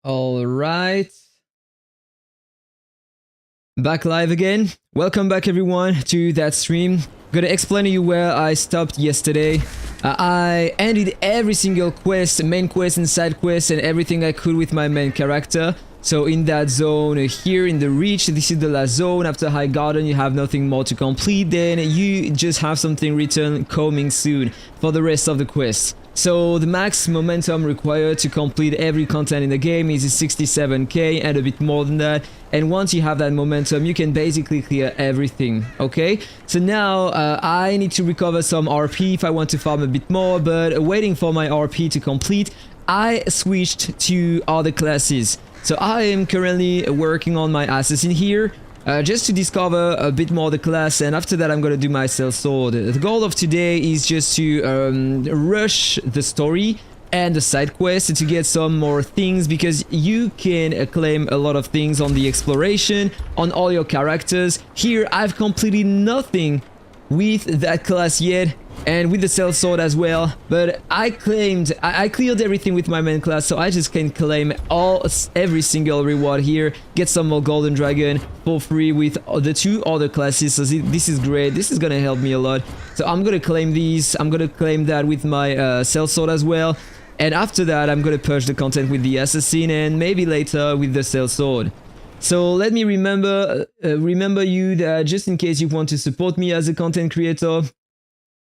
All right. Back live again. Welcome back everyone to that stream. Gonna explain to you where I stopped yesterday. I ended every single quest, main quest and side quest and everything I could with my main character. So in that zone here in the Reach, this is the last zone. After High Garden you have nothing more to complete, then you just have something written coming soon for the rest of the quest. So the max momentum required to complete every content in the game is 67k and a bit more than that. And once you have that momentum, you can basically clear everything, okay? So now I need to recover some RP if I want to farm a bit more, but waiting for my RP to complete, I switched to other classes. So I am currently working on my assassin here. Just to discover a bit more the class, and after that I'm gonna do my Sellsword. The goal of today is just to rush the story and the side quest to get some more things, because you can claim a lot of things on the exploration, on all your characters. Here I've completed nothing with that class yet, and with the Sellsword as well, but I cleared everything with my main class, so I just can claim every single reward here, get some more golden dragon for free with the two other classes. So this is great, this is gonna help me a lot. So I'm gonna claim these, I'm gonna claim that with my Sellsword as well, and after that I'm gonna purge the content with the assassin and maybe later with the Sellsword. So let me remember you that just in case you want to support me as a content creator,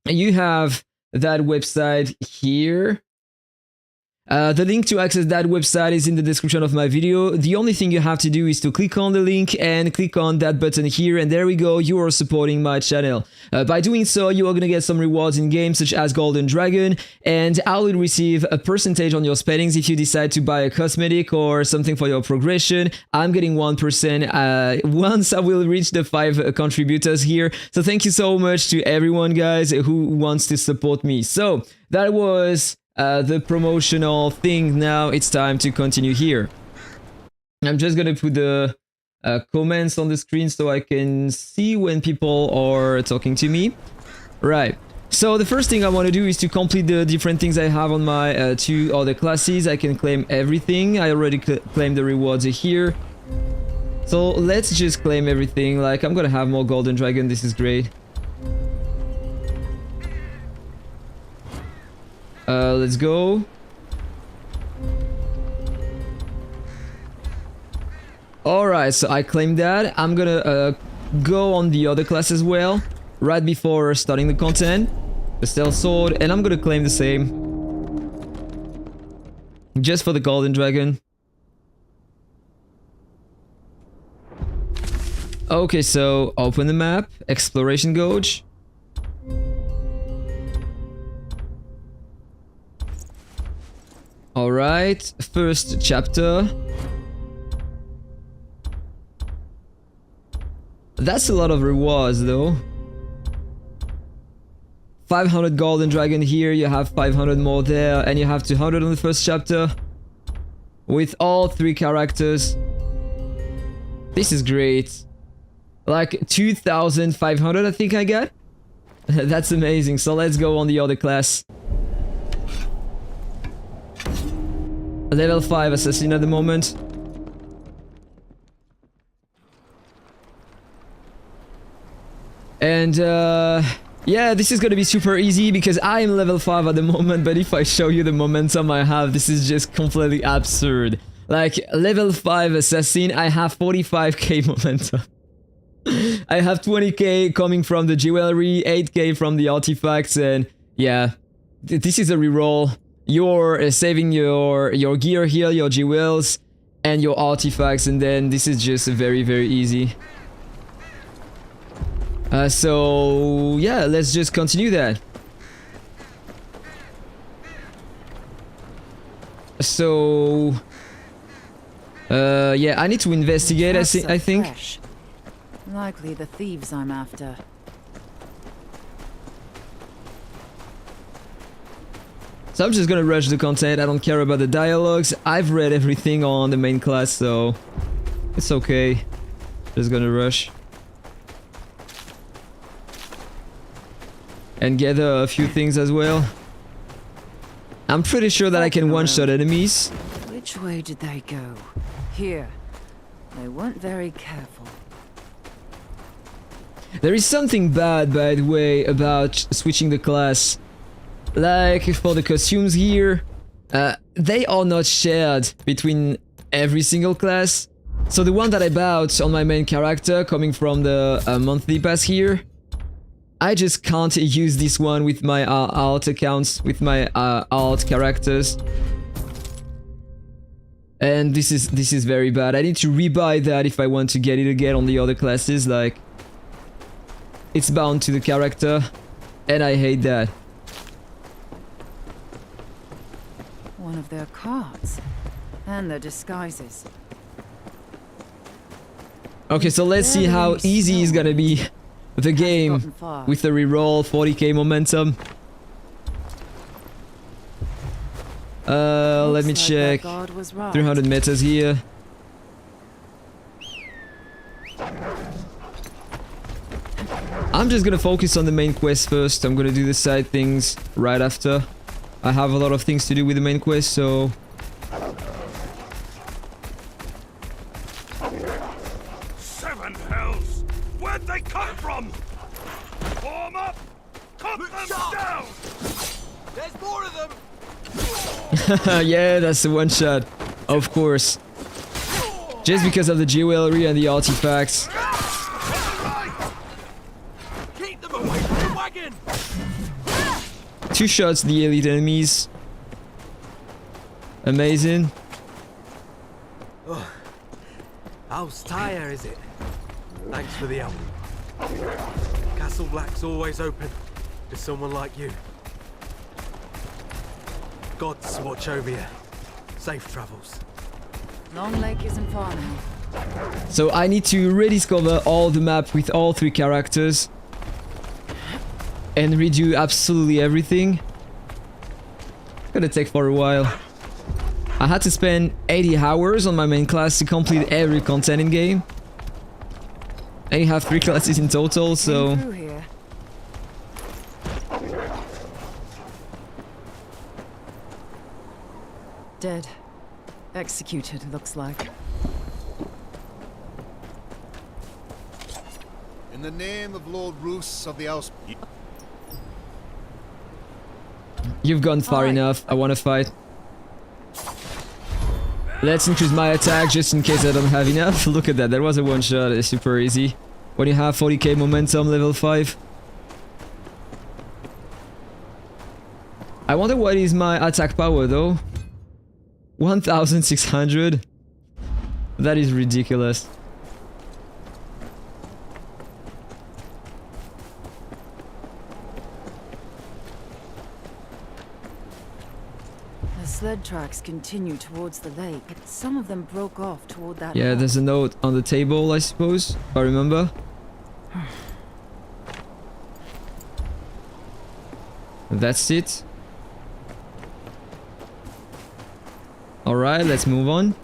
you have that website here. The link to access that website is in the description of my video. The only thing you have to do is to click on the link and click on that button here, and there we go, you are supporting my channel. By doing so, you are gonna get some rewards in games such as Golden Dragon, and I will receive a percentage on your spendings if you decide to buy a cosmetic or something for your progression. I'm getting 1% once I will reach the 5 contributors here. So thank you so much to everyone, guys, who wants to support me. So that was the promotional thing. Now it's time to continue here. I'm just gonna put the comments on the screen so I can see when people are talking to me. Right. So the first thing I want to do is to complete the different things I have on my 2 other classes. I can claim everything. I already claimed the rewards here. So let's just claim everything. Like, I'm gonna have more golden dragon. This is great. Let's go. Alright, so I claimed that. I'm gonna go on the other class as well, right before starting the content. The Sellsword, and I'm gonna claim the same. Just for the golden dragon. Okay, so open the map, exploration gauge. Alright, first chapter. That's a lot of rewards though. 500 golden dragon here, you have 500 more there, and you have 200 on the first chapter. With all 3 characters. This is great. Like 2,500 I think I got. That's amazing, so let's go on the other class. Level 5 assassin at the moment. And yeah, this is gonna be super easy because I am level 5 at the moment, but if I show you the momentum I have, this is just completely absurd. Like, level 5 assassin, I have 45k momentum. I have 20k coming from the jewelry, 8k from the artifacts, and yeah, this is a reroll. You're saving your gear here, your jewels, and your artifacts, and then this is just very, very easy. So yeah, let's just continue that. So yeah, I need to investigate. I think. Fresh. Likely the thieves I'm after. So I'm just gonna rush the content. I don't care about the dialogues. I've read everything on the main class, so it's okay. Just gonna rush. And gather a few things as well. I'm pretty sure that I can one-shot enemies. Which Which way did they go? Here. They weren't very careful. There is something bad, by the way, about switching the class. Like, for the costumes here, they are not shared between every single class. So the one that I bought on my main character, coming from the monthly pass here, I just can't use this one with my alt accounts, with my alt characters. And this is very bad. I need to rebuy that if I want to get it again on the other classes, like... It's bound to the character, and I hate that. One of their cards. And their disguises. Okay, so let's see how easy is gonna be the game with the reroll 40k momentum. Let me check. 300 meters here. I'm just gonna focus on the main quest first. I'm gonna do the side things right after. I have a lot of things to do with the main quest, so... Seven hells! Where'd they come from? Form up! Cut them down! There's more of them! Yeah, that's the one shot. Of course. Just because of the jewelry and the artifacts. Keep them away from the wagon! 2 shots the elite enemies. Amazing. Oh, how's tire, is it? Thanks for the help. Castle Black's always open to someone like you. Gods watch over you. Safe travels. Long Lake isn't far now. So I need to rediscover all the map with all 3 characters. And redo absolutely everything. Gonna take for a while. I had to spend 80 hours on my main class to complete every content in game. And you have 3 classes in total, so... Dead. Executed, looks like. In the name of Lord Roos of the House... You've gone far enough. I want to fight. Let's increase my attack just in case I don't have enough. Look at that. That was a one shot. It's super easy. When you have 40k momentum, level 5. I wonder what is my attack power though. 1600. That is ridiculous. The sled tracks continue towards the lake. Some of them broke off toward that. Yeah, hut. there's a note on the table, I suppose, if I remember. That's it. Alright, let's move on.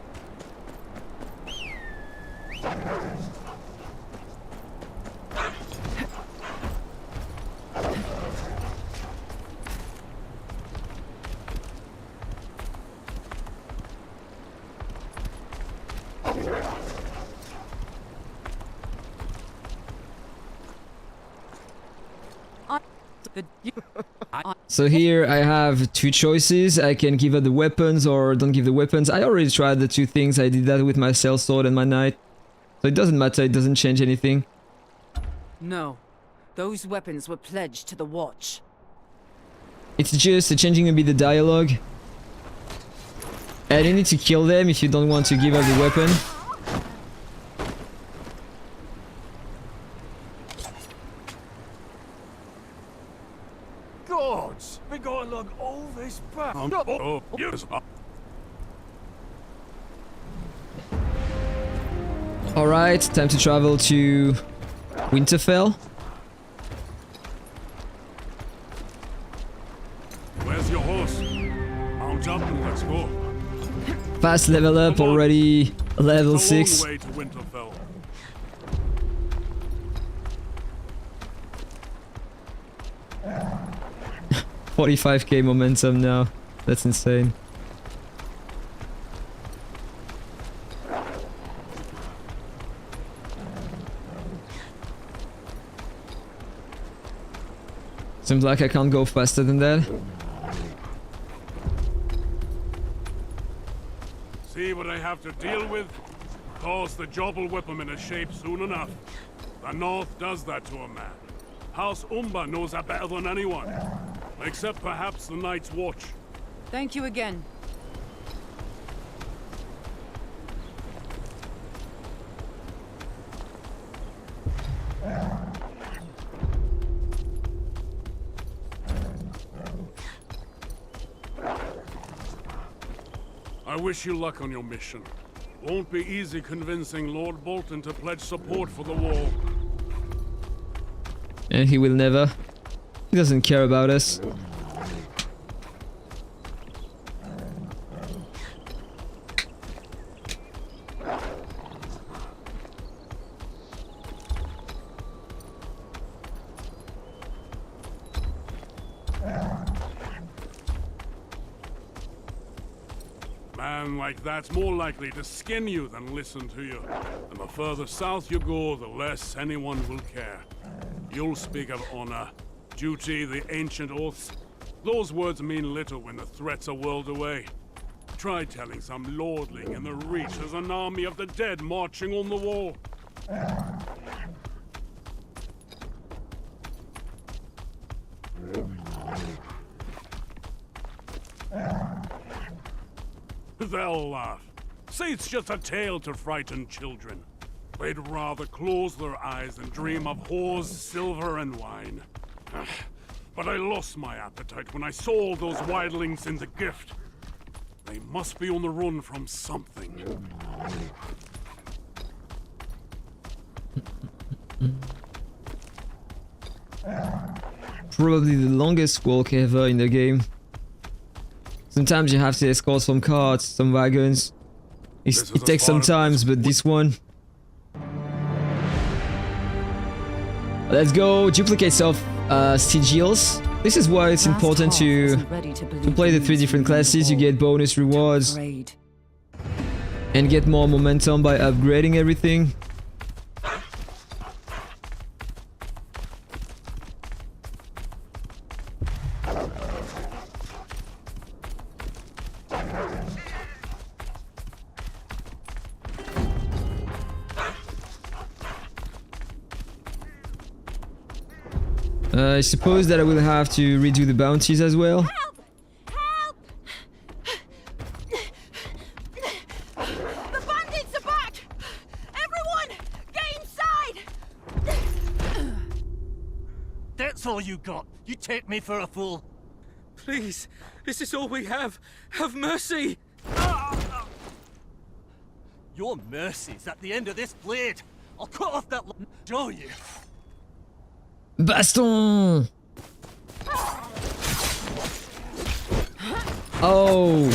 So here I have 2 choices. I can give her the weapons or don't give the weapons. I already tried the 2 things. I did that with my Sellsword and my knight. So it doesn't matter, it doesn't change anything. No. Those weapons were pledged to the Watch. It's just changing a bit the dialogue. And you need to kill them if you don't want to give her the weapon. Gods! We gotta lug all this back. Oh, yes. Alright, time to travel to Winterfell. Where's your horse? Mount up and let's go. Fast level up already, level 6. It's a long way to Winterfell. 45k momentum now. That's insane. Seems like I can't go faster than that. See what I have to deal with? Of course, the job will whip him into shape soon enough. The North does that to a man. House Umber knows that better than anyone. Except perhaps the Night's Watch. Thank you again. I wish you luck on your mission. Won't be easy convincing Lord Bolton to pledge support for the war. And he will never. He doesn't care about us. Man like that's more likely to skin you than listen to you. And the further south you go, the less anyone will care. You'll speak of honor, duty, the ancient oaths. Those words mean little when the threat's a world away. Try telling some lordling in the Reach there's an army of the dead marching on the wall. They'll laugh. Say it's just a tale to frighten children. They'd rather close their eyes than dream of whores, silver, and wine. But I lost my appetite when I saw those wildlings in the gift. They must be on the run from something. Probably the longest walk ever in the game. Sometimes you have to escort some carts, some wagons. It takes some time, but this one... Let's go, duplicates of sigils. This is why it's important to play the 3 different classes. You get bonus rewards and get more momentum by upgrading everything. I suppose that I will have to redo the bounties as well. Help! Help! The bandits are back! Everyone, get inside! That's all you got. You take me for a fool. Please, this is all we have. Have mercy! Your mercy's at the end of this blade. I'll cut off that show you. Baston! Oh!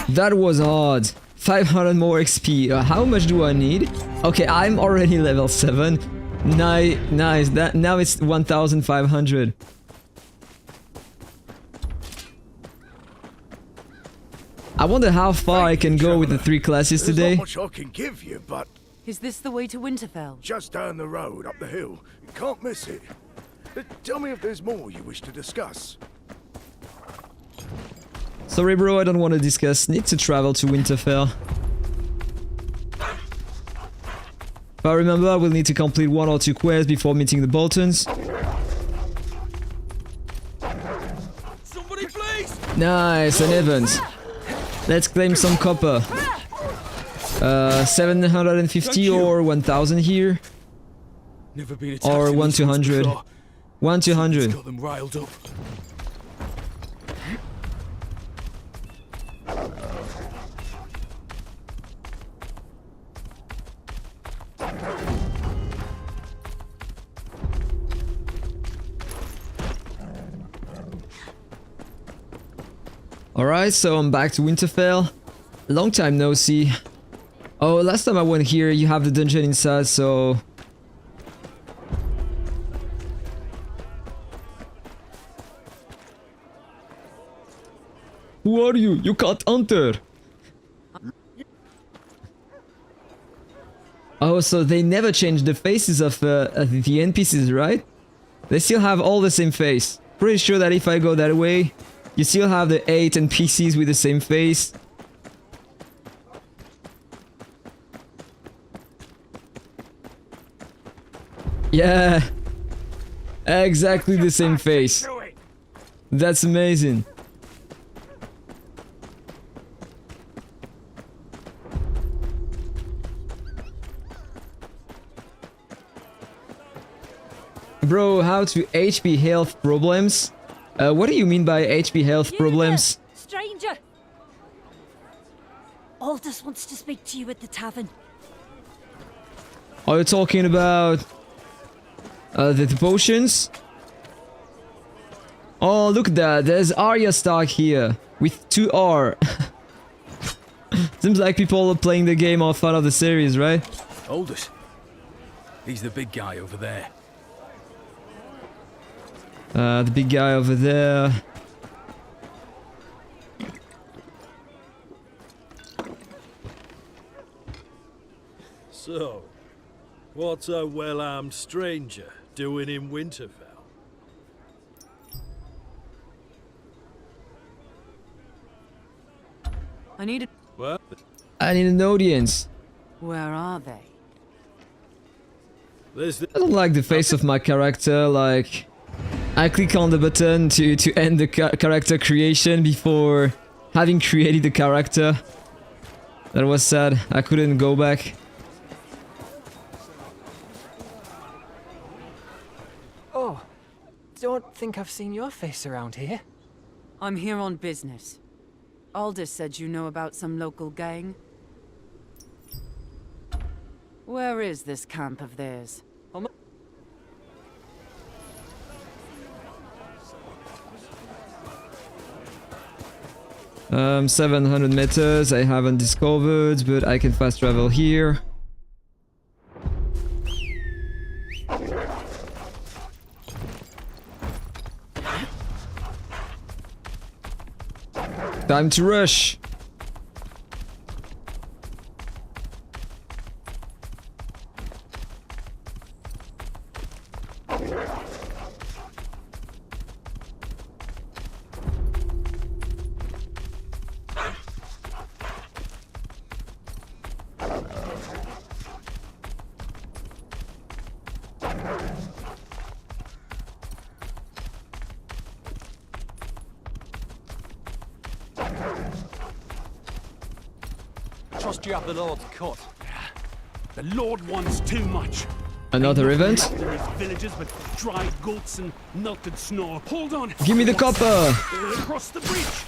That was hard. 500 more XP. How much do I need? Okay, I'm already level 7. Nice. That now it's 1,500. I wonder how far I can go with the 3 classes today. There's not much I can give you, but Is this the way to Winterfell? just down the road, up the hill. You can't miss it. Tell me if there's more you wish to discuss. Sorry bro, I don't want to discuss. Need to travel to Winterfell. If I remember, I will need to complete 1 or 2 quests before meeting the Boltons. Somebody please! Nice, an event. Let's claim some copper. 750 or 1000 here. Never been Or 1200. 1200. Got them riled up. Alright, so I'm back to Winterfell. Long time no see. Oh, last time I went here, you have the dungeon inside, so... Who are you? You can't enter! Oh, so they never changed the faces of the NPCs, right? They still have all the same face. Pretty sure that if I go that way, you still have the 8 NPCs with the same face. Yeah, exactly the same face. That's amazing. Bro, how to HP health problems? What do you mean by HP health problems? Stranger! Aldous wants to speak to you at the tavern. Are you talking about the potions? Oh, look at that. There's Arya Stark here with 2R. Seems like people are playing the game are fan of the series, right? Aldous. He's the big guy over there. The big guy over there. So, what's a well-armed stranger doing in Winterfell? I need a... What? I need an audience. Where are they? There's the... I don't like the face of my character, like... I click on the button to end the character creation before having created the character. That was sad. I couldn't go back. Oh, don't think I've seen your face around here. I'm here on business. Aldous said you know about some local gang. Where is this camp of theirs? 700 meters, I haven't discovered, but I can fast travel here. Time to rush! Trust you have the Lord's cut. The Lord wants too much. Another event? Left in these villages with dry goats and melted snow. Hold on. Give me the copper! Across the bridge.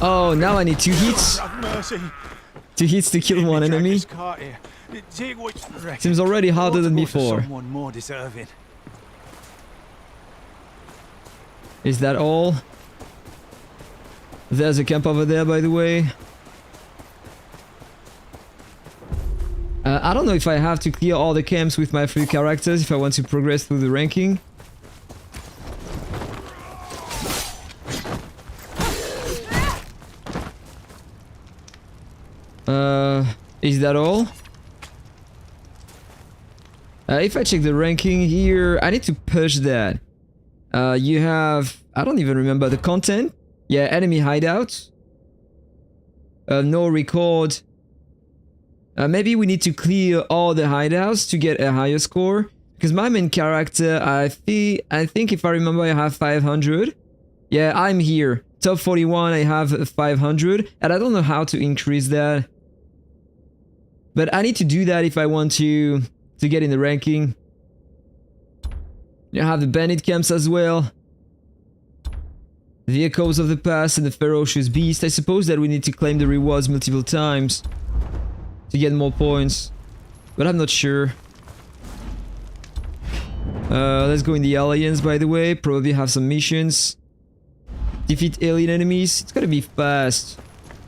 Oh, now I need 2 hits. Have mercy. 2 hits to kill one enemy. Seems already harder than before. Someone more deserving. Is that all? There's a camp over there, by the way. I don't know if I have to clear all the camps with my 3 characters if I want to progress through the ranking. Is that all? If I check the ranking here, I need to push that. You have... I don't even remember the content. Yeah, enemy hideout. No record. Maybe we need to clear all the hideouts to get a higher score. Because my main character, I think if I remember, I have 500. Yeah, I'm here. Top 41, I have 500. And I don't know how to increase that. But I need to do that if I want to get in the ranking. You have the bandit camps as well. The echoes of the past and the ferocious beast. I suppose that we need to claim the rewards multiple times to get more points, but I'm not sure. Let's go in the Alliance, by the way. Probably have some missions. Defeat alien enemies. It's gonna be fast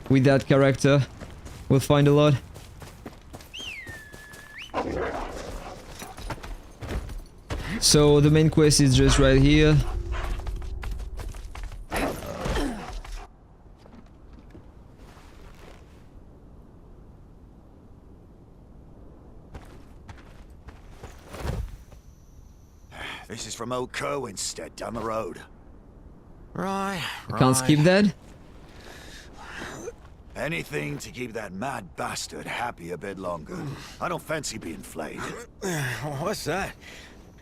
with that character. We'll find a lot. So the main quest is just right here. This is from old Kerwinstead down the road. Right. I can't skip that. Anything to keep that mad bastard happy a bit longer. I don't fancy being flayed. What's that?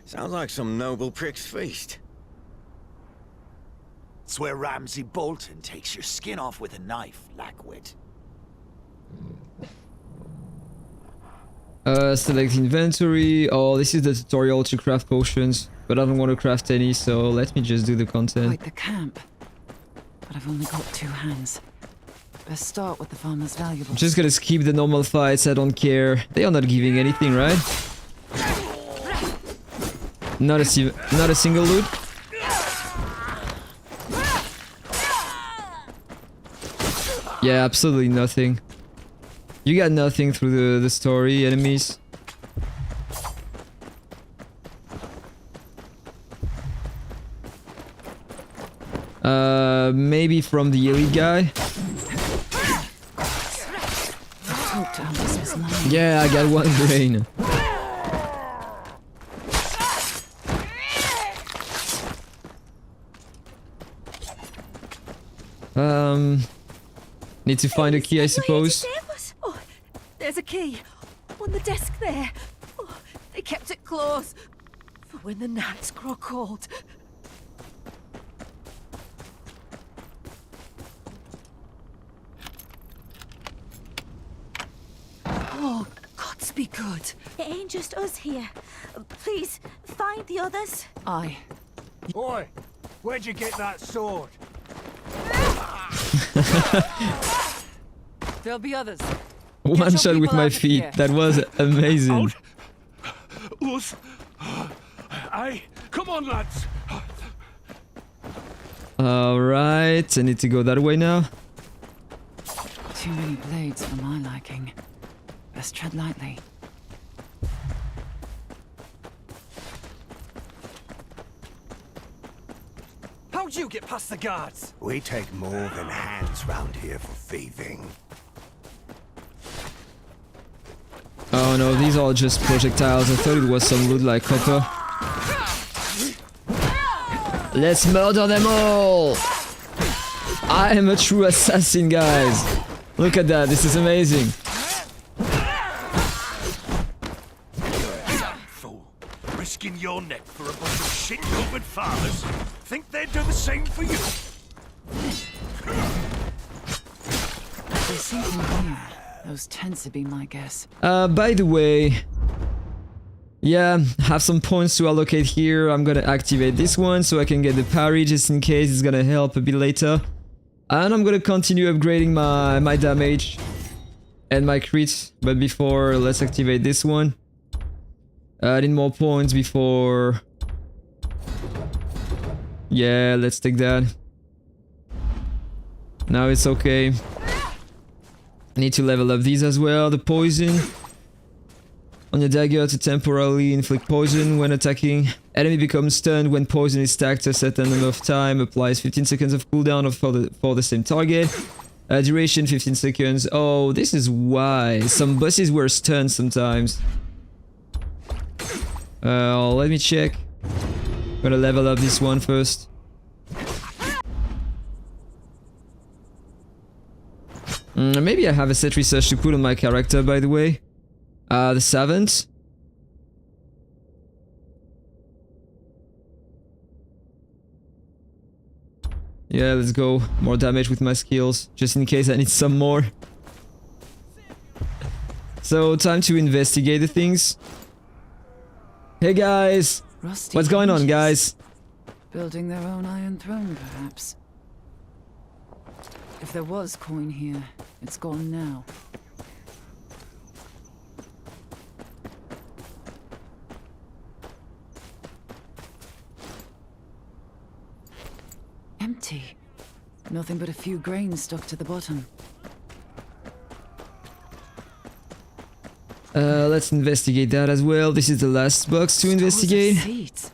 Sounds like some noble prick's feast. It's where Ramsay Bolton takes your skin off with a knife, lackwit. Select inventory. Oh, this is the tutorial to craft potions, but I don't want to craft any, so let me just do the content. Quite the camp. But I've only got 2 hands. Best start with the farmer's valuables. I'm just gonna skip the normal fights, I don't care. They are not giving anything, right? Not a single loot. Yeah, absolutely nothing. You got nothing through the story, enemies. Maybe from the elite guy. Yeah, I got 1 brain. Need to find a key, I suppose. Oh, there's a key on the desk there. Oh, they kept it close for when the nights grow cold. Oh, gods be good. It ain't just us here. Please, find the others. Aye. Boy, where'd you get that sword? There'll be others. One shot with my feet. That was amazing. Us. Aye, come on, lads. Alright, I need to go that way now. Too many blades for my liking. Best tread lightly. How'd you get past the guards? We take more than hands round here for thieving. Oh no, these are just projectiles. I thought it was some loot like copper. Let's murder them all! I am a true assassin, guys. Look at that, this is amazing. Fool. Risking your neck for a bunch of shit-covered farmers. Think they'd do the same for you? There's something here. Those tend to be my guess. By the way, yeah, have some points to allocate here. I'm gonna activate this one so I can get the parry just in case it's gonna help a bit later. And I'm gonna continue upgrading my damage and my crits. But before, let's activate this one. I need more points before... Yeah, let's take that. Now it's okay. I need to level up these as well. The poison. On your dagger to temporarily inflict poison when attacking. Enemy becomes stunned when poison is stacked a certain number of time. Applies 15 seconds of cooldown for the same target. Duration 15 seconds. Oh, this is why. Some bosses were stunned sometimes. Let me check. Gonna level up this one first. Maybe I have a set research to put on my character, by the way. The Savant. Yeah, let's go. More damage with my skills, just in case I need some more. So, time to investigate the things. Hey guys! Rusty What's going on, hinges. guys? Building their own iron throne, perhaps. If there was coin here, it's gone now. Empty. Nothing but a few grains stuck to the bottom. Let's investigate that as well. This is the last box to investigate. Seeds.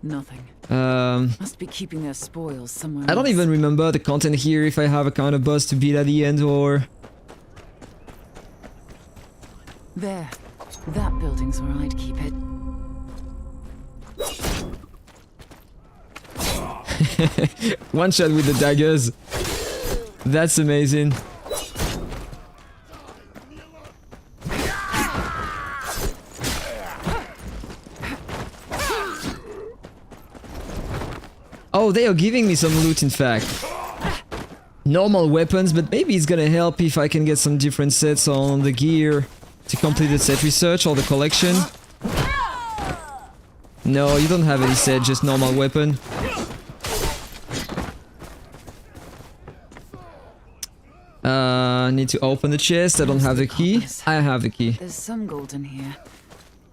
Nothing. Must be keeping their spoils somewhere I don't else. even remember the content here, if I have a kind of boss to beat at the end or... There. That building's where I'd keep it. One shot with the daggers. That's amazing. Oh, they are giving me some loot, in fact. Normal weapons, but maybe it's gonna help if I can get some different sets on the gear to complete the set research or the collection. No, you don't have any set, just normal weapon. I need to open the chest. I don't have the key. I have the key. There's some gold in here.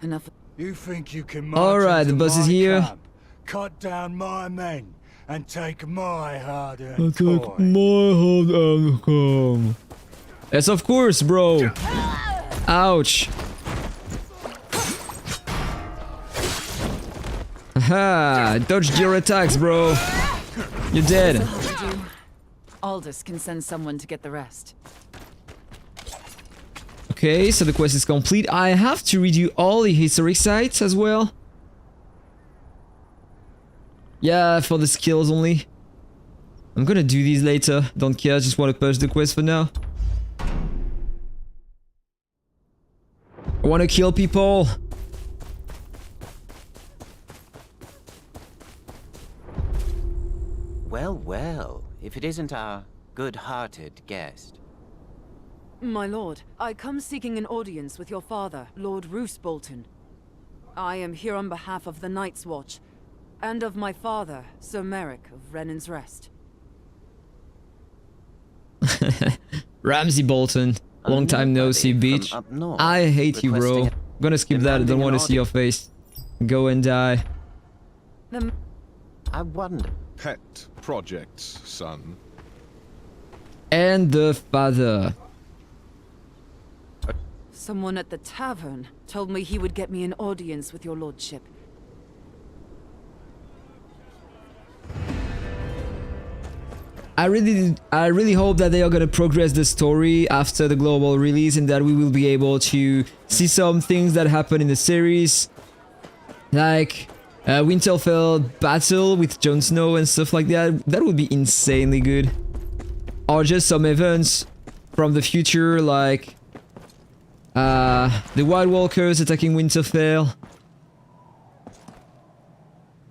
Enough. You think you can march Alright, the into boss is my here. camp, cut down my men, and take my hard-earned I took coin? my hard-earned coin. Yes, of course, bro. Ouch. Haha, dodged your attacks, bro. You're dead. Aldous can send someone to get the rest. Okay, so the quest is complete. I have to redo all the historic sites as well. Yeah, for the skills only. I'm gonna do these later. Don't care, just want to push the quest for now. I want to kill people. Well, well, if it isn't our good-hearted guest. My lord, I come seeking an audience with your father, Lord Roose Bolton. I am here on behalf of the Night's Watch, and of my father, Sir Merrick of Renan's Rest. Ramsay Bolton. Long time no see, bitch. I hate you, bro. I'm gonna skip that. I don't want to see your face. Go and die. I wonder. Pet projects, son. And the father. Someone at the tavern told me he would get me an audience with your lordship. I really hope that they are gonna progress the story after the global release and that we will be able to see some things that happen in the series. Like Winterfell battle with Jon Snow and stuff like that. That would be insanely good. Or just some events from the future, like the White Walkers attacking Winterfell.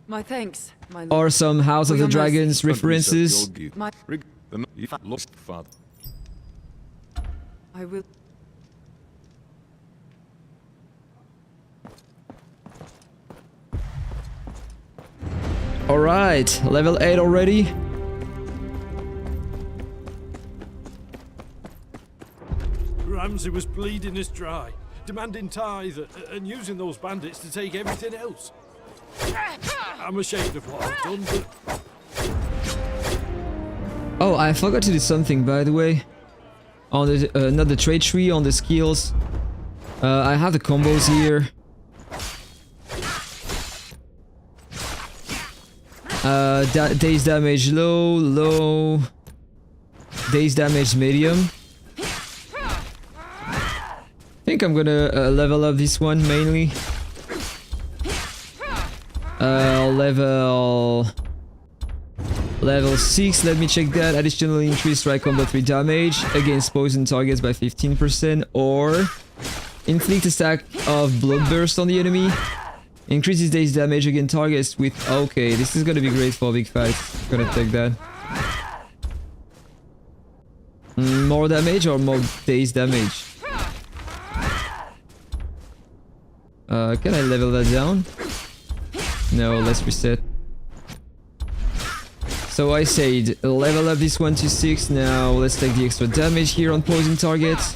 My thanks, my lord. Or some House of For the your Dragons mercy. references. I will. Alright, level 8 already. Ramsay was bleeding us dry, demanding tithe and using those bandits to take everything else. I'm ashamed of what I've done, but... Oh, I forgot to do something, by the way. On the not the trade tree, on the skills. I have the combos here. Daze damage low, low. Daze damage medium. I think I'm gonna level up this one mainly. Level 6, let me check that. Additionally increase strike combo 3 damage against poison targets by 15%, or inflict a stack of bloodburst on the enemy. Increases daze damage against targets with... Okay, this is gonna be great for big fights. Gonna take that. More damage or more daze damage? Can I level that down? No, let's reset. So I said level up this one to 6. Now let's take the extra damage here on poison targets.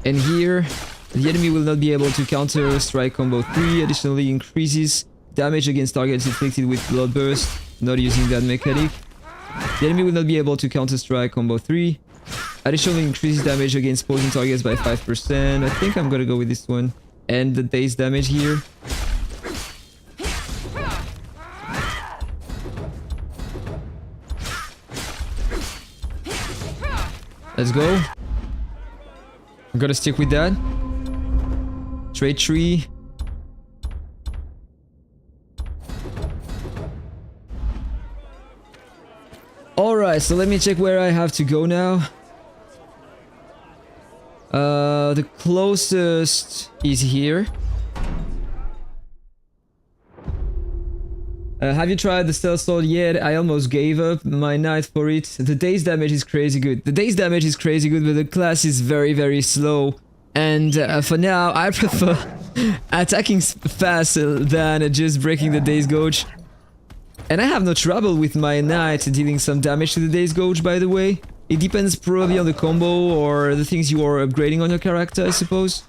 And here, the enemy will not be able to counter strike combo 3. Additionally increases damage against targets inflicted with bloodburst. Not using that mechanic. The enemy will not be able to counter strike combo 3. Additionally increases damage against poison targets by 5%. I think I'm gonna go with this one. And the daze damage here. Let's go. I'm gonna stick with that. Trade tree. Alright, so let me check where I have to go now. The closest is here. Have you tried the Sellsword yet? I almost gave up my knight for it. The daze damage is crazy good. The daze damage is crazy good, but the class is very, very slow. And for now, I prefer attacking fast than just breaking the daze gauge. And I have no trouble with my knight dealing some damage to the daze gauge, by the way. It depends probably on the combo or the things you are upgrading on your character, I suppose.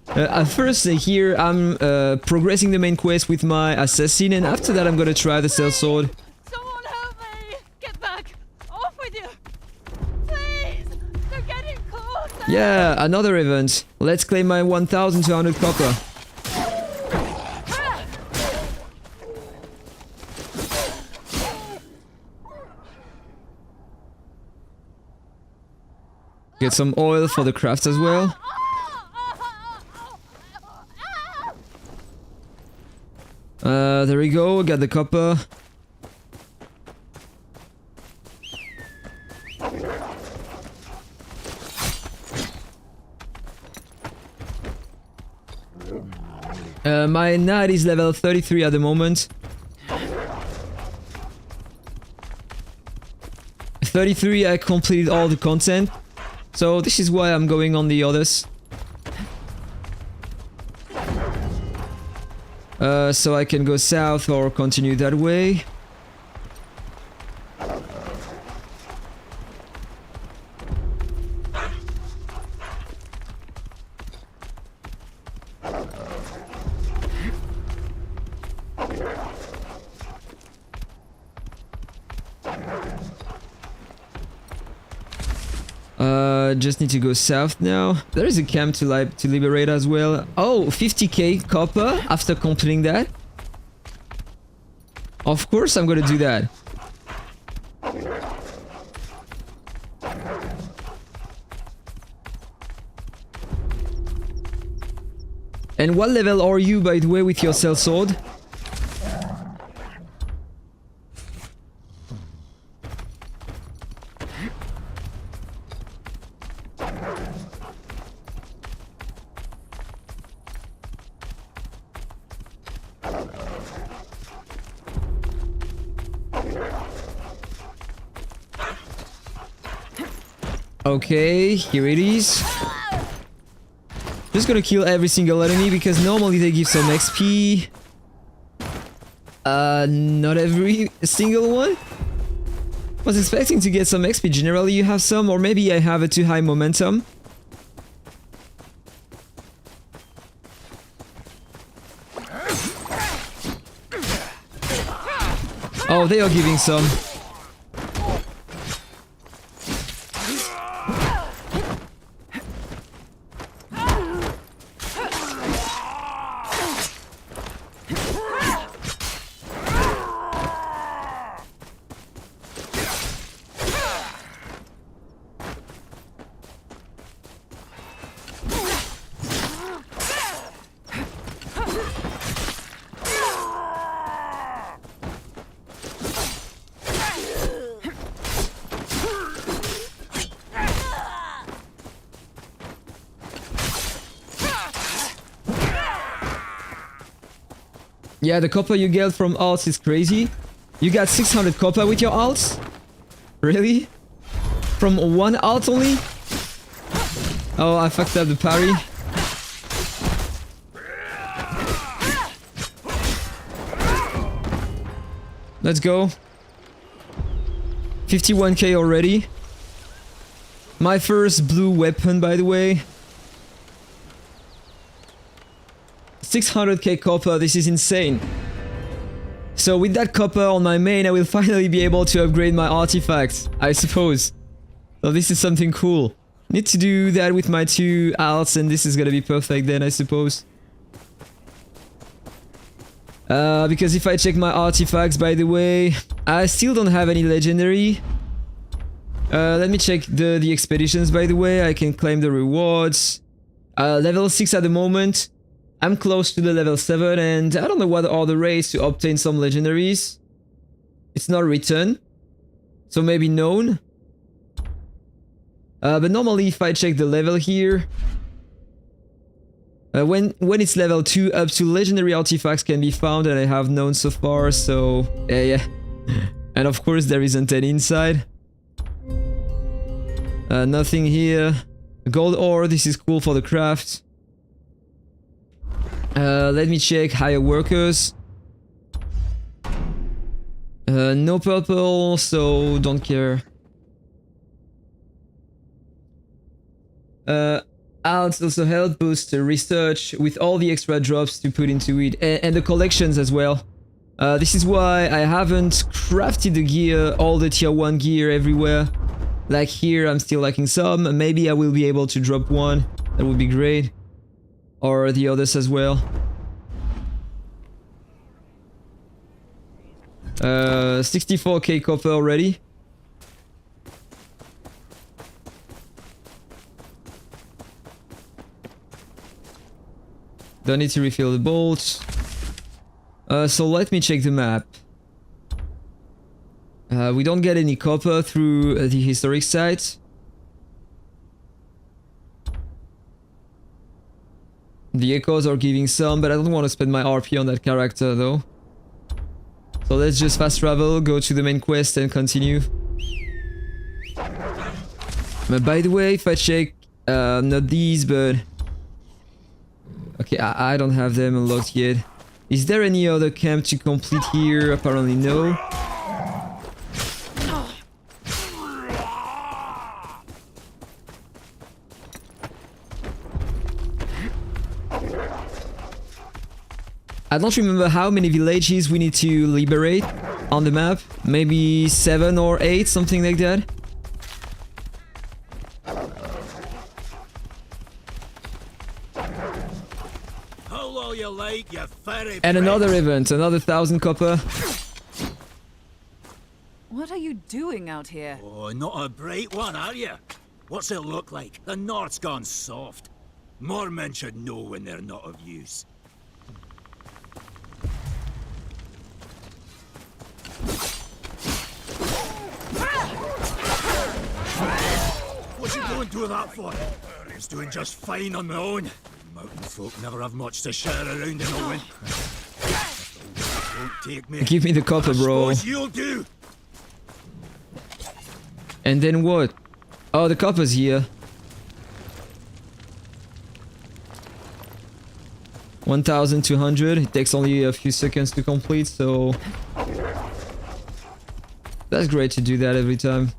At first here I'm progressing the main quest with my assassin, and after that I'm gonna try the Sellsword. Someone help me! Get back! Off with you! Please! They're getting closer! Yeah, another event. Let's claim my 1200 copper. Get some oil for the craft as well. There we go, got the copper. My knight is level 33 at the moment. 33, I completed all the content. So this is why I'm going on the others. So I can go south or continue that way. Just need to go south now. There is a camp to liberate as well. Oh, 50k copper after completing that. Of course I'm gonna do that. And what level are you, by the way, with your Sellsword? Okay, here it is. Just gonna kill every single enemy because normally they give some XP. Not every single one. Was expecting to get some XP. Generally you have some, or maybe I have a too high momentum. Oh, they are giving some. Yeah, the copper you get from alts is crazy. You got 600 copper with your alts? Really? From one alt only? Oh, I fucked up the parry. Let's go. 51k already. My first blue weapon, by the way. 600k copper, this is insane. So with that copper on my main, I will finally be able to upgrade my artifacts, I suppose. So this is something cool. Need to do that with my two alts, and this is gonna be perfect then, I suppose. Because if I check my artifacts, by the way, I still don't have any legendary. Let me check the expeditions, by the way. I can claim the rewards. Level 6 at the moment. I'm close to the level 7, and I don't know what are the rates to obtain some legendaries. It's not written. So maybe known. But normally if I check the level here, when it's level 2, up to legendary artifacts can be found, and I have known so far, so yeah. And of course there isn't any inside. Nothing here. Gold ore, this is cool for the craft. Let me check hire workers. No purple, so don't care. Alts also help boost research with all the extra drops to put into it, and the collections as well. This is why I haven't crafted the gear, all the tier 1 gear everywhere. Like here, I'm still lacking some. Maybe I will be able to drop one. That would be great. Or the others as well. 64k copper already. Don't need to refill the bolts. So let me check the map. We don't get any copper through the historic site. The echoes are giving some, but I don't want to spend my RP on that character though. So let's just fast travel, go to the main quest and continue. But by the way, if I check, not these, but... Okay, I don't have them unlocked yet. Is there any other camp to complete here? Apparently no. I don't remember how many villages we need to liberate on the map. Maybe 7 or 8, something like that. And another event, another 1,000 copper. What are you doing out here? Oh, not a bright one, are you? What's it look like? The North's gone soft. More men should know when they're not of use. What's he going to do that for? He's doing just fine on my own. Mountain folk never have much to share around in the wind. Won't take me. Give me the copper, bro. You'll do. And then what? Oh, the copper's here. 1,200. It takes only a few seconds to complete, so that's great to do that every time.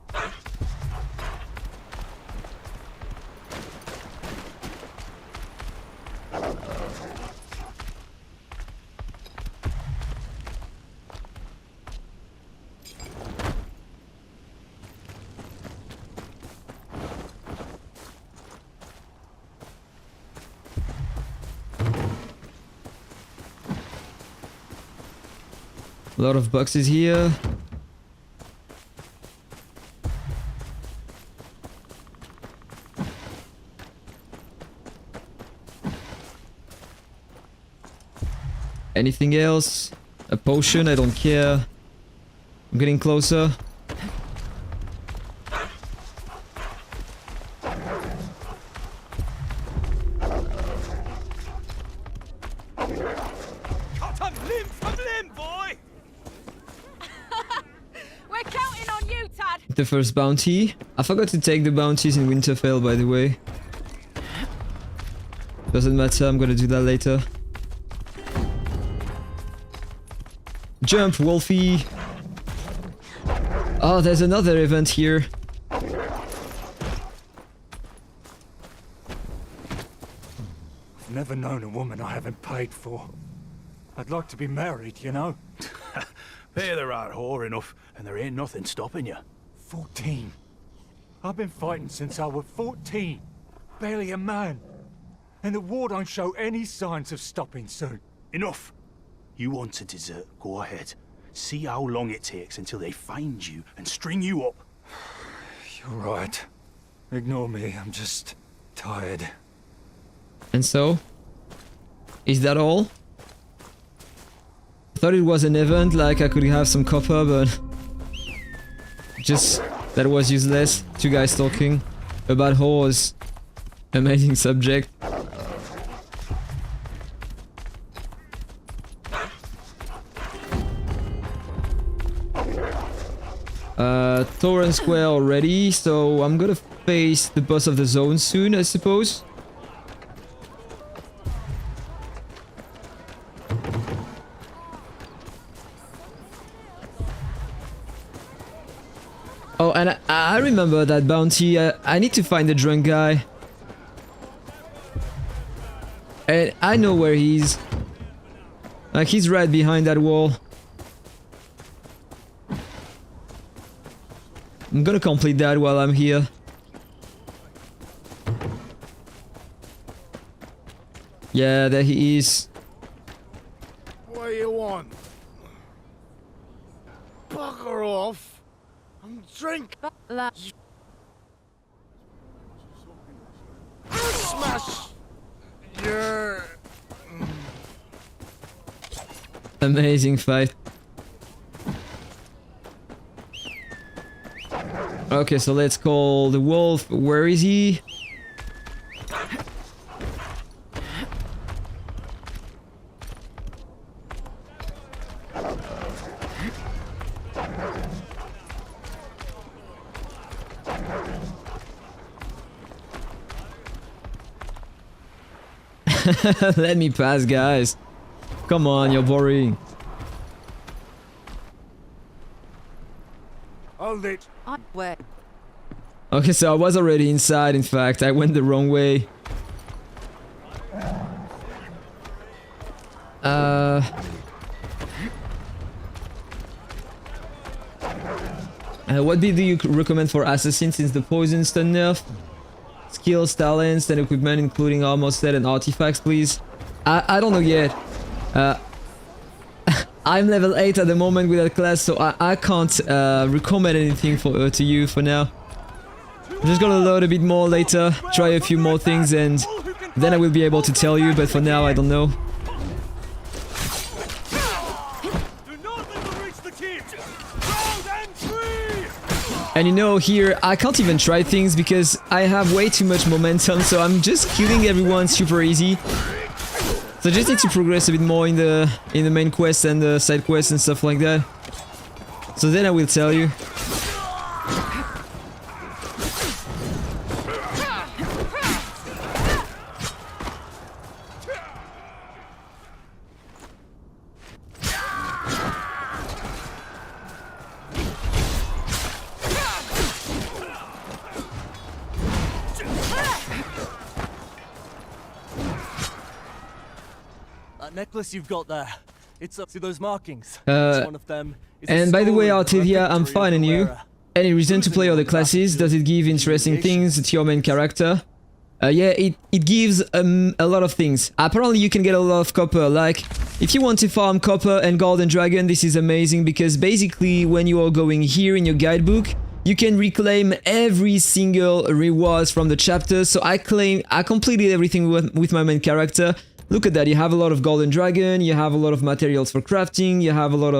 A lot of boxes here. Anything else? A potion? I don't care. I'm getting closer. The first bounty. I forgot to take the bounties in Winterfell, by the way. Doesn't matter, I'm gonna do that later. Jump, Wolfie! Oh, there's another event here. I've never known a woman I haven't paid for. I'd like to be married, you know? Pay the right whore enough, and there ain't nothing stopping you. 14. I've been fighting since I was 14. Barely a man. And the war don't show any signs of stopping soon. Enough. You want to desert, go ahead. See how long it takes until they find you and string you up. You're right. Ignore me, I'm just tired. And so? Is that all? I thought it was an event, like I could have some copper, but... just that was useless. Two guys talking about whores. Amazing subject. Torrent Square already, so I'm gonna face the boss of the zone soon, I suppose. Oh, and I remember that bounty. I need to find the drunk guy. And I know where he's. Like, he's right behind that wall. I'm gonna complete that while I'm here. Yeah, there he is. What do you want? Bugger off! I'm drink. Smash your. Amazing fight. Okay, so let's call the wolf. Where is he? Let me pass, guys. Come on, you're boring. Hold it. Okay, so I was already inside, in fact. I went the wrong way. What build do you recommend for assassin since the poison stun nerf? Skills, talents, and equipment including armor set and artifacts, please. I don't know yet. I'm level 8 at the moment with that class, so I can't recommend anything for to you for now. I'm just gonna load a bit more later, try a few more things, and then I will be able to tell you, but for now I don't know. And you know, here I can't even try things because I have way too much momentum, so I'm just killing everyone super easy. So I just need to progress a bit more in the main quest and the side quests and stuff like that. So then I will tell you. Necklace you've got there. It's up to those markings. One of them is and by the way, Artavia, I'm finding you. Any reason to play other classes? Does it give interesting things to your main character? Yeah, it gives a lot of things. Apparently you can get a lot of copper. Like, if you want to farm copper and golden dragon, this is amazing because basically when you are going here in your guidebook, you can reclaim every single rewards from the chapter. So I completed everything with my main character. Look at that, you have a lot of golden dragon, you have a lot of materials for crafting, you have a lot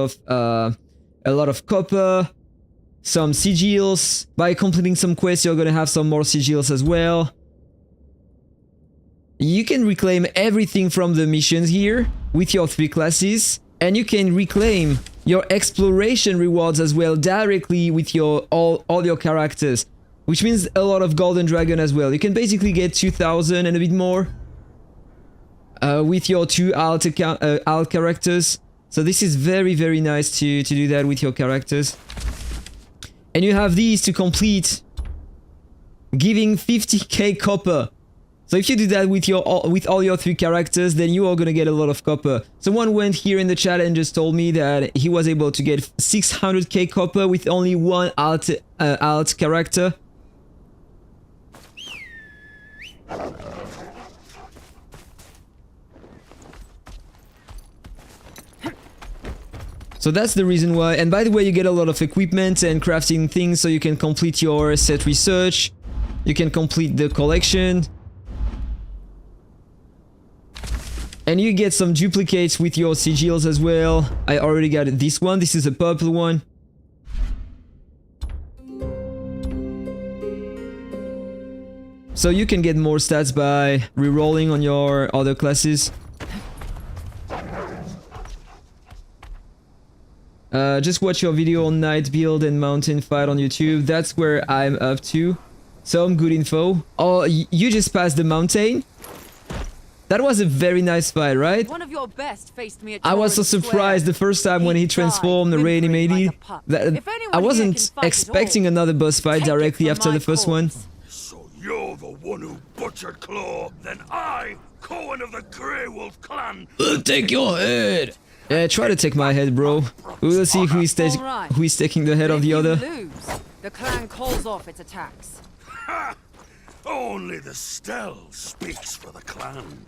of copper, some sigils. By completing some quests, you're gonna have some more sigils as well. You can reclaim everything from the missions here with your 3 classes, and you can reclaim your exploration rewards as well directly with your all your characters, which means a lot of golden dragon as well. You can basically get 2,000 and a bit more. With your 2 alt characters. So this is very, very nice to do that with your characters. And you have these to complete, giving 50k copper. So if you do that with all your 3 characters, then you are gonna get a lot of copper. Someone went here in the chat and just told me that he was able to get 600k copper with only 1 alt character. So that's the reason why. And by the way, you get a lot of equipment and crafting things, so you can complete your set research. You can complete the collection. And you get some duplicates with your sigils as well. I already got this one. This is a purple one. So you can get more stats by rerolling on your other classes. Just watch your video on night build and mountain fight on YouTube. That's where I'm up to. Some good info. Oh, you just passed the mountain? That was a very nice fight, right? One of your best faced me at I was so surprised the first time when he transformed, reanimated. I wasn't expecting another boss fight directly after the first one. So you're the one who butchered Claw, then I, Cohen of the Grey Wolf clan, take your head. Yeah, try to take my head, bro. We will see who is taking the head of the other. Lose, the clan calls off its attacks. Ha! Only the Stell speaks for the clan.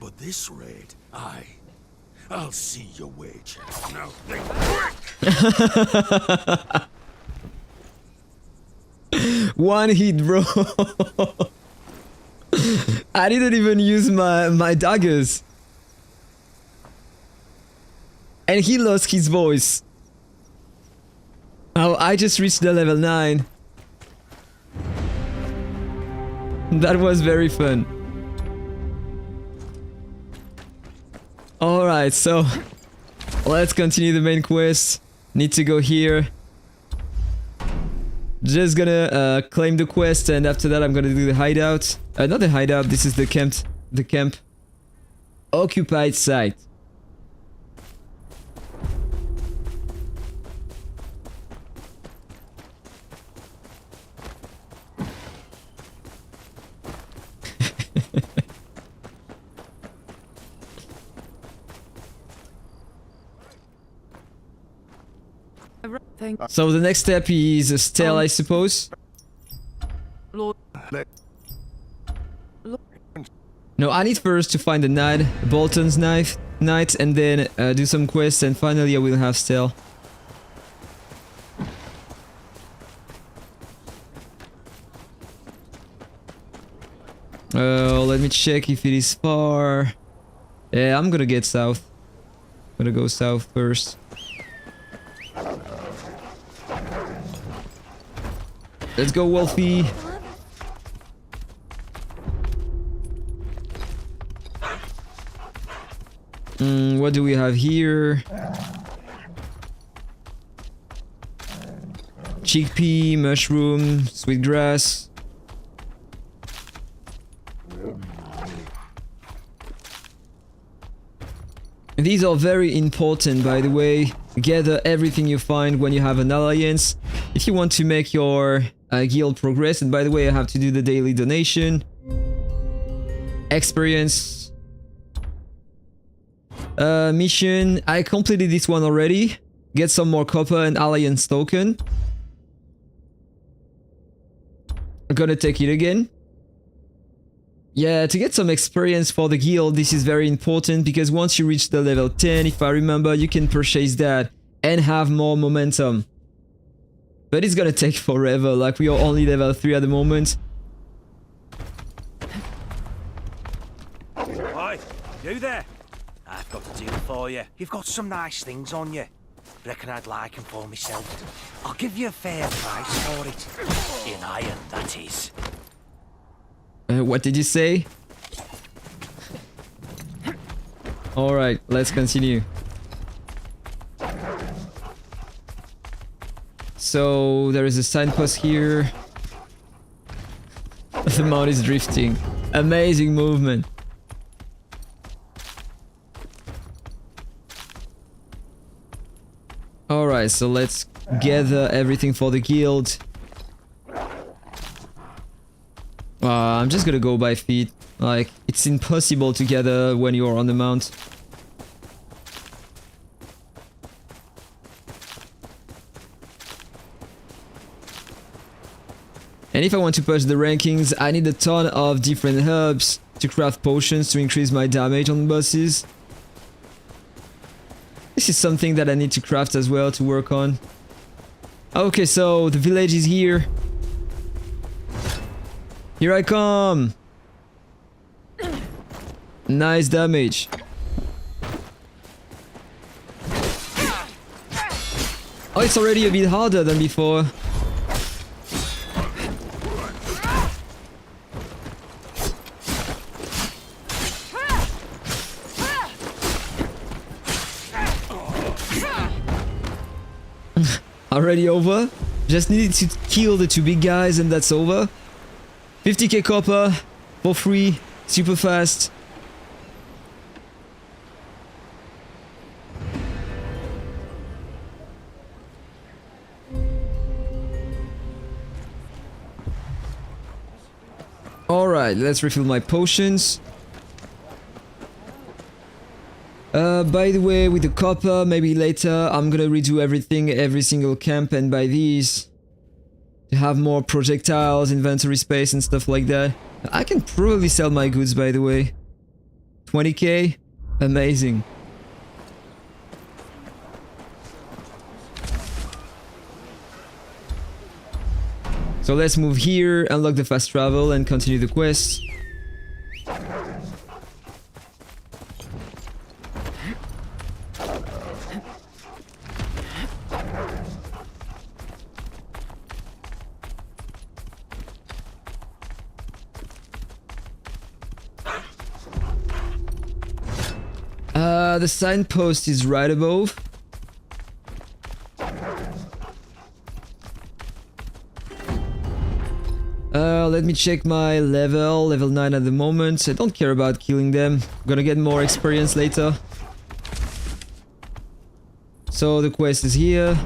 But this raid, I'll see your wager. Now think quick! One hit, bro. I didn't even use my daggers. And he lost his voice. Oh, I just reached the level 9. That was very fun. Alright, so let's continue the main quest. Need to go here. Just gonna claim the quest, and after that I'm gonna do the hideout. Not the hideout, this is the camp. The camp. Occupied site. So the next step is a stele, I suppose. No, I need first to find the knight, Bolton's knight, and then do some quests, and finally I will have stele. Let me check if it is far. Yeah, I'm gonna get south. I'm gonna go south first. Let's go, Wolfie. What do we have here? Chickpea, mushroom, sweetgrass. These are very important, by the way. Gather everything you find when you have an alliance. If you want to make your guild progress, and by the way, I have to do the daily donation. Experience. Mission. I completed this one already. Get some more copper and alliance token. I'm gonna take it again. Yeah, to get some experience for the guild, this is very important, because once you reach the level 10, if I remember, you can purchase that and have more momentum. But it's gonna take forever, like we are only level 3 at the moment. Oi, you there? I've got a deal for you. You've got some nice things on you. Reckon I'd like them for myself. I'll give you a fair price for it. In iron, that is. What did you say? Alright, let's continue. So there is a signpost here. The mount is drifting. Amazing movement. Alright, so let's gather everything for the guild. I'm just gonna go by feet. Like, it's impossible to gather when you're on the mount. And if I want to push the rankings, I need a ton of different herbs to craft potions to increase my damage on bosses. This is something that I need to craft as well to work on. Okay, so the village is here. Here I come! Nice damage. Oh, it's already a bit harder than before. Already over. Just needed to kill the 2 big guys and that's over. 50k copper for free, super fast. Alright, let's refill my potions. By the way, with the copper, maybe later, I'm gonna redo everything, every single camp, and buy these. To have more projectiles, inventory space, and stuff like that. I can probably sell my goods, by the way. 20k? Amazing. So let's move here, unlock the fast travel, and continue the quest. The signpost is right above. Let me check my level 9 at the moment. I don't care about killing them. I'm gonna get more experience later. So the quest is here.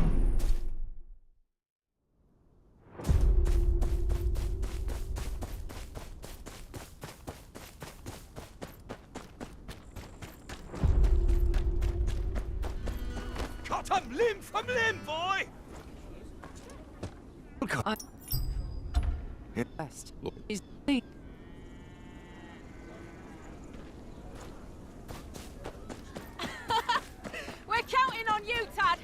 Cut him limb from limb, boy! Best. We're counting on you, Tad.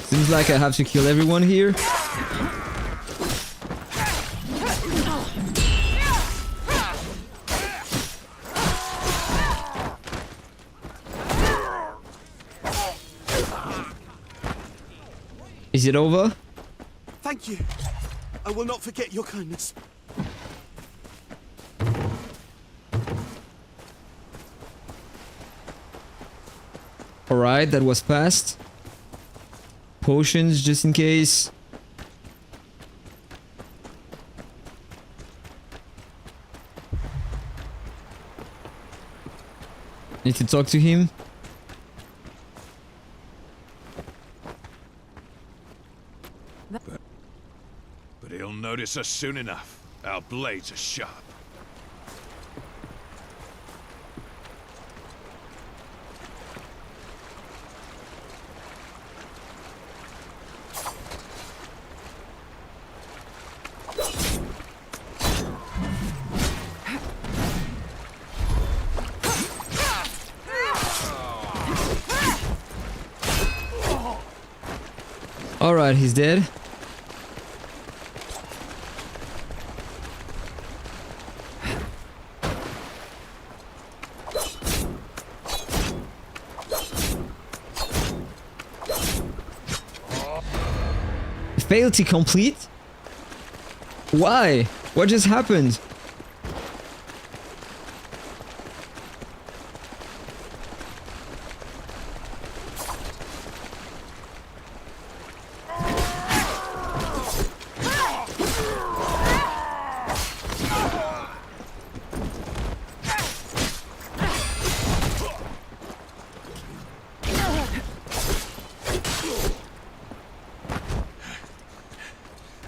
Seems like I have to kill everyone here. Is it over? Thank you. I will not forget your kindness. Alright, that was fast. Potions just in case. Need to talk to him. But he'll notice us soon enough. Our blades are sharp. Alright, he's dead. Failed to complete? Why? What just happened?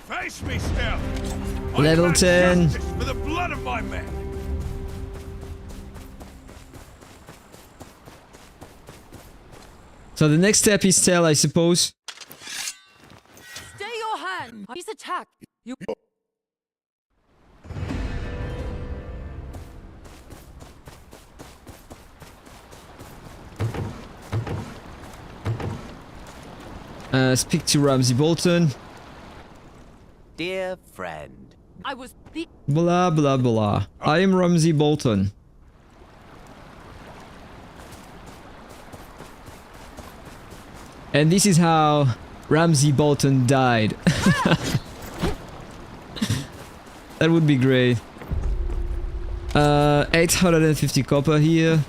Face me still. Level 10. For the blood of my men. So the next step is tell, I suppose. Stay your hand. He's attacked. You. Speak to Ramsay Bolton. Dear friend. I was Blah blah blah. I am Ramsay Bolton. And this is how Ramsay Bolton died. That would be great. 850 copper here.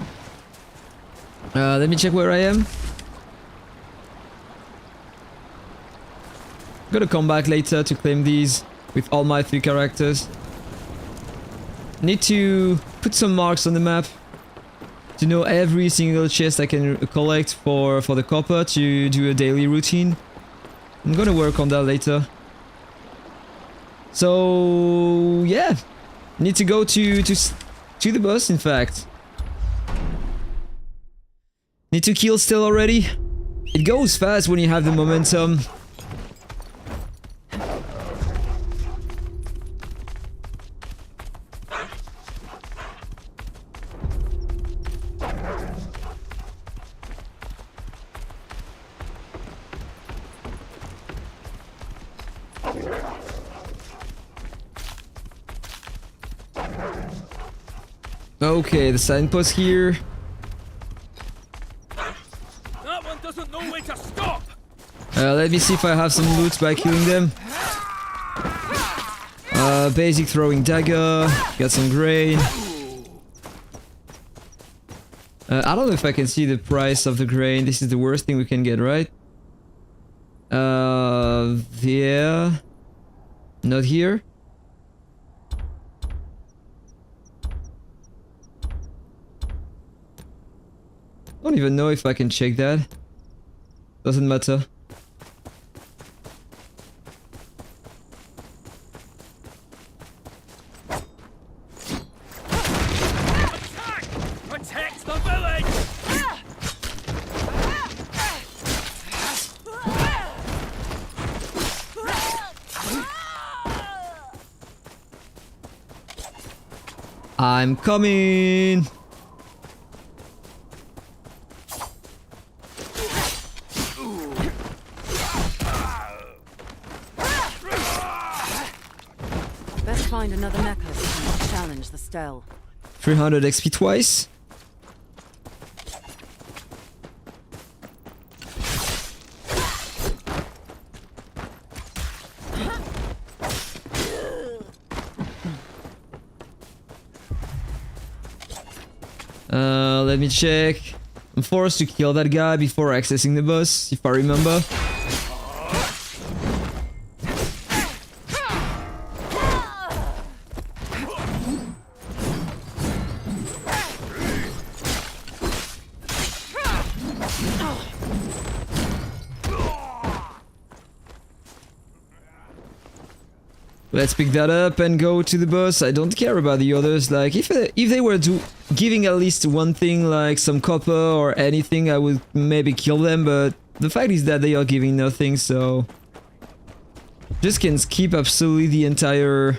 Let me check where I am. Gonna come back later to claim these with all my 3 characters. Need to put some marks on the map to know every single chest I can collect for the copper to do a daily routine. I'm gonna work on that later. So yeah, need to go to the boss. In fact, need to kill still already. It goes fast when you have the momentum. Okay, the signpost here. That one doesn't know when to stop. Let me see if I have some loot by killing them. Basic throwing dagger. Got some grain. I don't know if I can see the price of the grain. This is the worst thing we can get, right? Yeah. Not here. I don't even know if I can check that. Doesn't matter. Protect the village! I'm coming! Find another necklace and challenge the Stell. 300 XP twice. Let me check. I'm forced to kill that guy before accessing the boss, if I remember. Let's pick that up and go to the boss. I don't care about the others. Like, if they were giving at least one thing, like some copper or anything, I would maybe kill them. But the fact is that they are giving nothing, so just can skip absolutely the entire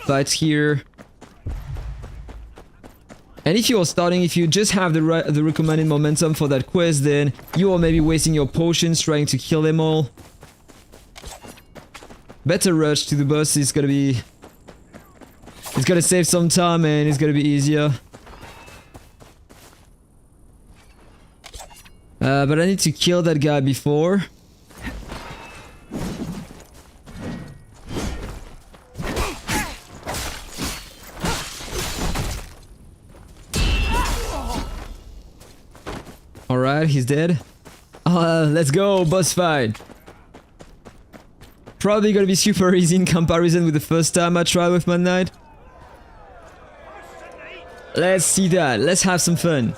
fight here. And if you are starting, if you just have the recommended momentum for that quest, then you are maybe wasting your potions trying to kill them all. Better rush to the boss is gonna be... It's gonna save some time and it's gonna be easier. But I need to kill that guy before. Alright, he's dead. Let's go, boss fight. Probably gonna be super easy in comparison with the first time I tried with my knight. Let's see that. Let's have some fun.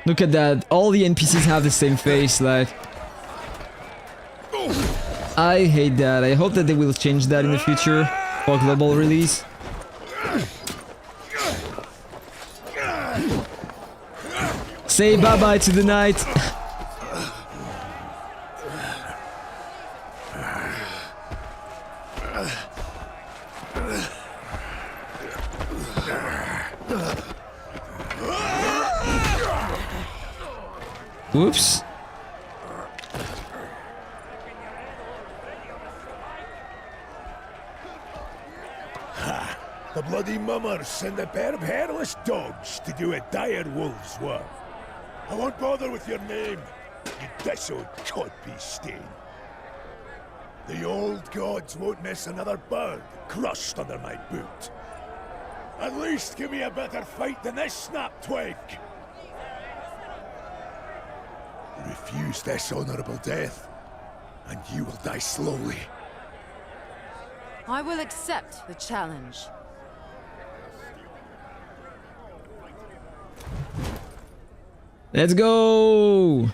Look at that. All the NPCs have the same face, like... I hate that. I hope that they will change that in the future for global release. Say bye-bye to the knight. Whoops. bloody mummers and a pair of hairless dogs to do a dire wolf's work. I won't bother with your name, you dissoled codpiece stain. The old gods won't miss another bird crushed under my boot. At least give me a better fight than this snap twig. Refuse this honorable death, and you will die slowly. I will accept the challenge. Let's go!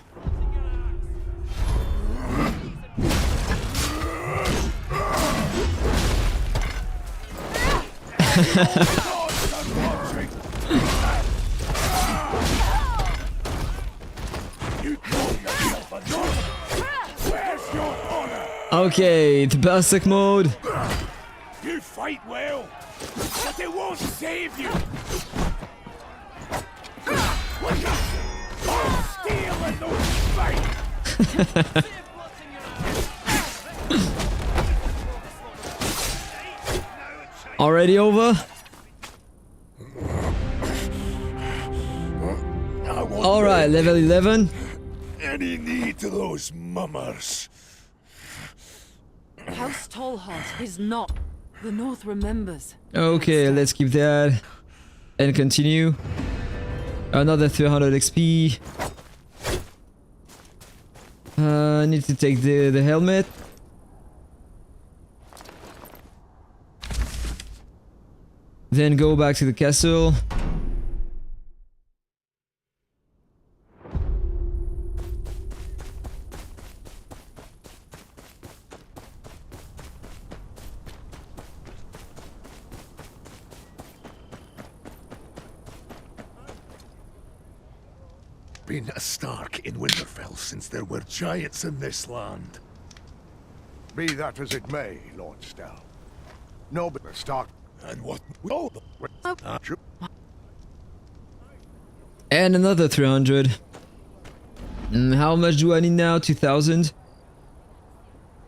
Okay, the Berserk mode. You fight well, but it won't save you. Steel and no fight. Already over? Alright, level 11. Any need to those mummers? House Tallheart is not. The North remembers. Okay, let's keep that. And continue. Another 300 XP. Need to take the helmet. Then go back to the castle. Been a Stark in Winterfell since there were giants in this land. Be that as it may, Lord Stell. No, but the Stark. And what? Oh, and another 300. How much do I need now? 2000.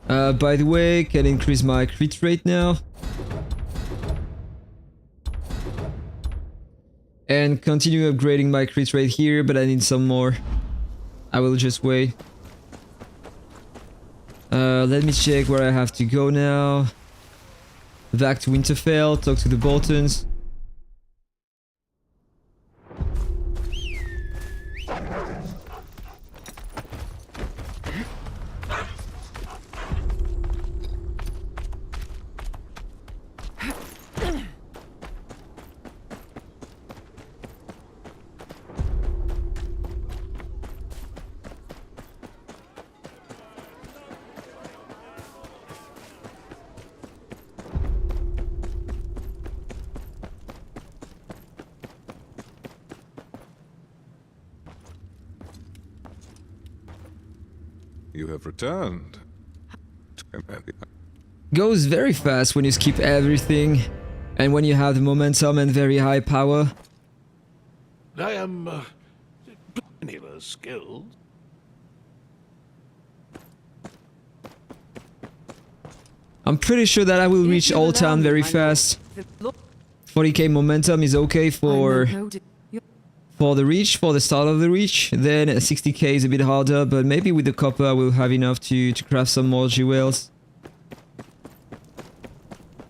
By the way, can increase my crit rate now. And continue upgrading my crit rate here, but I need some more. I will just wait. Let me check where I have to go now. Back to Winterfell, talk to the Boltons. You have returned. Goes very fast when you skip everything, and when you have the momentum and very high power. I am plenty skilled. I'm pretty sure that I will reach Oldtown very fast. 40k momentum is okay for the reach, for the start of the reach. Then 60k is a bit harder, but maybe with the copper I will have enough to craft some more jewels.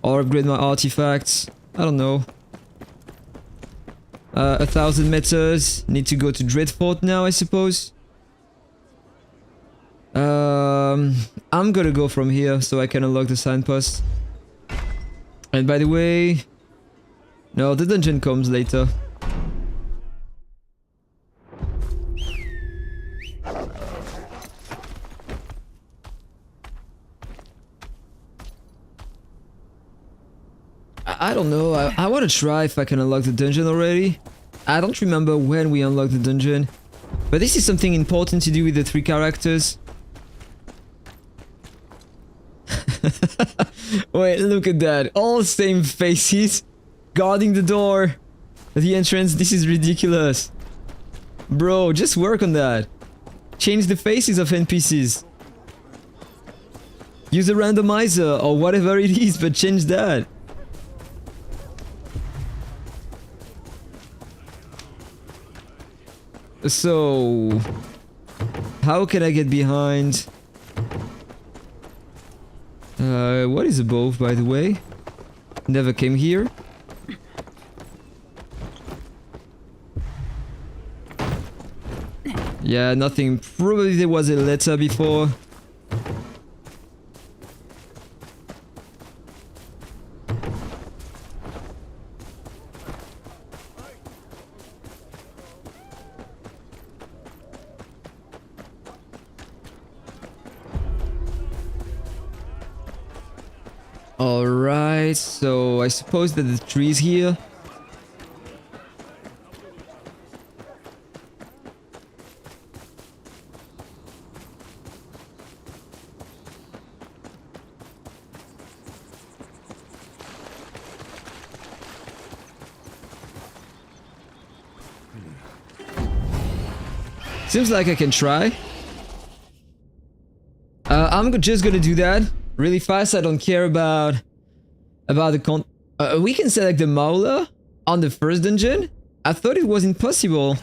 Or upgrade my artifacts. I don't know. 1000 meters. Need to go to Dreadfort now, I suppose. I'm gonna go from here so I can unlock the signpost. And by the way... No, the dungeon comes later. I don't know, I want to try if I can unlock the dungeon already. I don't remember when we unlocked the dungeon. But this is something important to do with the 3 characters. Wait, look at that. All same faces. Guarding the door. The entrance, this is ridiculous. Bro, just work on that. Change the faces of NPCs. Use a randomizer or whatever it is, but change that. So... how can I get behind? What is above, by the way? Never came here. Yeah, nothing. Probably there was a letter before. Alright, so I suppose that the tree's here. Seems like I can try. I'm just gonna do that really fast. I don't care about the we can select the Mauler on the first dungeon? I thought it was impossible.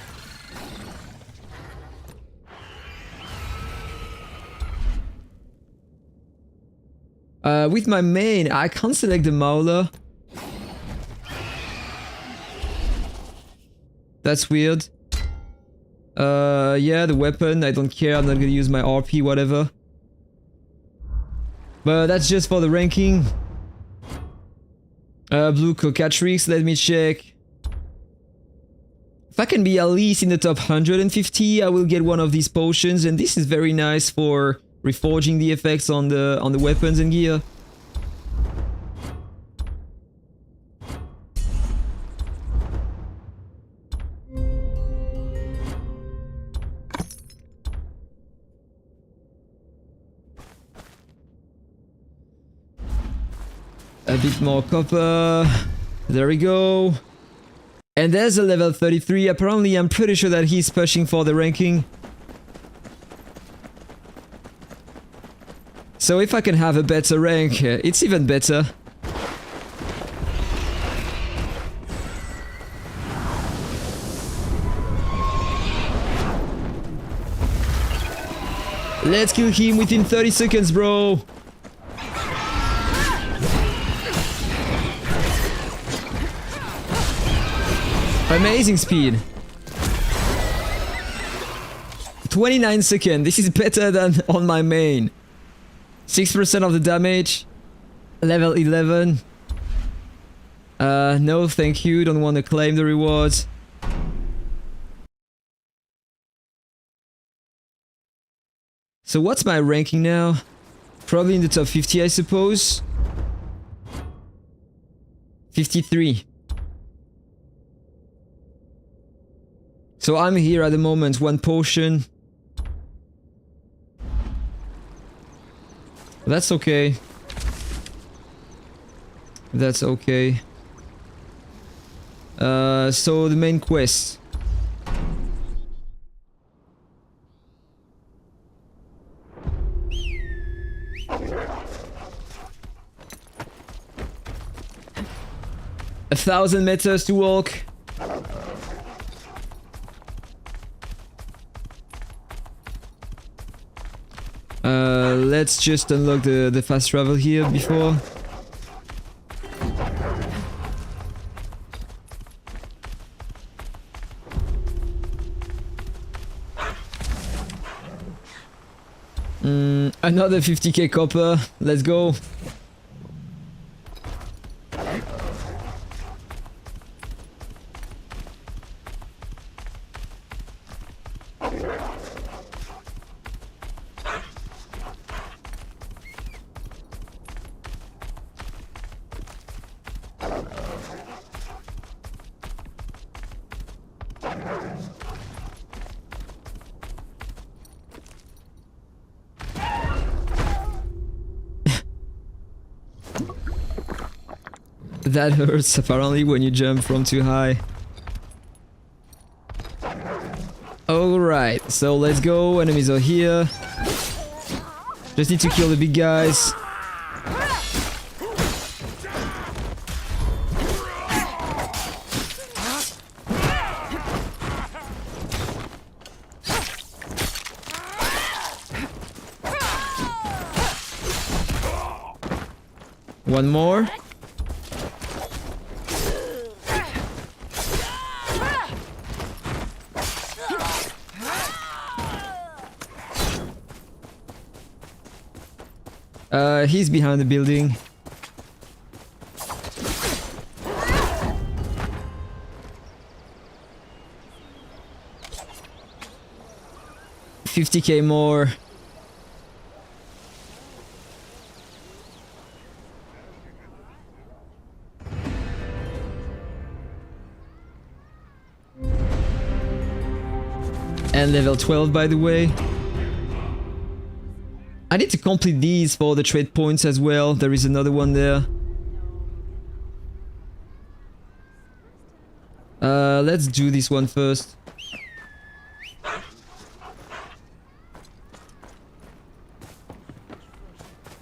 With my main, I can't select the Mauler. That's weird. Yeah, the weapon, I don't care. I'm not gonna use my RP, whatever. But that's just for the ranking. Blue Cocatrix, let me check. If I can be at least in the top 150, I will get one of these potions, and this is very nice for reforging the effects on the weapons and gear. A bit more copper. There we go. And there's a level 33. Apparently, I'm pretty sure that he's pushing for the ranking. So if I can have a better rank, it's even better. Let's kill him within 30 seconds, bro. Amazing speed. 29 seconds. This is better than on my main. 6% of the damage. Level 11. No, thank you. Don't want to claim the rewards. So what's my ranking now? Probably in the top 50, I suppose. 53. So I'm here at the moment, 1 potion. That's okay. That's okay. So the main quest. A 1,000 meters to walk. Let's just unlock the fast travel here before. Another 50k copper. Let's go. That hurts apparently when you jump from too high. Alright, so let's go. Enemies are here. Just need to kill the big guys. One more. He's behind the building. $50K more. And level 12, by the way. I need to complete these for the trade points as well. There is another one there. Let's do this one first.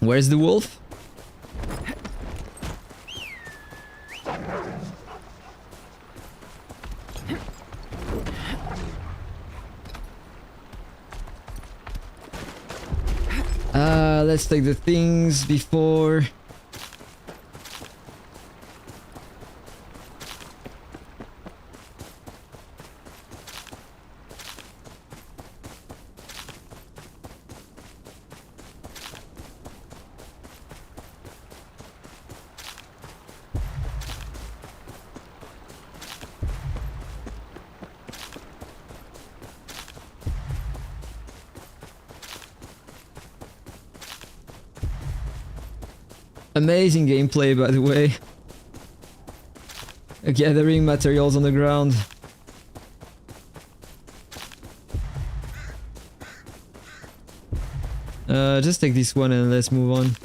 Where's the wolf? Let's take the things before. Amazing gameplay, by the way. Gathering materials on the ground. Just take this one and let's move on.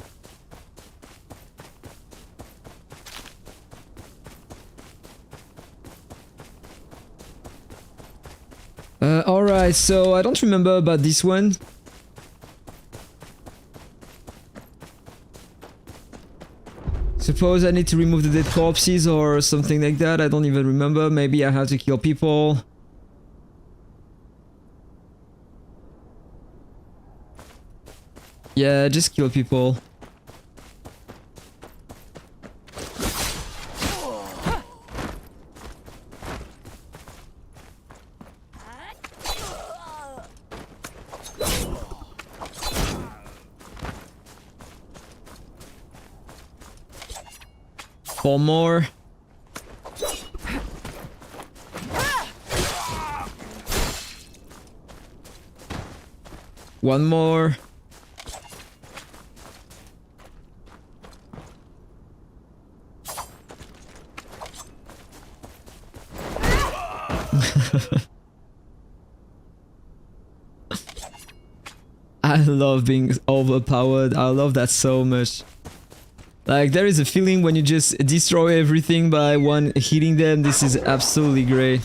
Alright, so I don't remember about this one. Suppose I need to remove the dead corpses or something like that. I don't even remember. Maybe I have to kill people. Yeah, just kill people. Four more. One more. I love being overpowered. I love that so much. Like, there is a feeling when you just destroy everything by one hitting them. This is absolutely great.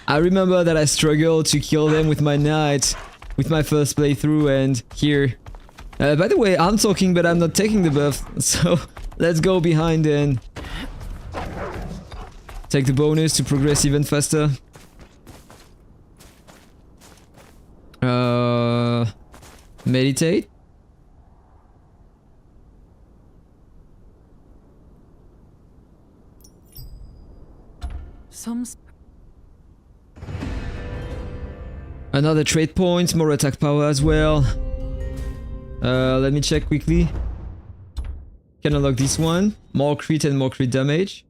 I remember that I struggled to kill them with my knight with my first playthrough, and here. By the way, I'm talking but I'm not taking the buff, so let's go behind and take the bonus to progress even faster. Meditate. Another trade point, more attack power as well. Let me check quickly. Can unlock this one. More crit and more crit damage.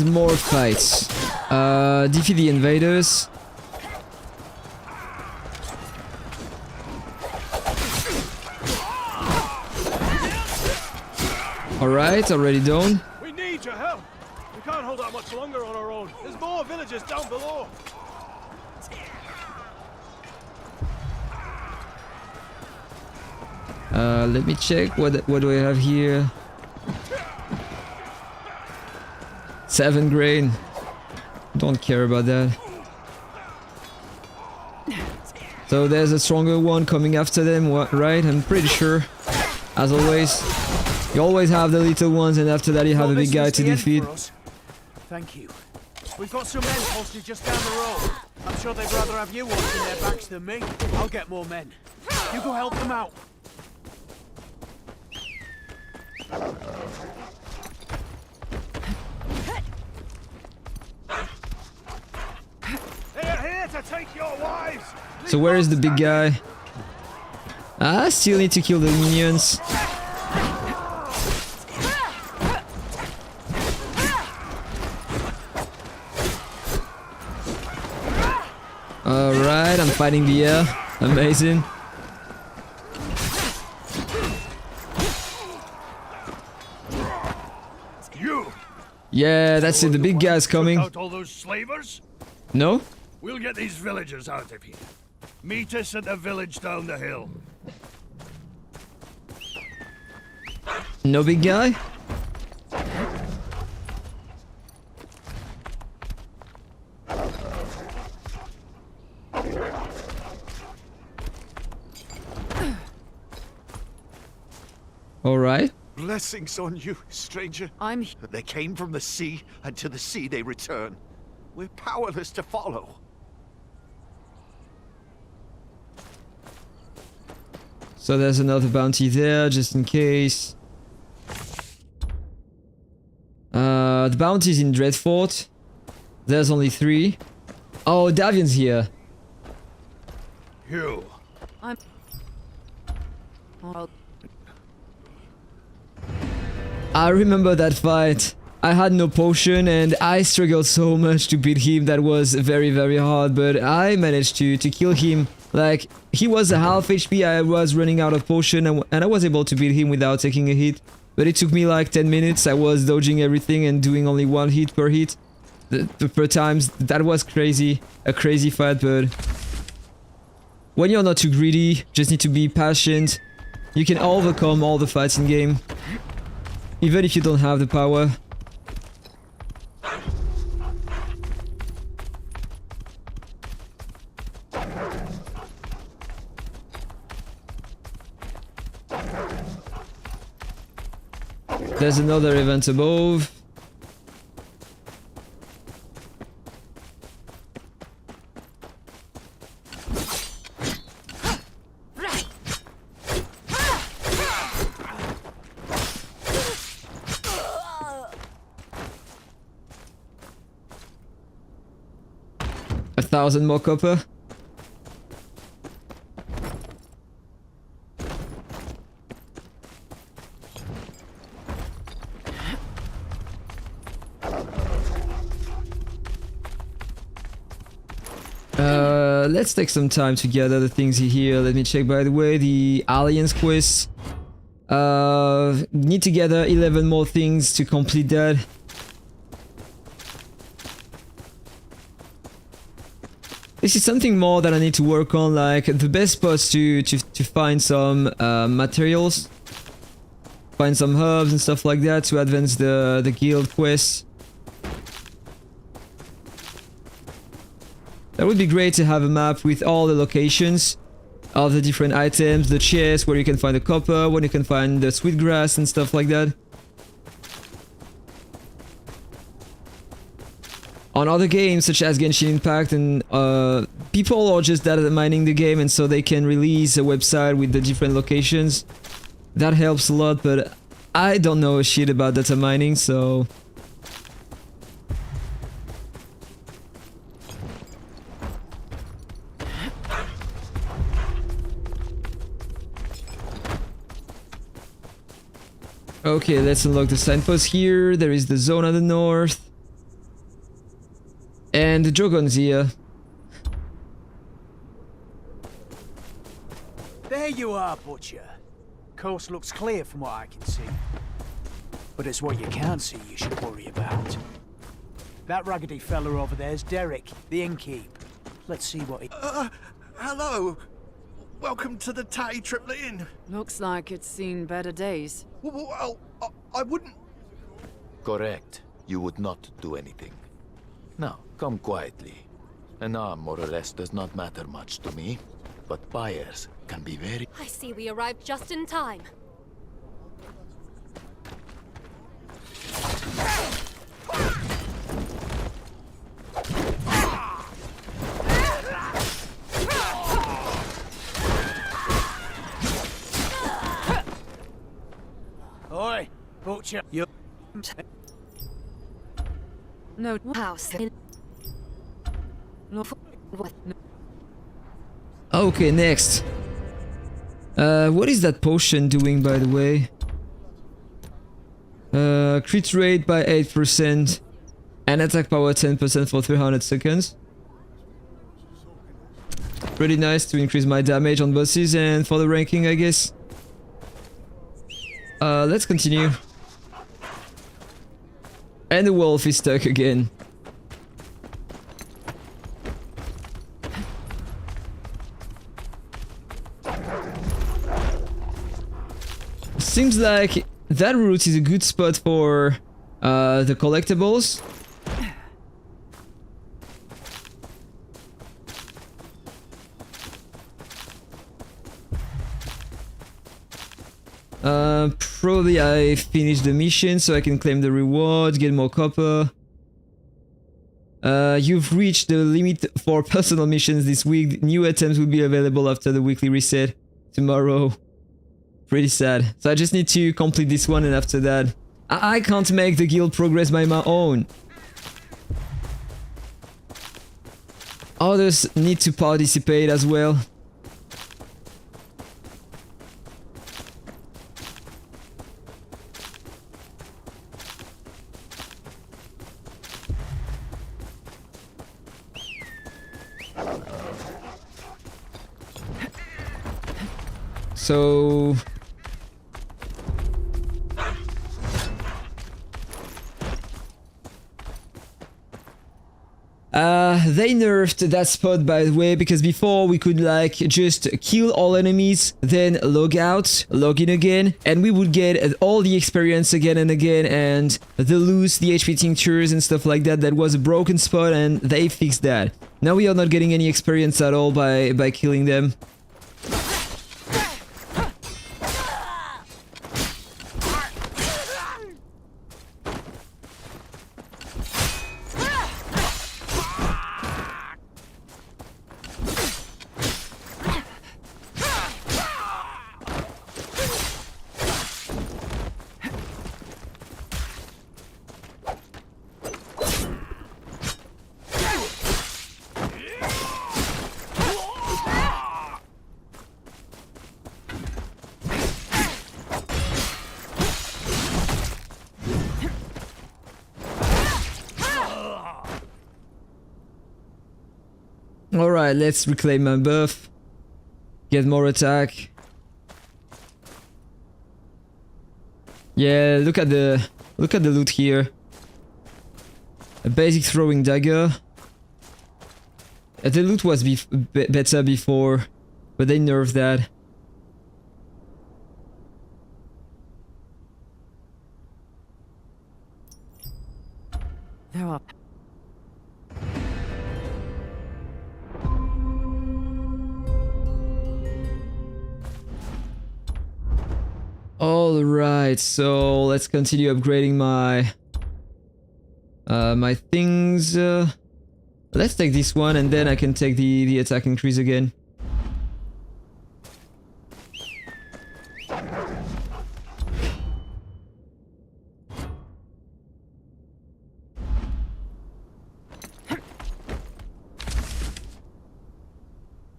and more fights. Defeat the invaders. Alright, already done. We need your help. We can't hold out much longer on our own. There's more villagers down below. Let me check. What do I have here? 7 grain. Don't care about that. So there's a stronger one coming after them, right? I'm pretty sure. As always. You always have the little ones, and after that you have a big guy to defeat. Thank you. We've got some men posted just down the road. I'm sure they'd rather have you watching their backs than me. I'll get more men. You go help them out. Here to take your wives. So where is the big guy? I still need to kill the minions. Alright, I'm fighting the air. Amazing. You. Yeah, that's it. The big guy's coming. Out all those slavers? No? We'll get these villagers out of here. Meet us at the village down the hill. No big guy? Alright. Blessings on you, stranger. They came from the sea, and to the sea they return. We're powerless to follow. So there's another bounty there, just in case. The bounty's in Dreadfort. There's only 3. Oh, Davian's here. You. I remember that fight. I had no potion and I struggled so much to beat him. That was very, very hard, but I managed to kill him. Like, he was a half HP, I was running out of potion, and I was able to beat him without taking a hit. But it took me like 10 minutes. I was dodging everything and doing only 1 hit per hit. Per times. That was crazy. A crazy fight, but when you're not too greedy, just need to be patient. You can overcome all the fights in game. Even if you don't have the power. There's another event above. A 1,000 more copper. Let's take some time to gather the things here. Let me check, by the way, the Alliance quest. Need to gather 11 more things to complete that. This is something more that I need to work on, like the best spots to find some materials. Find some herbs and stuff like that to advance the guild quests. That would be great to have a map with all the locations of the different items, the chests where you can find the copper, where you can find the sweetgrass and stuff like that. On other games such as Genshin Impact, and people are just data mining the game, and so they can release a website with the different locations. That helps a lot, but I don't know shit about data mining, so... Okay, let's unlock the signpost here. There is the zone on the north. And the Drogon's here. There you are, Butcher. Coast looks clear from what I can see. But it's what you can't see you should worry about. That raggedy fella over there's Derek, the innkeep. Let's see what he... Hello. Welcome to the Tatty Triplet Inn. Looks like it's seen better days. Well, I wouldn't... Correct. You would not do anything. Now, come quietly. An arm, more or less, does not matter much to me. But buyers can be very... I see we arrived just in time. Oi, Butcher, you... No house. Okay, next. What is that potion doing, by the way? Crit rate by 8% and attack power 10% for 300 seconds. Pretty nice to increase my damage on bosses and for the ranking, I guess. Let's continue. And the wolf is stuck again. Seems like that route is a good spot for the collectibles. Probably I finished the mission so I can claim the reward, get more copper. You've reached the limit for personal missions this week. New items will be available after the weekly reset tomorrow. Pretty sad. So I just need to complete this one and after that... I can't make the guild progress by my own. Others need to participate as well. So... they nerfed that spot, by the way, because before we could like just kill all enemies, then log out, log in again, and we would get all the experience again and again, and the loot, the HP tinctures and stuff like that. That was a broken spot and they fixed that. Now we are not getting any experience at all by killing them. Alright, let's reclaim my buff. Get more attack. Yeah, look at the loot here. A basic throwing dagger. The loot was better before, but they nerfed that. They're up. Alright, so let's continue upgrading my my things. Let's take this one and then I can take the attack increase again.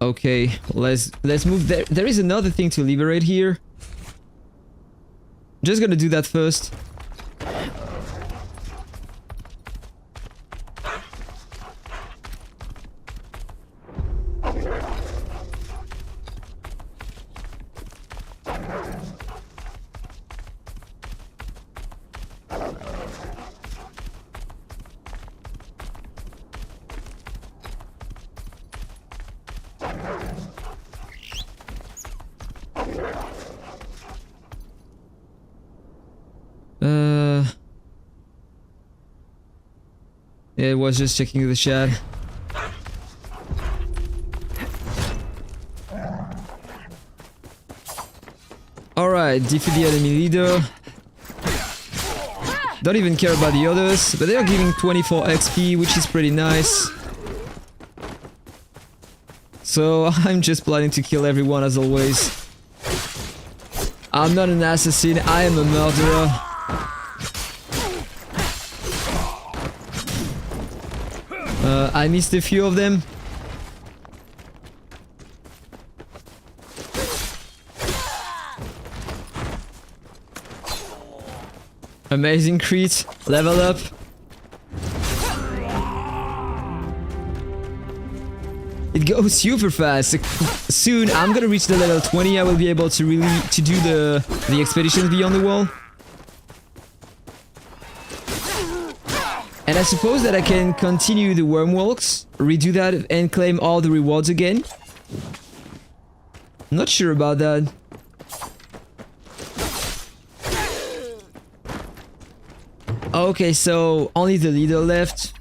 Okay, let's move there. There is another thing to liberate here. Just gonna do that first. Yeah, it was just checking the chat. Alright, defeat the enemy leader. Don't even care about the others, but they are giving 24 XP, which is pretty nice. So I'm just planning to kill everyone as always. I'm not an assassin, I am a murderer. I missed a few of them. Amazing crit, level up. It goes super fast. Soon I'm gonna reach the level 20. I will be able to do the expeditions beyond the wall. And I suppose that I can continue the worm walks, redo that and claim all the rewards again. Not sure about that. Okay, so only the leader left.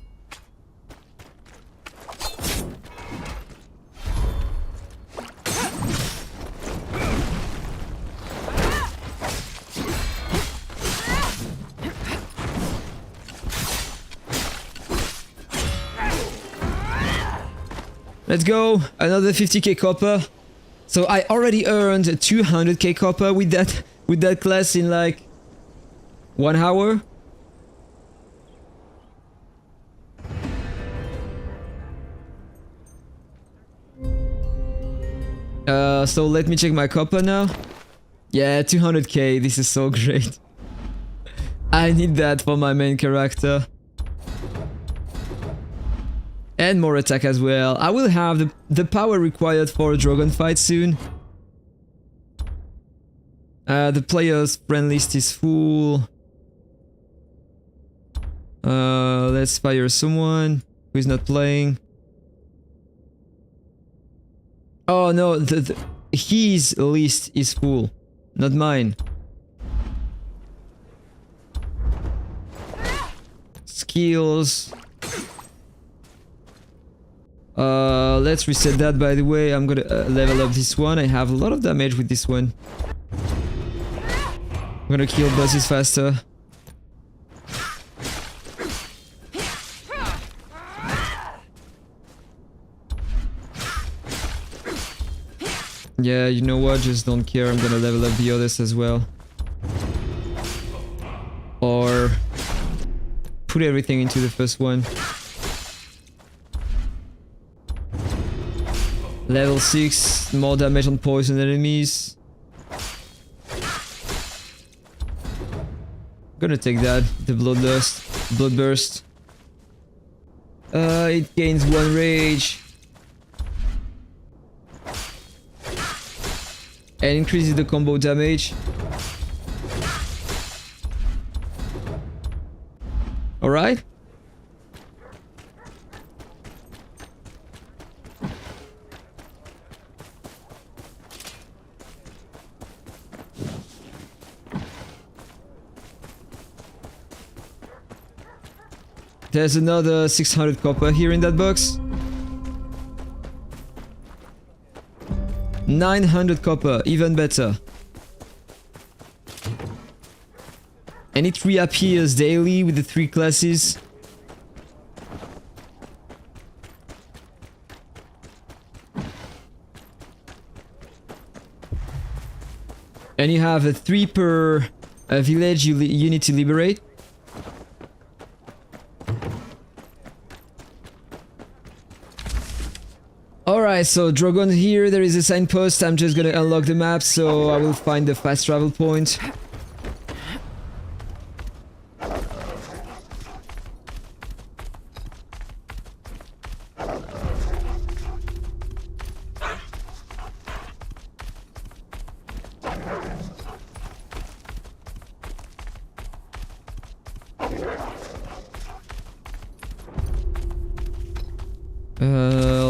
Let's go, another 50k copper. So I already earned 200k copper with that class in like 1 hour. So let me check my copper now. Yeah, 200k, this is so great. I need that for my main character. And more attack as well. I will have the power required for a dragon fight soon. The player's friend list is full. Let's fire someone who is not playing. Oh no, his list is full, not mine. Skills. Let's reset that, by the way. I'm gonna level up this one. I have a lot of damage with this one. I'm gonna kill bosses faster. Yeah, you know what? Just don't care. I'm gonna level up the others as well. Or put everything into the first one. Level 6, more damage on poison enemies. Gonna take that, the bloodburst. It gains 1 rage. And increases the combo damage. Alright. There's another 600 copper here in that box. 900 copper, even better. And it reappears daily with the 3 classes. And you have 3 per village you need to liberate. Alright, so Dragon here, there is a signpost. I'm just gonna unlock the map, so I will find the fast travel point.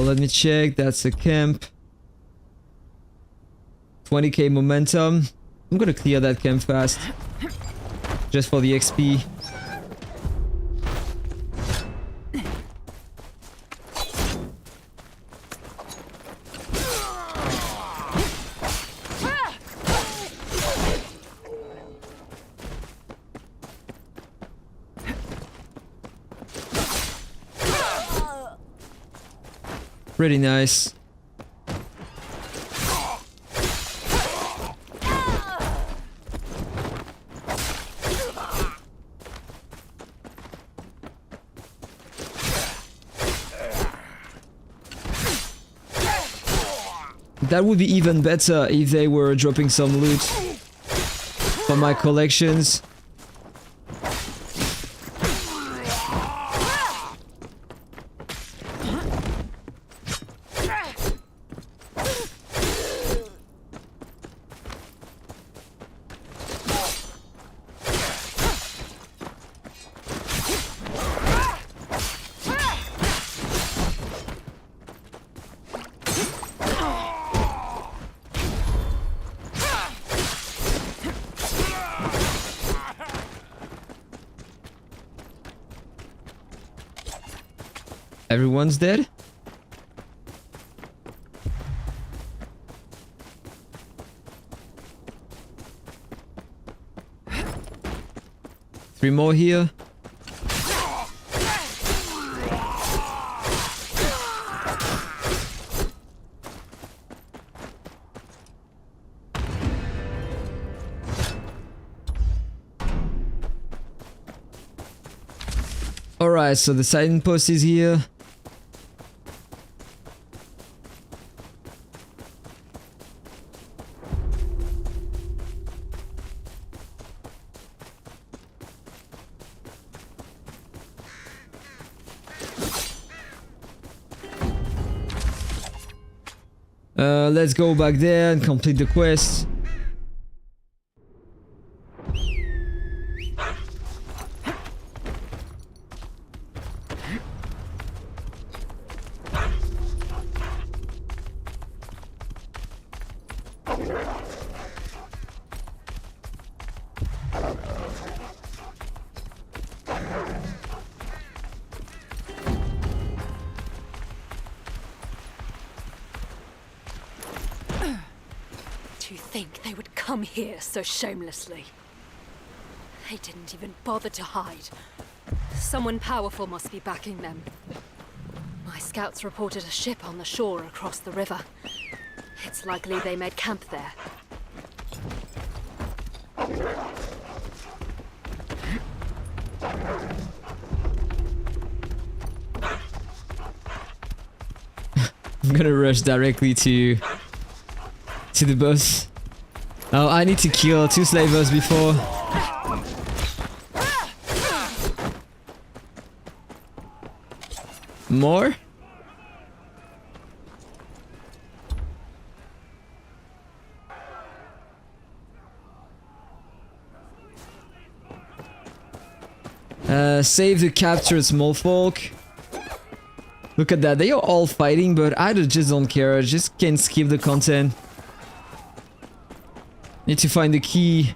let me check. That's a camp. 20k momentum. I'm gonna clear that camp fast. Just for the XP. Pretty nice. That would be even better if they were dropping some loot for my collections. Everyone's dead? Three more here. Alright, so the sighting post is here. Let's go back there and complete the quest. Here so shamelessly. They didn't even bother to hide. Someone powerful must be backing them. My scouts reported a ship on the shore across the river. It's likely they made camp there. I'm gonna rush directly to the boss. Oh, I need to kill 2 slavers before. More? Save the captured small folk. Look at that, they are all fighting, but I just don't care. I just can't skip the content. Need to find the key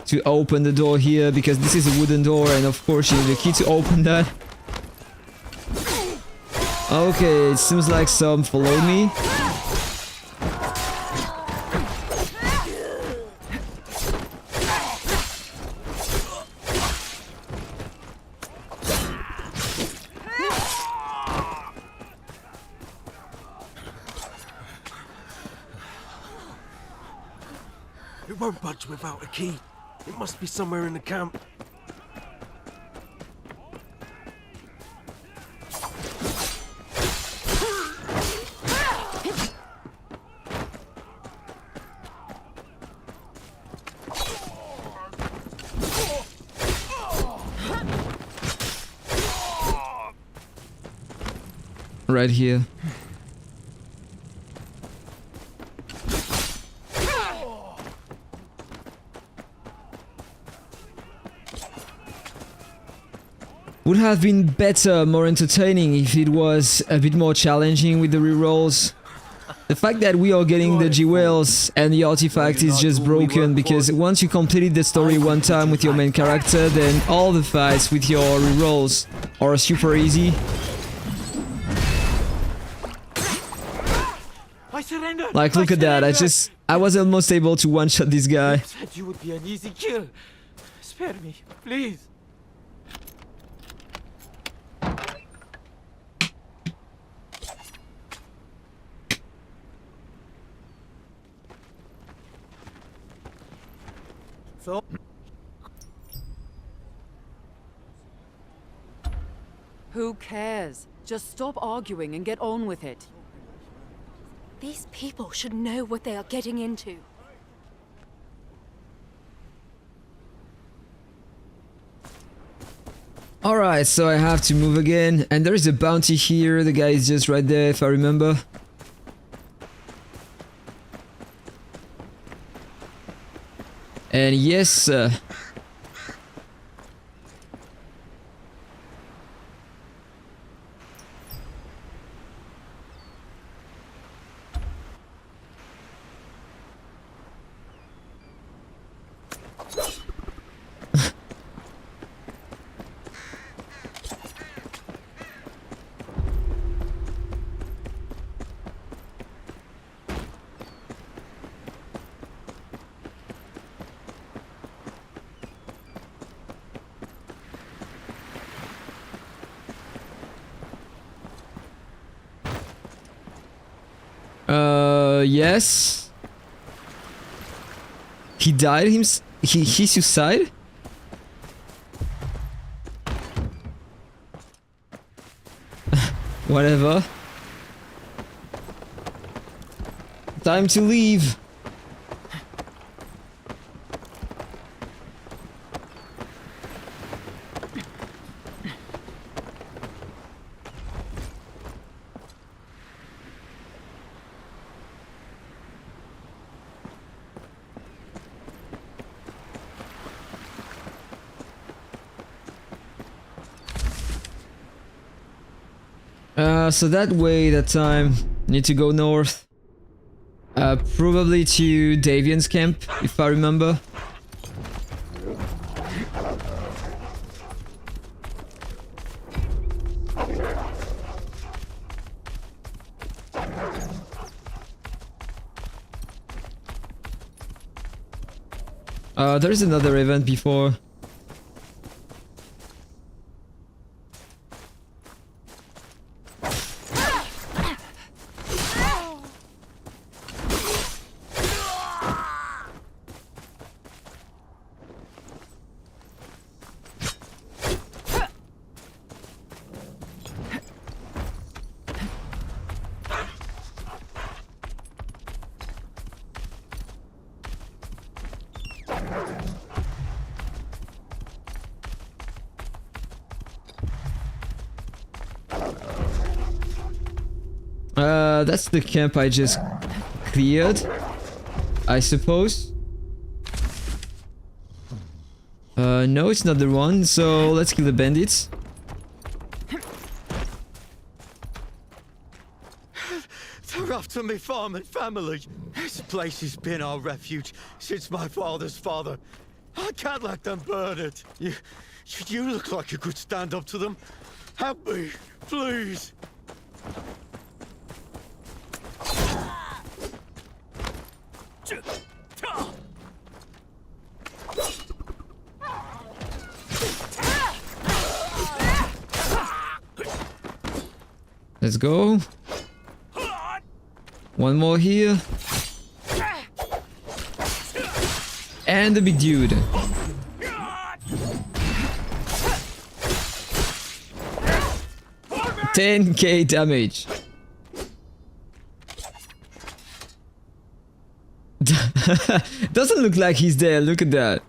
to open the door here, because this is a wooden door and of course you need the key to open that. Okay, it seems like some followed me. It won't budge without a key. It must be somewhere in the camp. Right here. would have been better, more entertaining if it was a bit more challenging with the rerolls. The fact that we are getting the jewels and the artifact is just broken, because once you completed the story one time with your main character, then all the fights with your rerolls are super easy. Like, look at that, I was almost able to one-shot this guy. Said you would be an easy kill. Spare me, please. Who cares? Just stop arguing and get on with it. These people should know what they are getting into. Alright, so I have to move again, and there is a bounty here, the guy is just right there if I remember. And yes, yes. He died he suicide? Whatever. Time to leave. So that way, that time, need to go north. Probably to Davian's camp, if I remember. There is another event before. That's the camp I just cleared, I suppose. No, it's not the one, so let's kill the bandits. They're after me farm and family. This place has been our refuge since my father's father. I can't let them burn it. You look like you could stand up to them. Help me, please. Let's go. One more here. And the big dude. $10,000 damage. Doesn't look like he's there, look at that.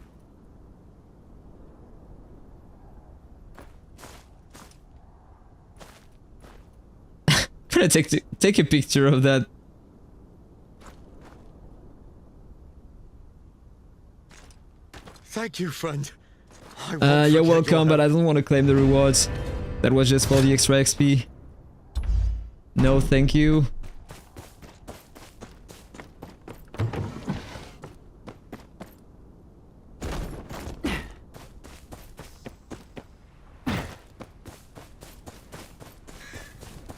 Gonna take a picture of that. Thank you, friend. You're welcome, but I don't want to claim the rewards. That was just for the extra XP. No, thank you.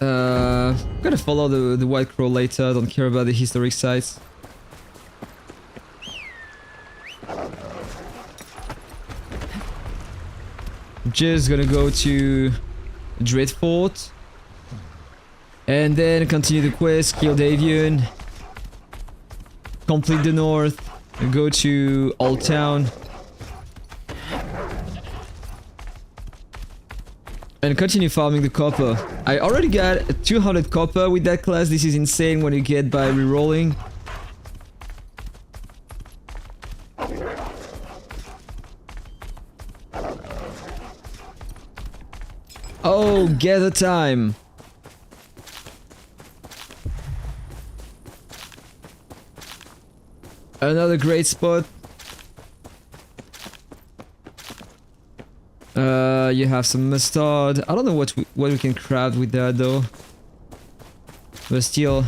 I'm gonna follow the White Crow later. I don't care about the historic sites. Just gonna go to Dreadfort and then continue the quest, kill Davian, complete the north, and go to Oldtown and continue farming the copper. I already got 200 copper with that class. This is insane when you get by rerolling. Oh, gather time. Another great spot. You have some mustard. I don't know what we can craft with that though. But still,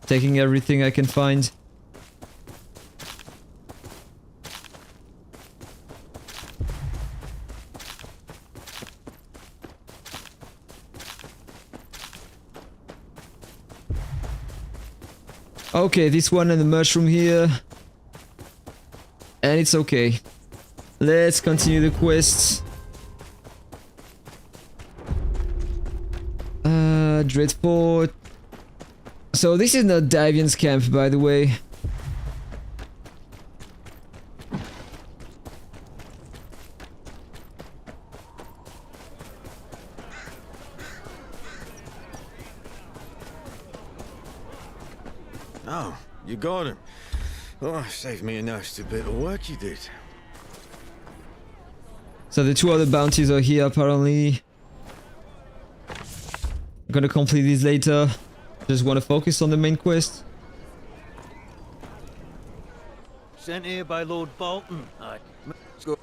taking everything I can find. Okay, this one and the mushroom here. And it's okay. Let's continue the quests. Dreadfort. So this is not Davian's camp, by the way. Oh, you got him. Oh, saved me a nasty bit of work you did. So the two other bounties are here apparently. I'm gonna complete these later. Just want to focus on the main quest. Sent here by Lord Bolton. Let's go.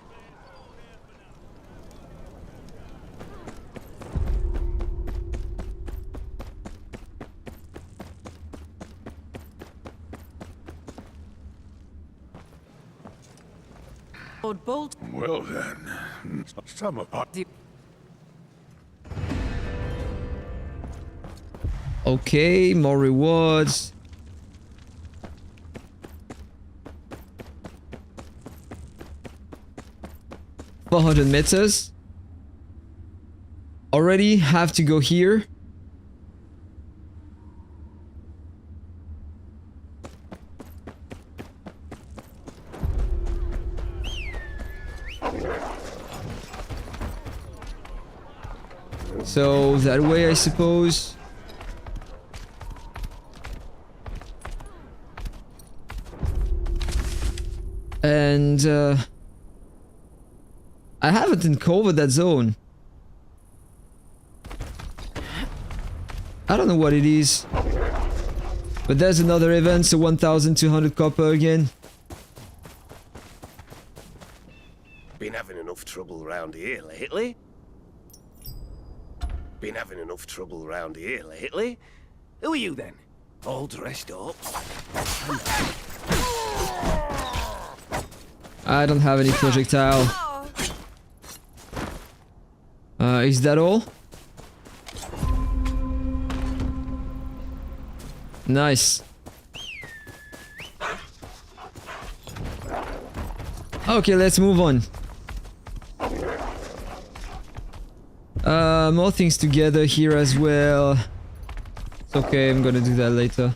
Lord Bolton. Well then, some apart. Okay, more rewards. $400 meters. Already have to go here. So that way, I suppose. And I haven't uncovered that zone. I don't know what it is. But there's another event, so 1,200 copper again. Been having enough trouble around here lately? Been having enough trouble around here lately? Who are you then? All dressed up? I don't have any projectile. Is that all? Nice. Okay, let's move on. More things together here as well. It's okay, I'm gonna do that later.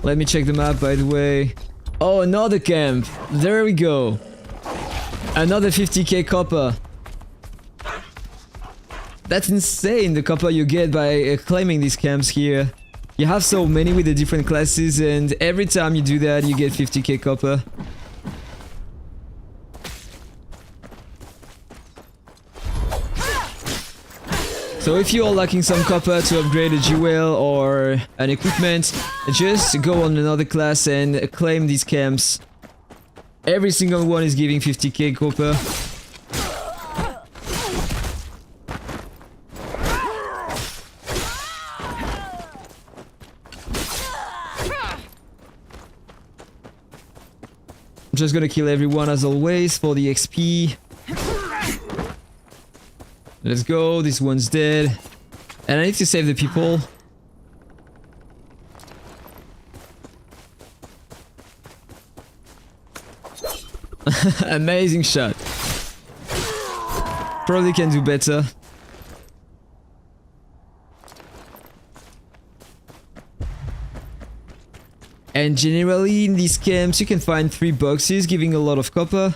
Let me check the map, by the way. Oh, another camp. There we go. Another 50k copper. That's insane, the copper you get by claiming these camps here. You have so many with the different classes, and every time you do that, you get 50k copper. So if you are lacking some copper to upgrade a jewel or an equipment, just go on another class and claim these camps. Every single one is giving 50k copper. I'm just gonna kill everyone as always for the XP. Let's go, this one's dead. And I need to save the people. Amazing shot. Probably can do better. And generally in these camps you can find 3 boxes giving a lot of copper.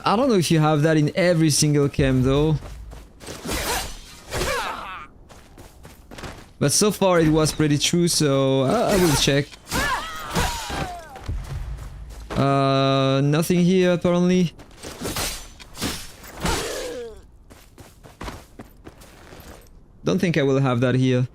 I don't know if you have that in every single camp though. But so far it was pretty true, so I will check. Nothing here apparently. Don't think I will have that here.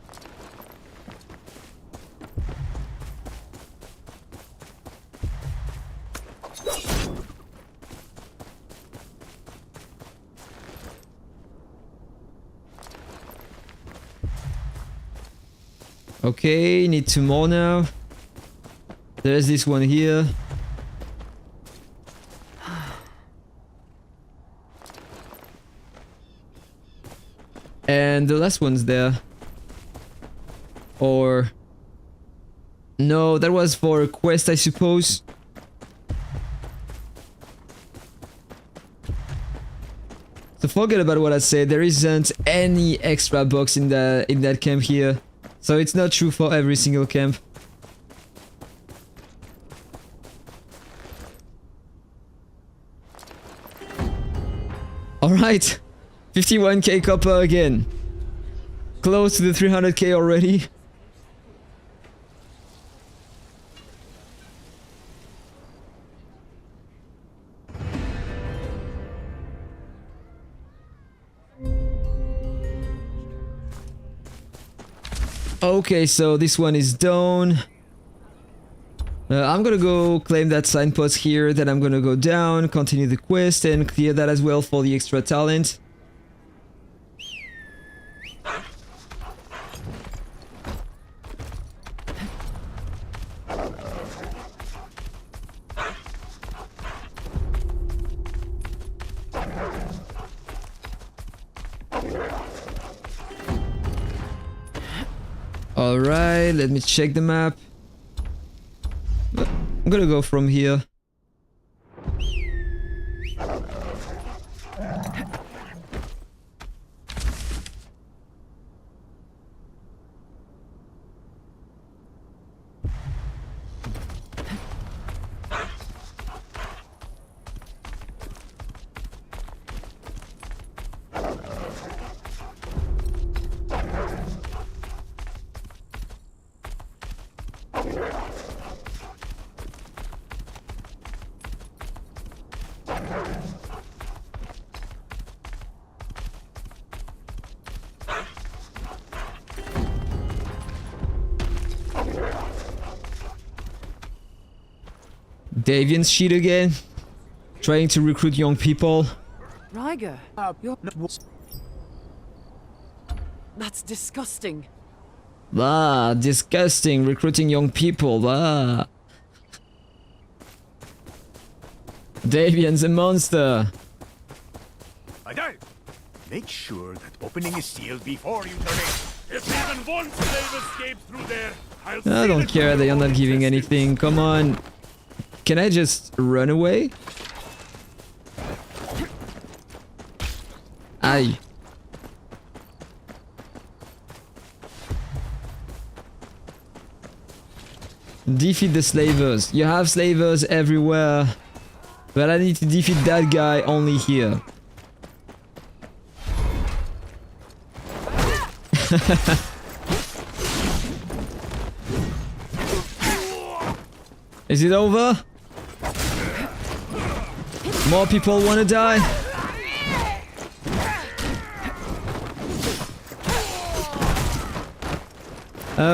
Okay, need 2 more now. There's this one here. And the last one's there. Or... no, that was for a quest, I suppose. So forget about what I said. There isn't any extra box in that camp here. So it's not true for every single camp. Alright, 51k copper again. Close to the 300k already. Okay, so this one is done. I'm gonna go claim that signpost here, then I'm gonna go down, continue the quest, and clear that as well for the extra talent. Alright, let me check the map. I'm gonna go from here. Davian's shit again, trying to recruit young people. Ryger, that's disgusting. Ah, disgusting, recruiting young people, ah. Davian's a monster. Adele, make sure that opening is sealed before you turn in. If even one slave escaped through there, I'll I don't care, they are not giving anything, come on. Can I just run away? Aye. Defeat the slavers. You have slavers everywhere. But I need to defeat that guy only here. Is it over? More people wanna die?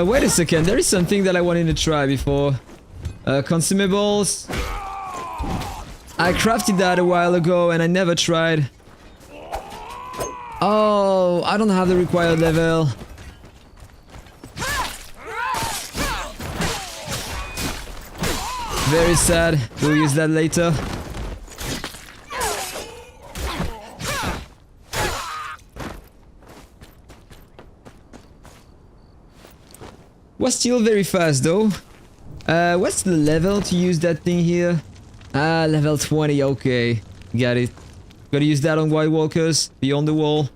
Wait a second, there is something that I wanted to try before. Consumables. I crafted that a while ago and I never tried. Oh, I don't have the required level. Very sad. We'll use that later. Was still very fast though. What's the level to use that thing here? Ah, level 20, okay. Got it. Gotta use that on White Walkers, beyond the wall.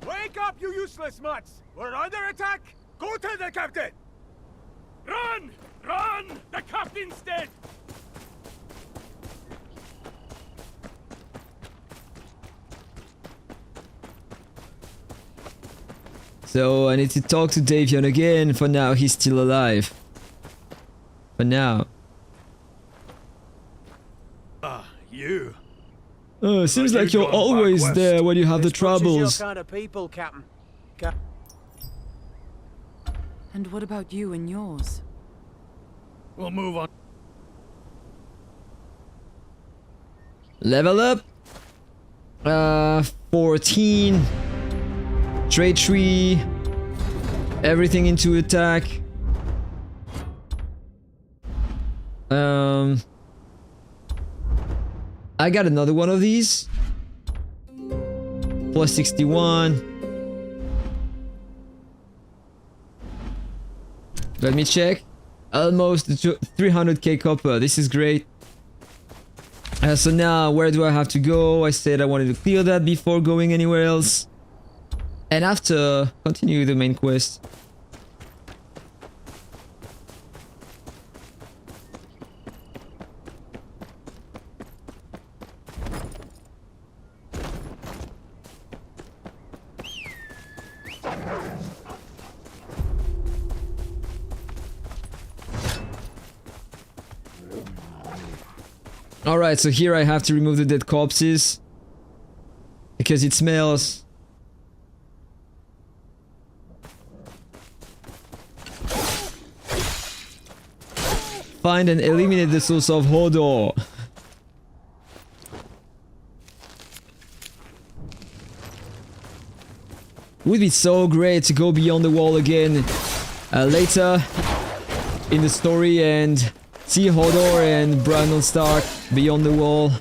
Wake up, you useless mutts! We're under attack! Go to the captain! Run! Run! The captain's dead! So I need to talk to Davian again. For now, he's still alive. For now. You. Seems like you're always there when you have the troubles. Your kind of people, Captain. And what about you and yours? We'll move on. Level up. 14. Trade tree. Everything into attack. I got another one of these. Plus 61. Let me check. Almost 300k copper. This is great. So now, where do I have to go? I said I wanted to clear that before going anywhere else. And after, continue the main quest. Alright, so here I have to remove the dead corpses. Because it smells. Find and eliminate the source of Hodor. Would be so great to go beyond the wall again later in the story and see Hodor and Brandon Stark beyond the wall.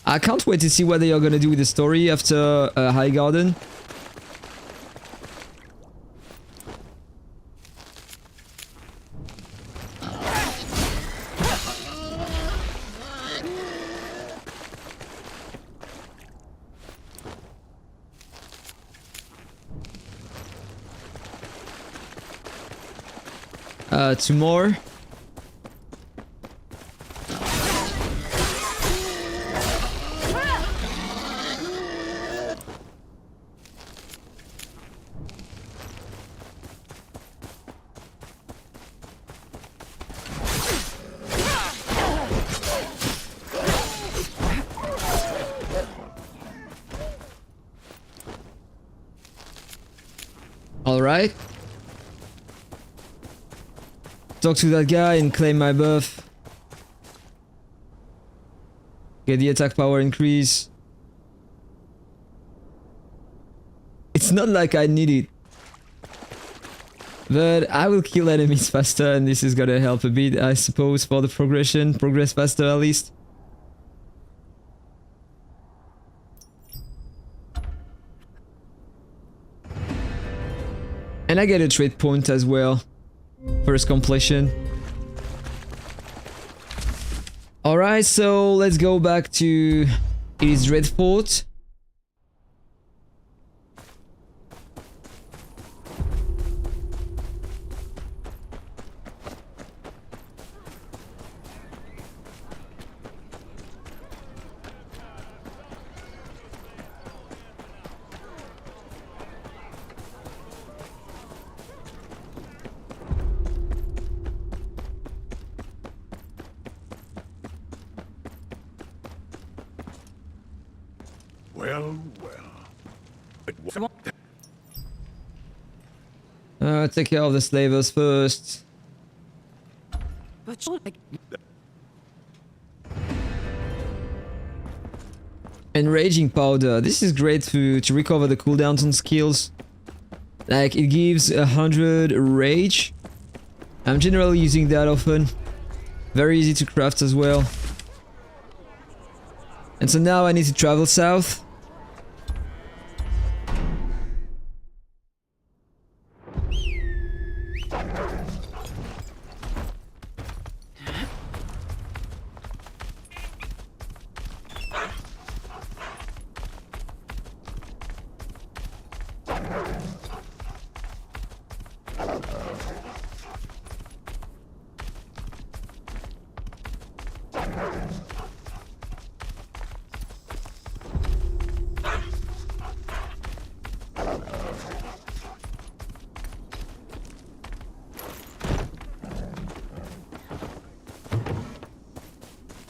I can't wait to see what they are gonna do with the story after High Garden. Two more. All right. Talk to that guy and claim my buff. Get the attack power increase. It's not like I need it. But I will kill enemies faster and this is gonna help a bit, I suppose, for the progression. Progress faster at least. And I get a trade point as well. First completion. Alright, so let's go back to East Dreadfort. Take care of the slavers first. Enraging powder. This is great to recover the cooldowns on skills. Like, it gives 100 rage. I'm generally using that often. Very easy to craft as well. And so now I need to travel south.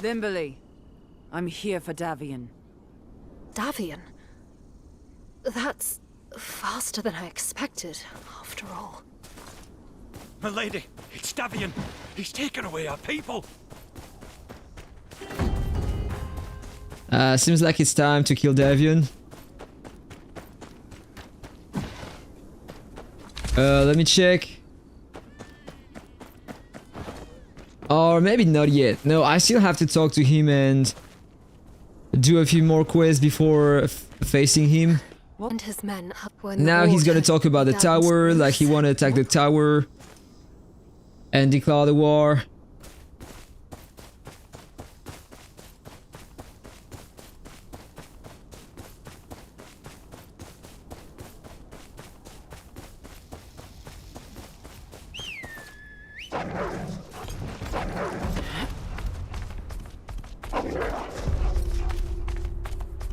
Limberley, I'm here for Davian. Davian? That's faster than I expected, after all. Milady, it's Davian. He's taken away our people. Seems like it's time to kill Davian. Let me check. Or maybe not yet. No, I still have to talk to him and do a few more quests before facing him. And his men Now he's gonna talk about the tower, like he wanna attack the tower and declare the war.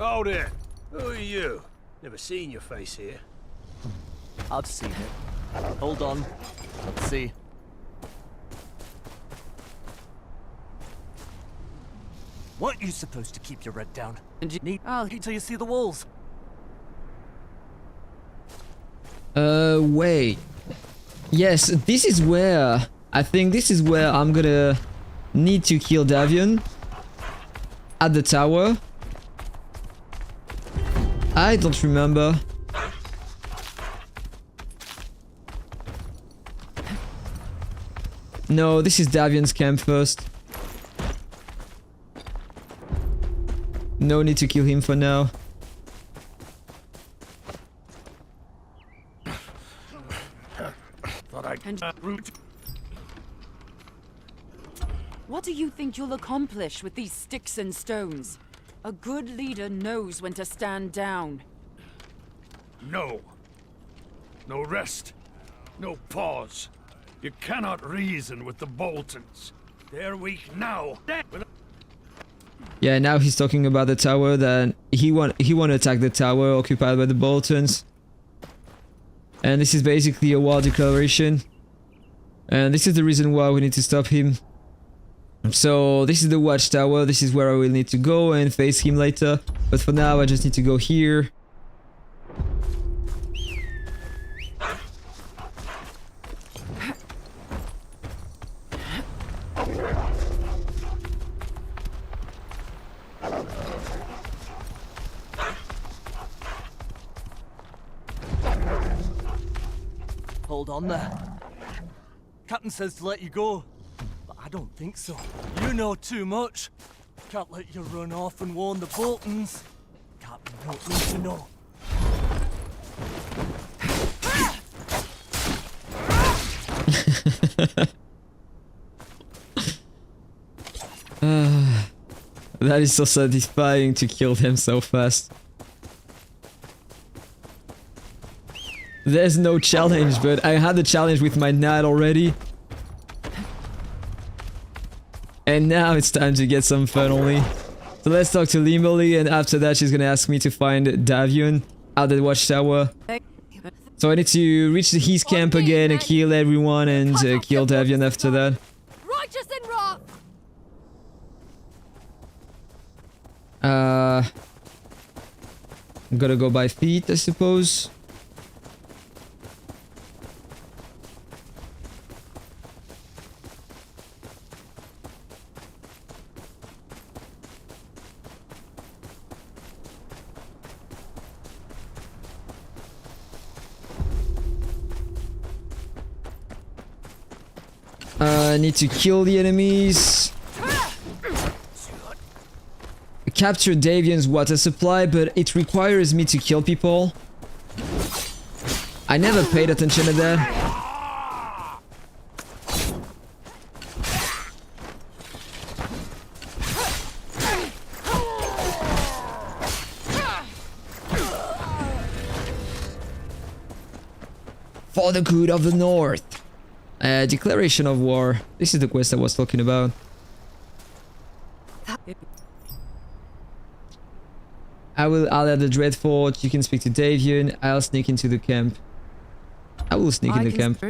Oh there. Who are you? Never seen your face here. I've seen it. Hold on. Let's see. Weren't you supposed to keep your head down? And you need till you see the walls. Wait. Yes, this is where... I think this is where I'm gonna need to kill Davian. At the tower. I don't remember. No, this is Davian's camp first. No need to kill him for now. What do you think you'll accomplish with these sticks and stones? A good leader knows when to stand down. No. No rest. No pause. You cannot reason with the Boltons. They're weak now. Yeah, now he's talking about the tower, that he want to attack the tower occupied by the Boltons. And this is basically a war declaration. And this is the reason why we need to stop him. So this is the watchtower, this is where I will need to go and face him later. But for now I just need to go here. Hold on there. Captain says to let you go. I don't think so. You know too much. Can't let you run off and warn the Boltons. Captain don't need to know. That is so satisfying to kill them so fast. There's no challenge, but I had the challenge with my knight already. And now it's time to get some fun only. So let's talk to Limberley, and after that she's gonna ask me to find Davian at the watchtower. So I need to reach his camp again and kill everyone and kill Davian after that. Righteous in wrath. I'm gonna go by feet, I suppose. I need to kill the enemies. Capture Davian's water supply, but it requires me to kill people. I never paid attention to that. For the good of the North. Declaration of war. This is the quest I was talking about. I'll add the Dreadfort. You can speak to Davian. I'll sneak into the camp. I will sneak in the camp.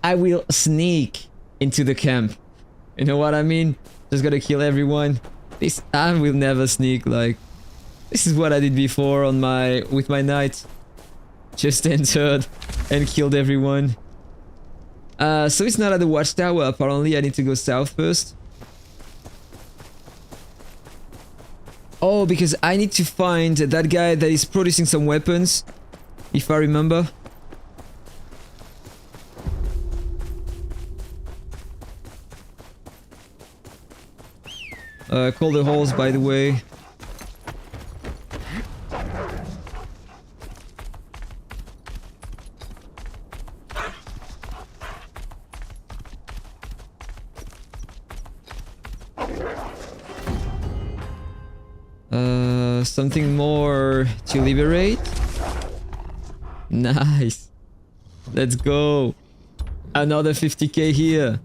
I will sneak into the camp. You know what I mean? Just gotta kill everyone. This I will never sneak. Like, this is what I did before on with my knight. Just entered and killed everyone. So it's not at the watchtower. Apparently, I need to go south first. Oh, because I need to find that guy that is producing some weapons, if I remember. Call the halls, by the way. Something more to liberate. Nice. Let's go. Another 50k here.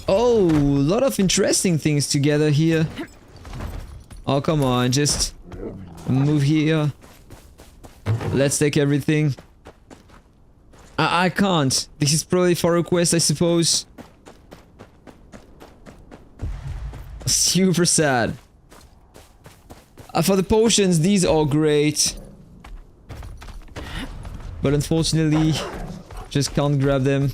Oh, a lot of interesting things together here. Oh, come on, just move here. Let's take everything. I can't. This is probably for a quest, I suppose. Super sad. For the potions, these are great. But unfortunately, just can't grab them.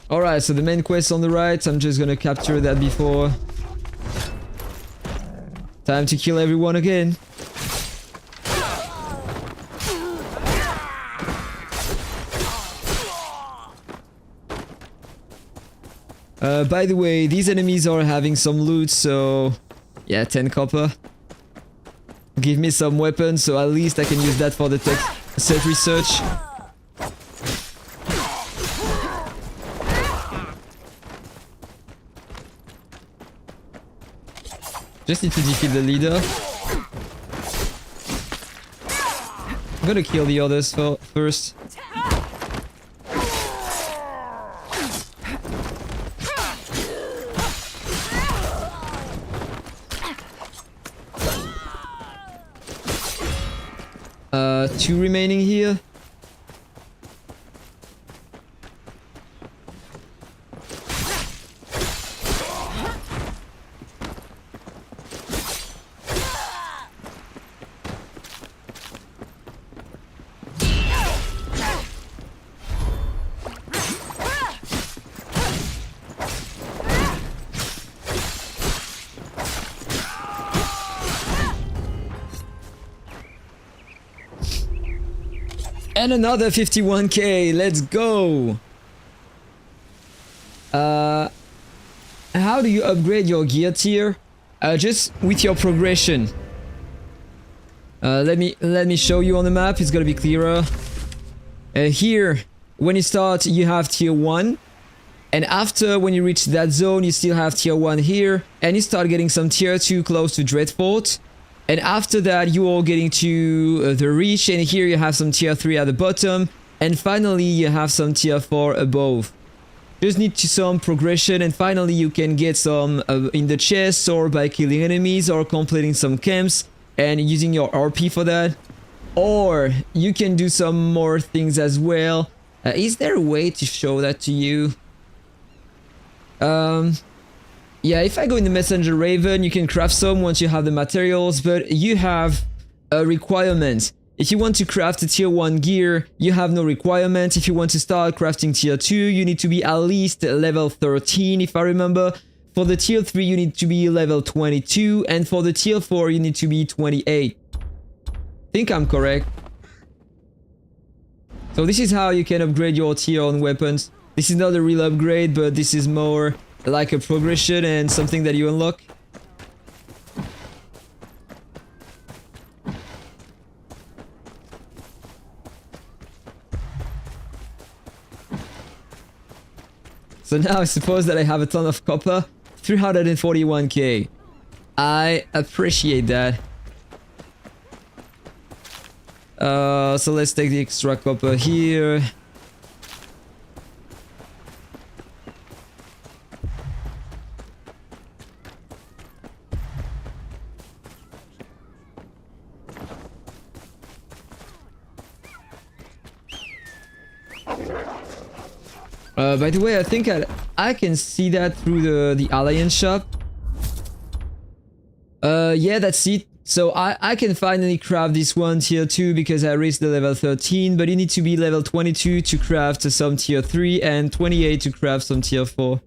Alright, so the main quest on the right, I'm just gonna capture that before. Time to kill everyone again. By the way, these enemies are having some loot, so yeah, 10 copper. Give me some weapons, so at least I can use that for the set research. Just need to defeat the leader. I'm gonna kill the others first. Two remaining here. And another 51k, let's go! How do you upgrade your gear tier? Just with your progression. Let me show you on the map, it's gonna be clearer. Here, when you start, you have tier 1. And after, when you reach that zone, you still have tier 1 here. And you start getting some tier 2 close to Dreadfort. And after that, you are getting to the Reach, and here you have some tier 3 at the bottom, and finally you have some tier 4 above. Just need some progression, and finally you can get some in the chest, or by killing enemies, or completing some camps, and using your RP for that. Or you can do some more things as well. Is there a way to show that to you? Yeah, if I go in the Messenger Raven, you can craft some once you have the materials, but you have a requirement. If you want to craft a tier 1 gear, you have no requirement. If you want to start crafting tier 2, you need to be at least level 13 if I remember. For the tier 3 you need to be level 22, and for the tier 4 you need to be 28. I think I'm correct. So this is how you can upgrade your tier on weapons. This is not a real upgrade, but this is more like a progression and something that you unlock. So now I suppose that I have a ton of copper. 341k. I appreciate that. So let's take the extra copper here. By the way, I think I can see that through the Alliance shop. Yeah, that's it. So I can finally craft this one tier 2 because I reached the level 13, but you need to be level 22 to craft some tier 3 and 28 to craft some tier 4.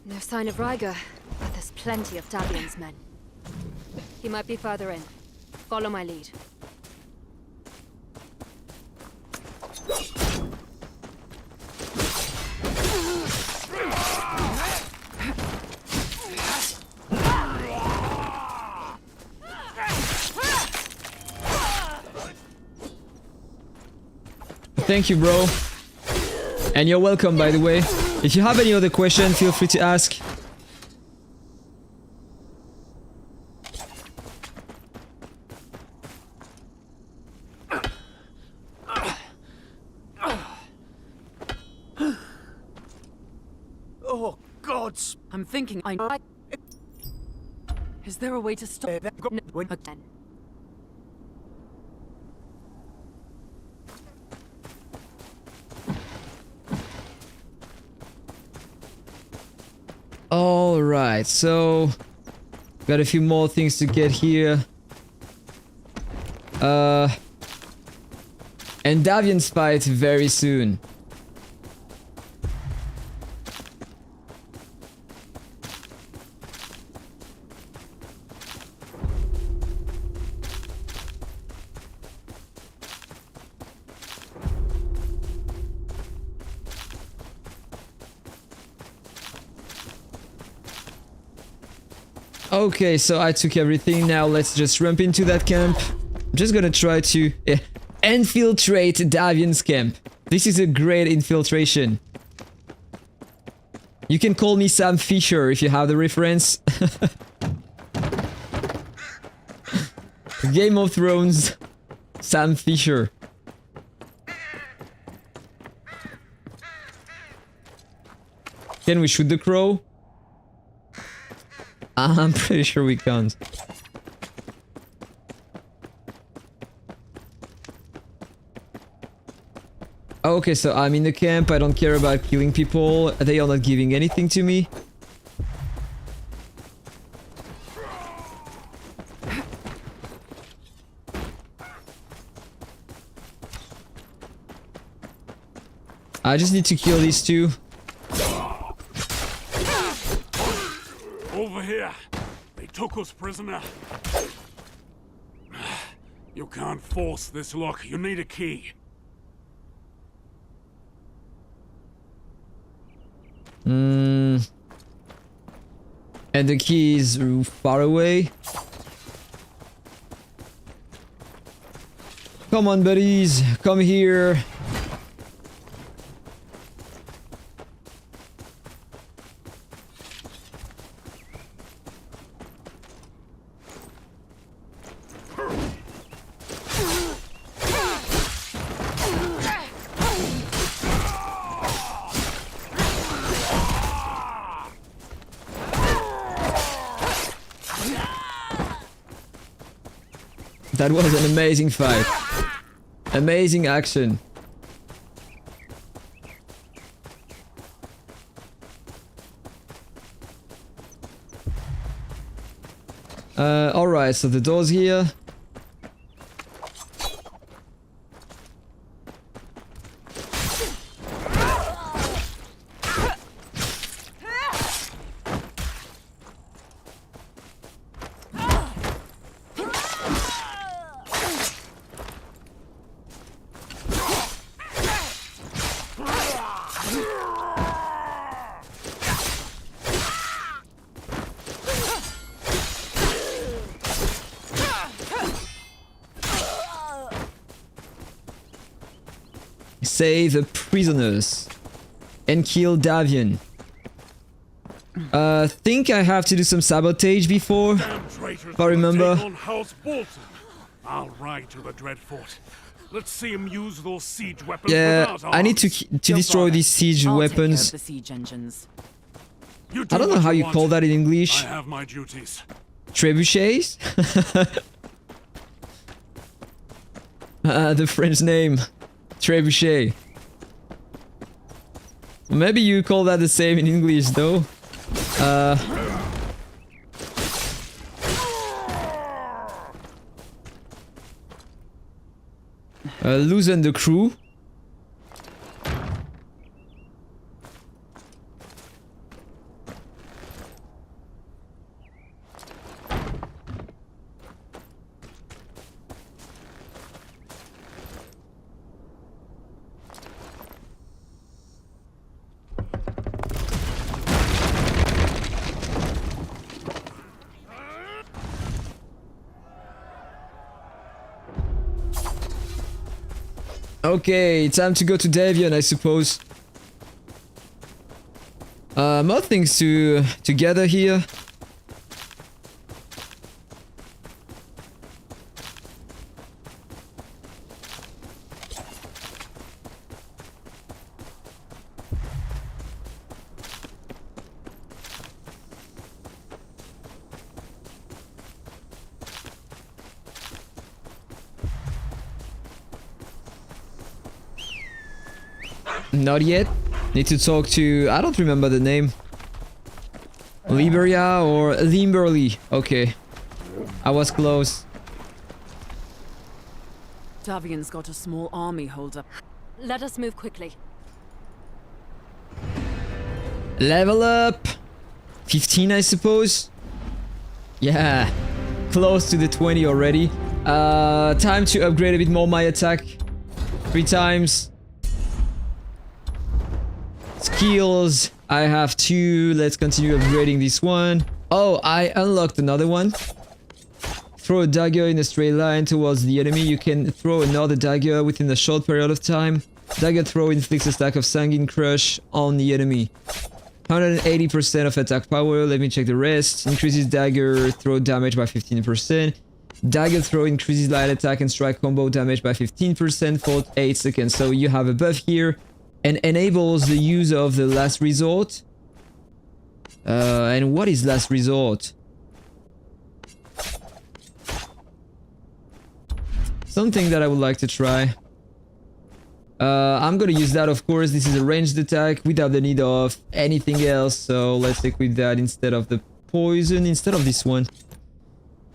No sign of Ryger, but there's plenty of Davian's men. He might be further in. Follow my lead. Thank you, bro. And you're welcome, by the way. If you have any other question, feel free to ask. Oh, gods! I'm thinking Is there a way to stop again? Alright, so got a few more things to get here. And Davian's fight very soon. Okay, so I took everything. Now let's just ramp into that camp. I'm just gonna try to infiltrate Davian's camp. This is a great infiltration. You can call me Sam Fisher if you have the reference. Game of Thrones, Sam Fisher. Can we shoot the crow? I'm pretty sure we can't. Okay, so I'm in the camp. I don't care about killing people. They are not giving anything to me. I just need to kill these two. Over here. They took us prisoner. You can't force this lock. You need a key. And the key is far away. Come on, buddies. Come here. That was an amazing fight. Amazing action. Alright, so the door's here. Save the prisoners and kill Davian. Think I have to do some sabotage before, if I remember. Take on House Bolton. I'll ride to the Dread Fort. Let's see him use those siege weapons. Yeah, I need to destroy these siege weapons. The siege engines. I don't know how you call that in English. I have my duties. Trebuchets? The French name. Trebuchet. Maybe you call that the same in English though. Loosen the crew. Okay, time to go to Davian, I suppose. More things to gather here. Not yet. Need to talk to... I don't remember the name. Liberia or Limberly. Okay. I was close. Davian's got a small army holed up. Let us move quickly. Level up! 15, I suppose? Yeah. Close to the 20 already. Time to upgrade a bit more my attack. 3 times. Skills, I have 2. Let's continue upgrading this one. Oh, I unlocked another one. Throw a dagger in a straight line towards the enemy. You can throw another dagger within a short period of time. Dagger throw inflicts a stack of sanguine crush on the enemy. 180% of attack power. Let me check the rest. Increases dagger throw damage by 15%. Dagger throw increases light attack and strike combo damage by 15% for 8 seconds. So you have a buff here. And enables the use of the last resort. And what is last resort? Something that I would like to try. I'm gonna use that, of course. This is a ranged attack without the need of anything else. So let's equip that instead of the poison, instead of this one.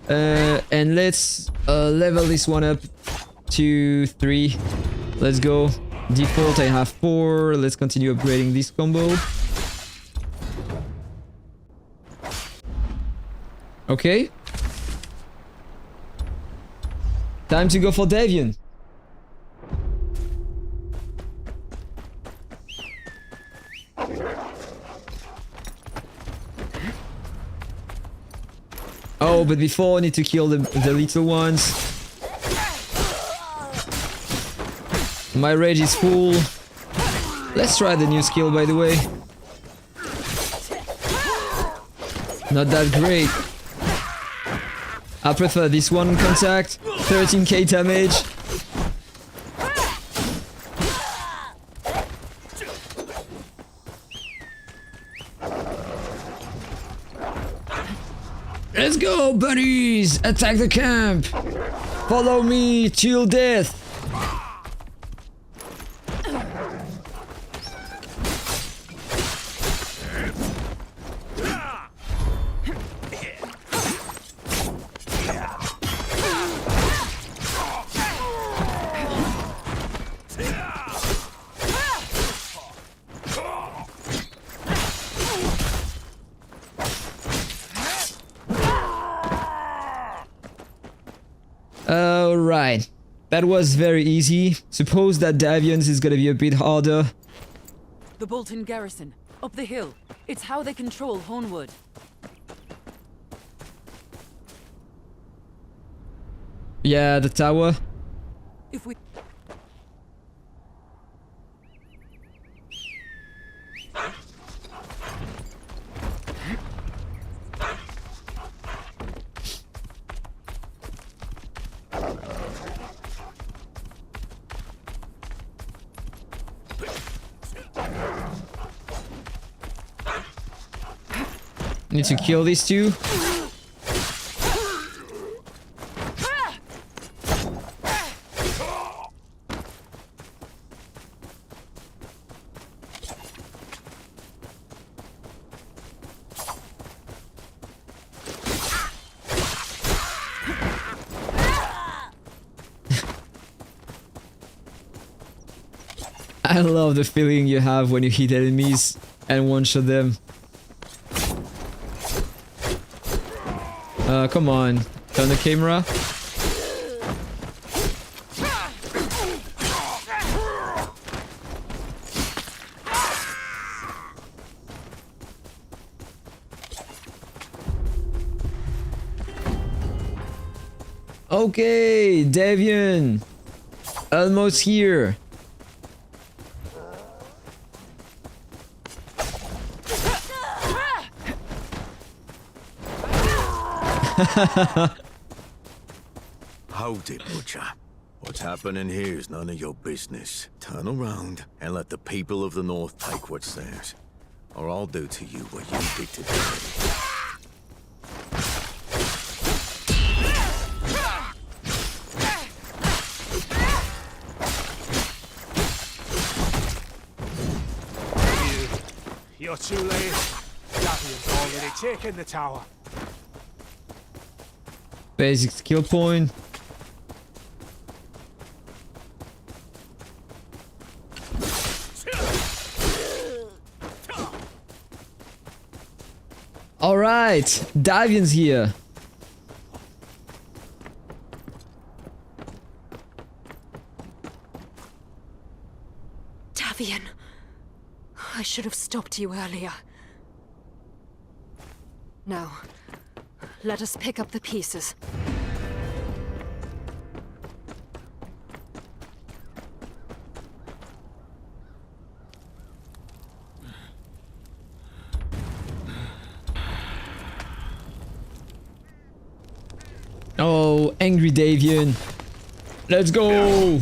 And let's level this one up to 3. Let's go. Default, I have 4. Let's continue upgrading this combo. Okay. Time to go for Davian. Oh, but before I need to kill the little ones. My rage is full. Let's try the new skill, by the way. Not that great. I prefer this one on contact. 13k damage. Let's go, buddies! Attack the camp! Follow me till death! Alright, that was very easy. Suppose that Davian's is gonna be a bit harder. The Bolton garrison, up the hill. It's how they control Hornwood. Yeah, the tower. If we... Need to kill these two. I love the feeling you have when you hit enemies and one-shot them. Come on, turn the camera. Okay, Davian, almost here. Hold it, Butcher. What's happening here is none of your business. Turn around and let the people of the North take what's theirs. Or I'll do to you what you did to them. You're too late. Davian's already taken the tower. Basic skill point. Alright, Davian's here. Davian, I should have stopped you earlier. Now, let us pick up the pieces. Oh, angry Davian. Let's go!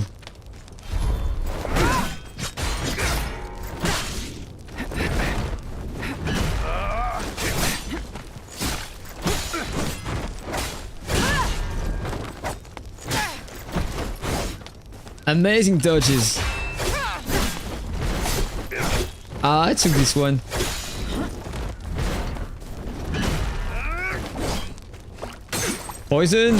Amazing dodges. Ah, I took this one. Poison.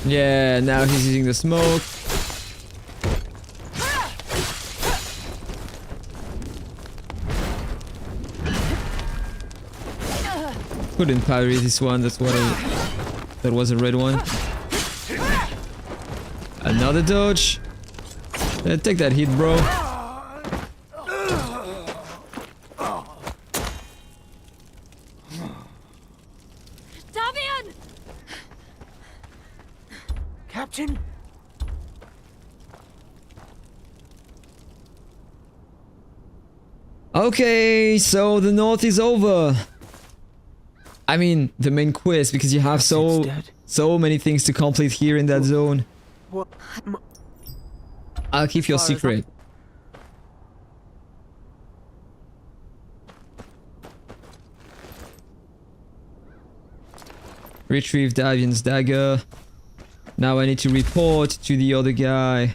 Yeah, now he's using the smoke. Couldn't parry this one, that's what that was a red one. Another dodge. Take that hit, bro. Davian! Captain? Okay, so the north is over. I mean, the main quest, because you have so many things to complete here in that zone. What? I'll keep your secret. Retrieve Davian's dagger. Now I need to report to the other guy.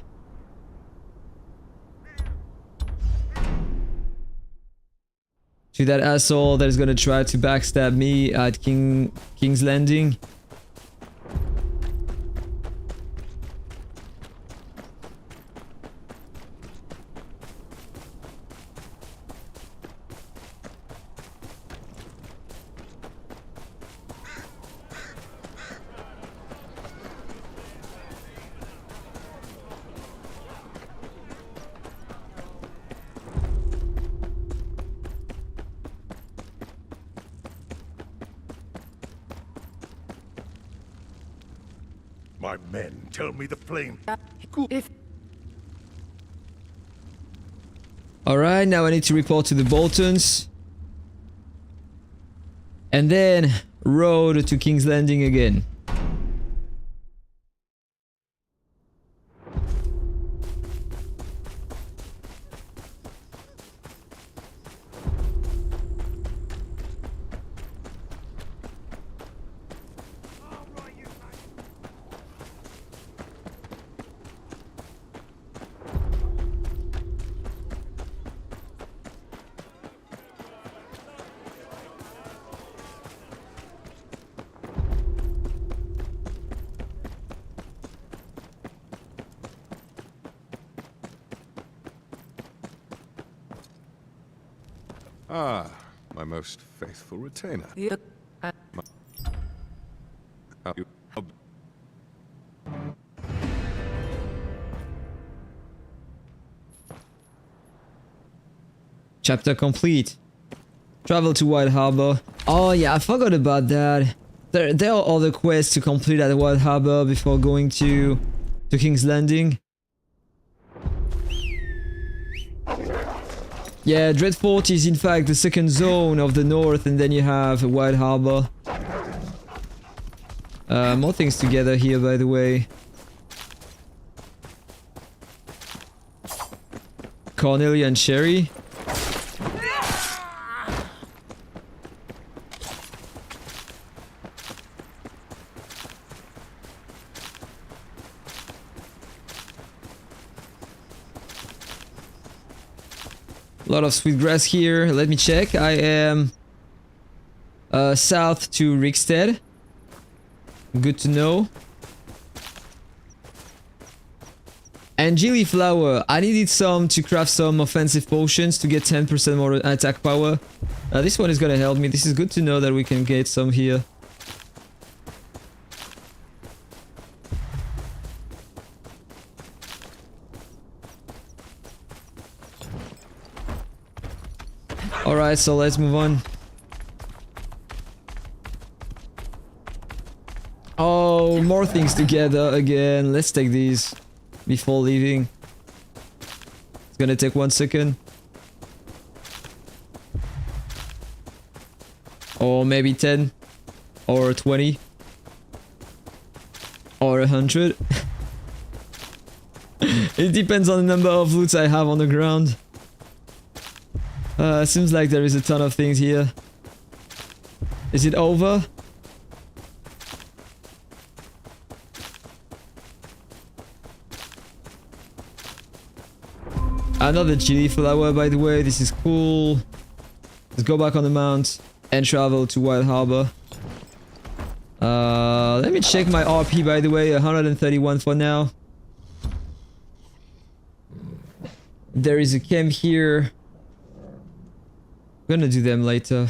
To that asshole that is gonna try to backstab me at King's Landing. My men tell me the flame. Alright, now I need to report to the Boltons. And then road to King's Landing again. Ah, my most faithful retainer. Chapter complete. Travel to White Harbor. Oh yeah, I forgot about that. There are other quests to complete at White Harbor before going to King's Landing. Yeah, Dreadfort is in fact the second zone of the north, and then you have White Harbor. More things together here, by the way. Cornelia and Sherry. A lot of sweet grass here. Let me check. I am south to Rikstead. Good to know. And Gilly Flower. I needed some to craft some offensive potions to get 10% more attack power. This one is gonna help me. This is good to know that we can get some here. Alright, so let's move on. Oh, more things together again. Let's take these before leaving. It's gonna take 1 second. Or maybe 10. Or 20. Or 100. It depends on the number of loots I have on the ground. Seems like there is a ton of things here. Is it over? Another chili flower, by the way. This is cool. Let's go back on the mount and travel to White Harbor. Let me check my RP, by the way. 131 for now. There is a camp here. I'm gonna do them later.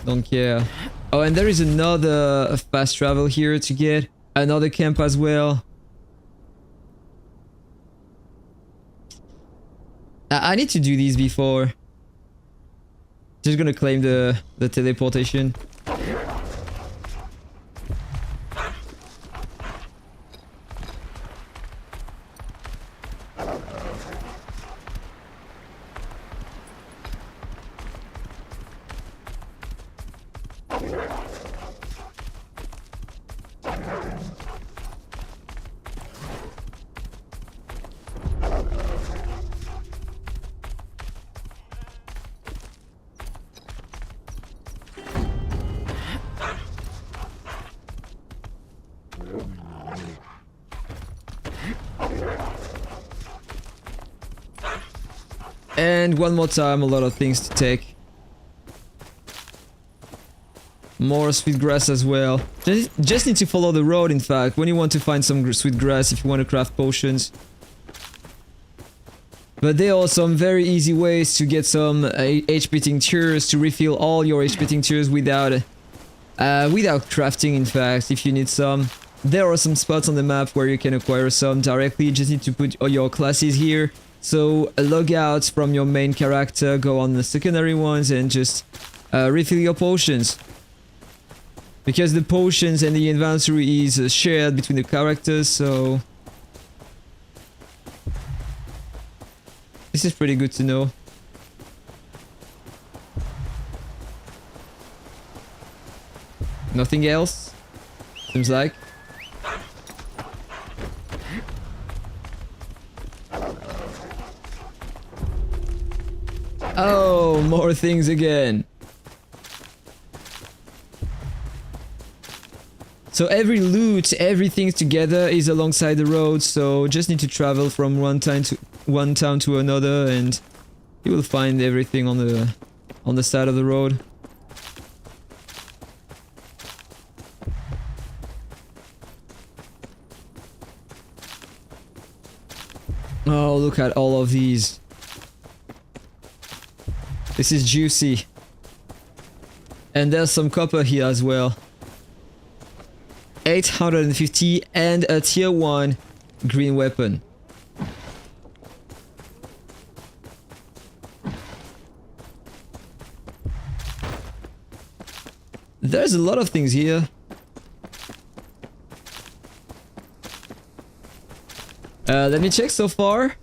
Don't care. Oh, and there is another fast travel here to get. Another camp as well. I need to do these before. Just gonna claim the teleportation. And one more time, a lot of things to take. More sweet grass as well. Just need to follow the road, in fact, when you want to find some sweet grass, if you want to craft potions. But there are some very easy ways to get some HP tinctures, to refill all your HP tinctures without crafting, in fact, if you need some. There are some spots on the map where you can acquire some directly. You just need to put all your classes here. So log out from your main character, go on the secondary ones and just refill your potions. Because the potions and the inventory is shared between the characters, so... This is pretty good to know. Nothing else? Seems like. Oh, more things again. So every loot, everything together is alongside the road, so just need to travel from one town to another and you will find everything on the side of the road. Oh, look at all of these. This is juicy. And there's some copper here as well. 850 and a tier 1 green weapon. There's a lot of things here. Let me check so far.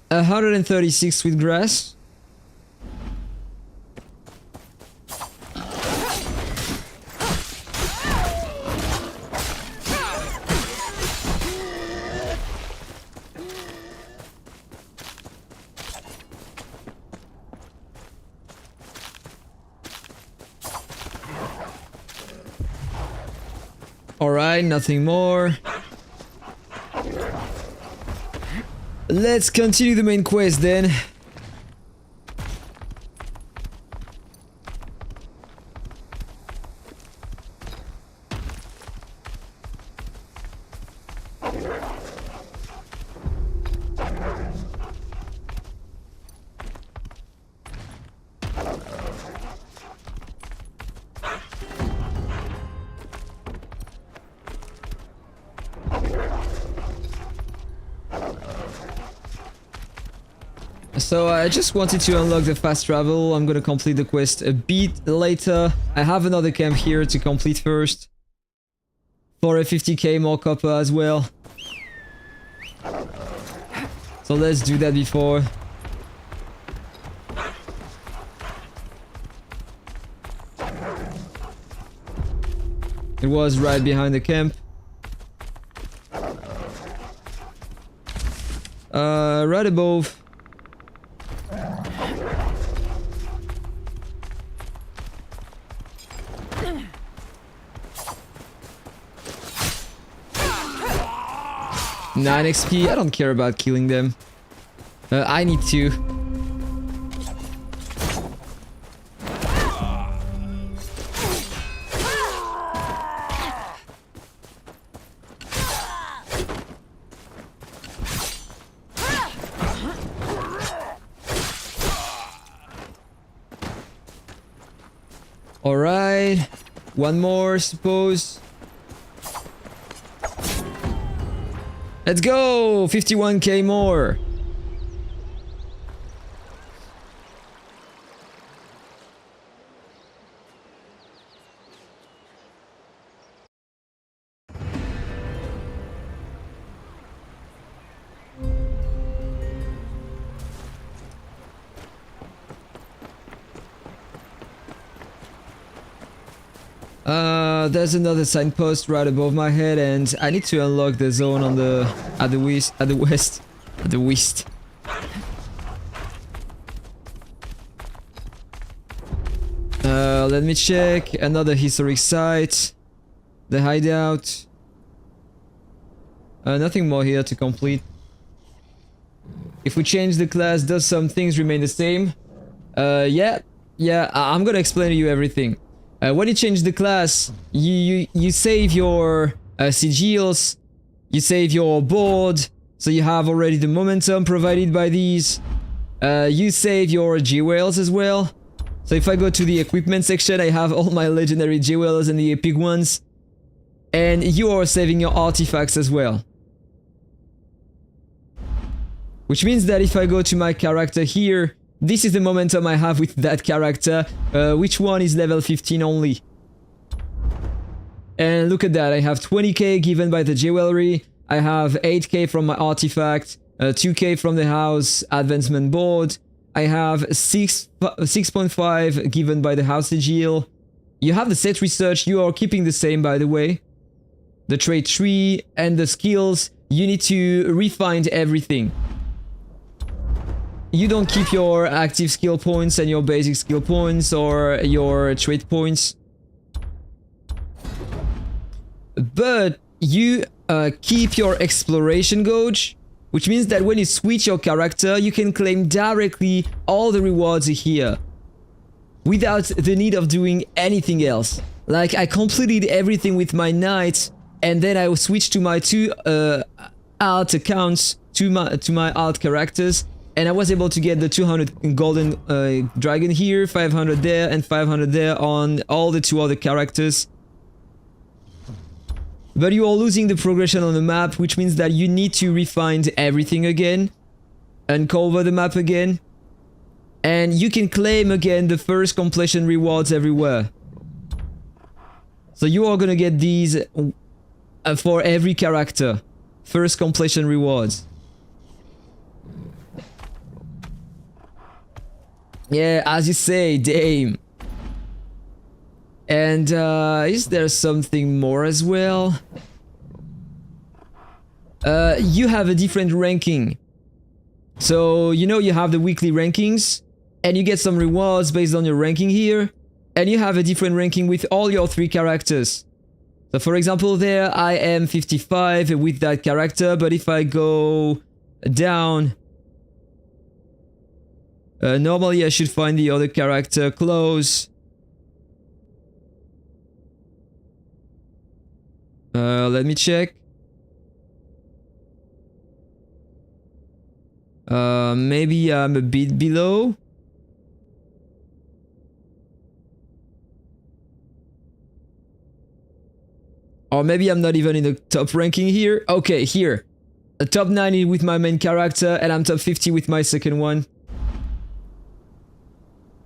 136 sweet grass. Alright, nothing more. Let's continue the main quest then. So I just wanted to unlock the fast travel. I'm gonna complete the quest a bit later. I have another camp here to complete first. For a 50k more copper as well. So let's do that before. It was right behind the camp. Right above. Nine XP, I don't care about killing them. I need to. Alright, one more, suppose. Let's go! 51k more! There's another signpost right above my head, and I need to unlock the zone on at the west. Let me check another historic site, the hideout. Nothing more here to complete. If we change the class, does some things remain the same? Yeah, I'm gonna explain to you everything. When you change the class, you save your sigils, you save your board, so you have already the momentum provided by these. You save your jewels as well. So if I go to the equipment section, I have all my legendary jewels and the epic ones. And you are saving your artifacts as well. Which means that if I go to my character here, this is the momentum I have with that character, which one is level 15 only. And look at that, I have 20k given by the jewelry, I have 8k from my artifact, 2k from the house advancement board, I have 6.5 given by the house sigil. You have the set research, you are keeping the same by the way. The trait tree and the skills, you need to refine everything. You don't keep your active skill points and your basic skill points or your trait points. But you keep your exploration gauge, which means that when you switch your character, you can claim directly all the rewards here without the need of doing anything else. Like I completed everything with my knight and then I switched to my two alt accounts, to my alt characters. And I was able to get the 200 golden dragon here, 500 there, and 500 there on all the two other characters. But you are losing the progression on the map, which means that you need to refine everything again, uncover the map again, and you can claim again the first completion rewards everywhere. So you are gonna get these for every character, first completion rewards. Yeah, as you say, damn. And is there something more as well? You have a different ranking. So, you know, you have the weekly rankings, and you get some rewards based on your ranking here, and you have a different ranking with all your 3 characters. So for example there, I am 55 with that character, but if I go down, normally I should find the other character close. Let me check. Maybe I'm a bit below. Or maybe I'm not even in the top ranking here. Okay, here. A top 90 with my main character and I'm top 50 with my second one.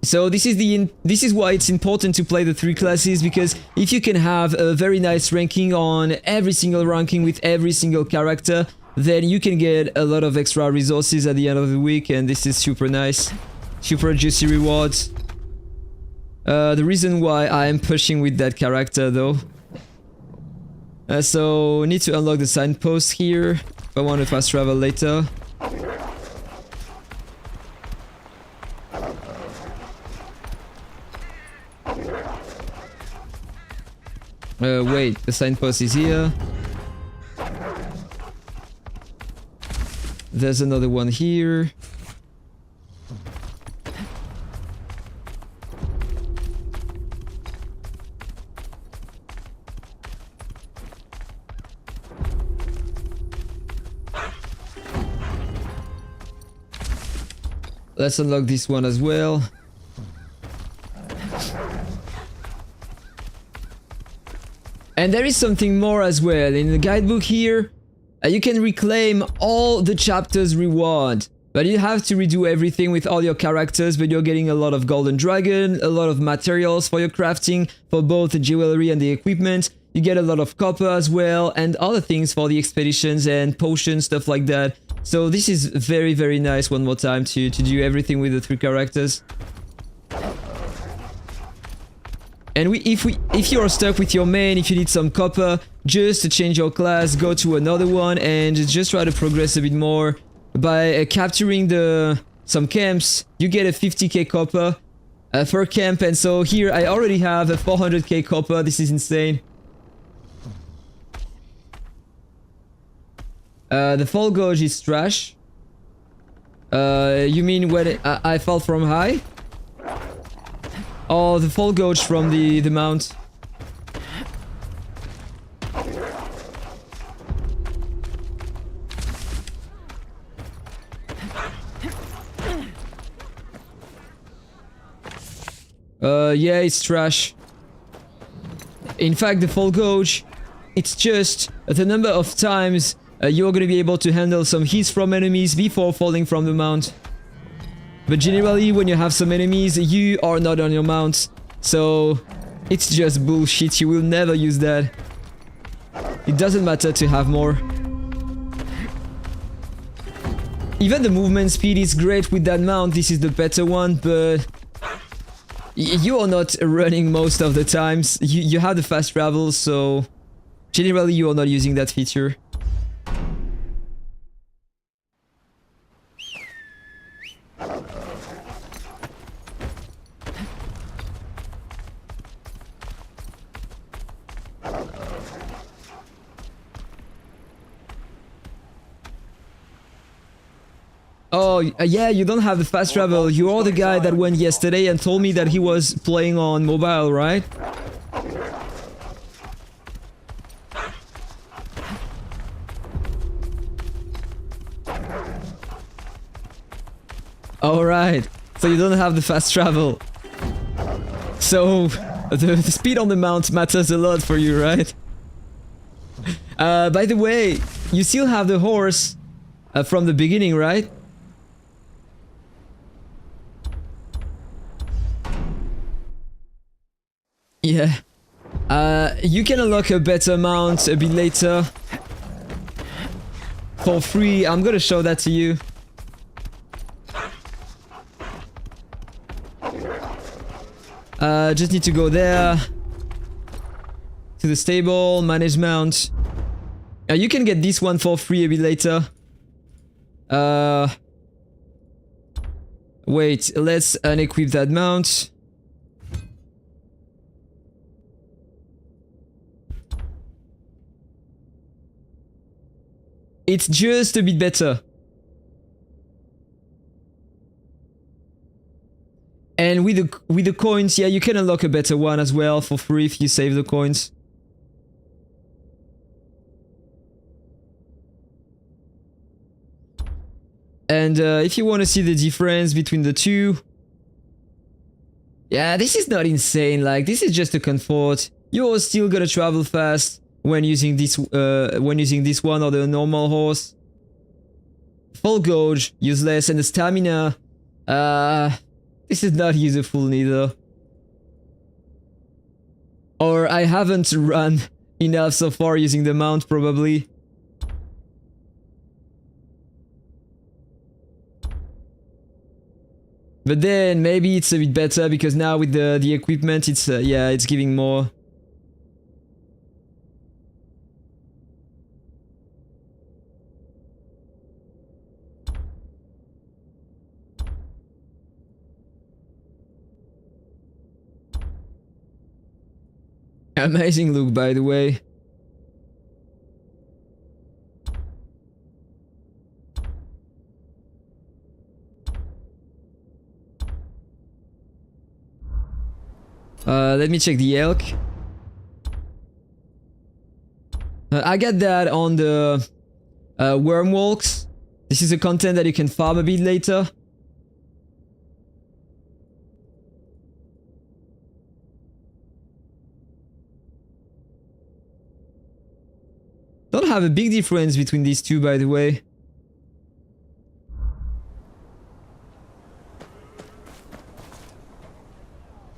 So this is why it's important to play the 3 classes, because if you can have a very nice ranking on every single ranking with every single character, then you can get a lot of extra resources at the end of the week, and this is super nice. Super juicy rewards. The reason why I am pushing with that character though. So need to unlock the signpost here if I want to fast travel later. Wait, the signpost is here. There's another one here. Let's unlock this one as well. And there is something more as well. In the guidebook here, you can reclaim all the chapters reward. But you have to redo everything with all your characters, but you're getting a lot of golden dragon, a lot of materials for your crafting, for both the jewelry and the equipment. You get a lot of copper as well, and other things for the expeditions and potions, stuff like that. So this is very, very nice one more time to do everything with the 3 characters. And if you are stuck with your main, if you need some copper, just to change your class, go to another one and just try to progress a bit more. By capturing some camps, you get a 50k copper per camp, and so here I already have a 400k copper. This is insane. The fall gauge is trash. You mean when I fell from high? Oh, the fall gauge from the mount. Yeah, it's trash. In fact, the fall gauge, it's just the number of times you're gonna be able to handle some hits from enemies before falling from the mount. But generally, when you have some enemies, you are not on your mount. So, it's just bullshit, you will never use that. It doesn't matter to have more. Even the movement speed is great with that mount, this is the better one, but... you are not running most of the times. You have the fast travel, so... generally you are not using that feature. Oh, yeah, you don't have the fast travel. You are the guy that went yesterday and told me that he was playing on mobile, right? Alright, so you don't have the fast travel. So, the speed on the mount matters a lot for you, right? By the way, you still have the horse from the beginning, right? Yeah. You can unlock a better mount a bit later. For free, I'm gonna show that to you. Just need to go there. To the stable, manage mount. You can get this one for free a bit later. Wait, let's unequip that mount. It's just a bit better. And with the coins, yeah, you can unlock a better one as well for free if you save the coins. And if you want to see the difference between the two, yeah, this is not insane. Like, this is just a comfort. You're still gonna travel fast when using this one or the normal horse. Full gauge, useless, and the stamina, this is not useful neither. Or I haven't run enough so far using the mount, probably. But then maybe it's a bit better because now with the equipment, it's yeah, it's giving more. Amazing look, by the way. Let me check the elk. I got that on the worm walks. This is a content that you can farm a bit later. Don't have a big difference between these two, by the way.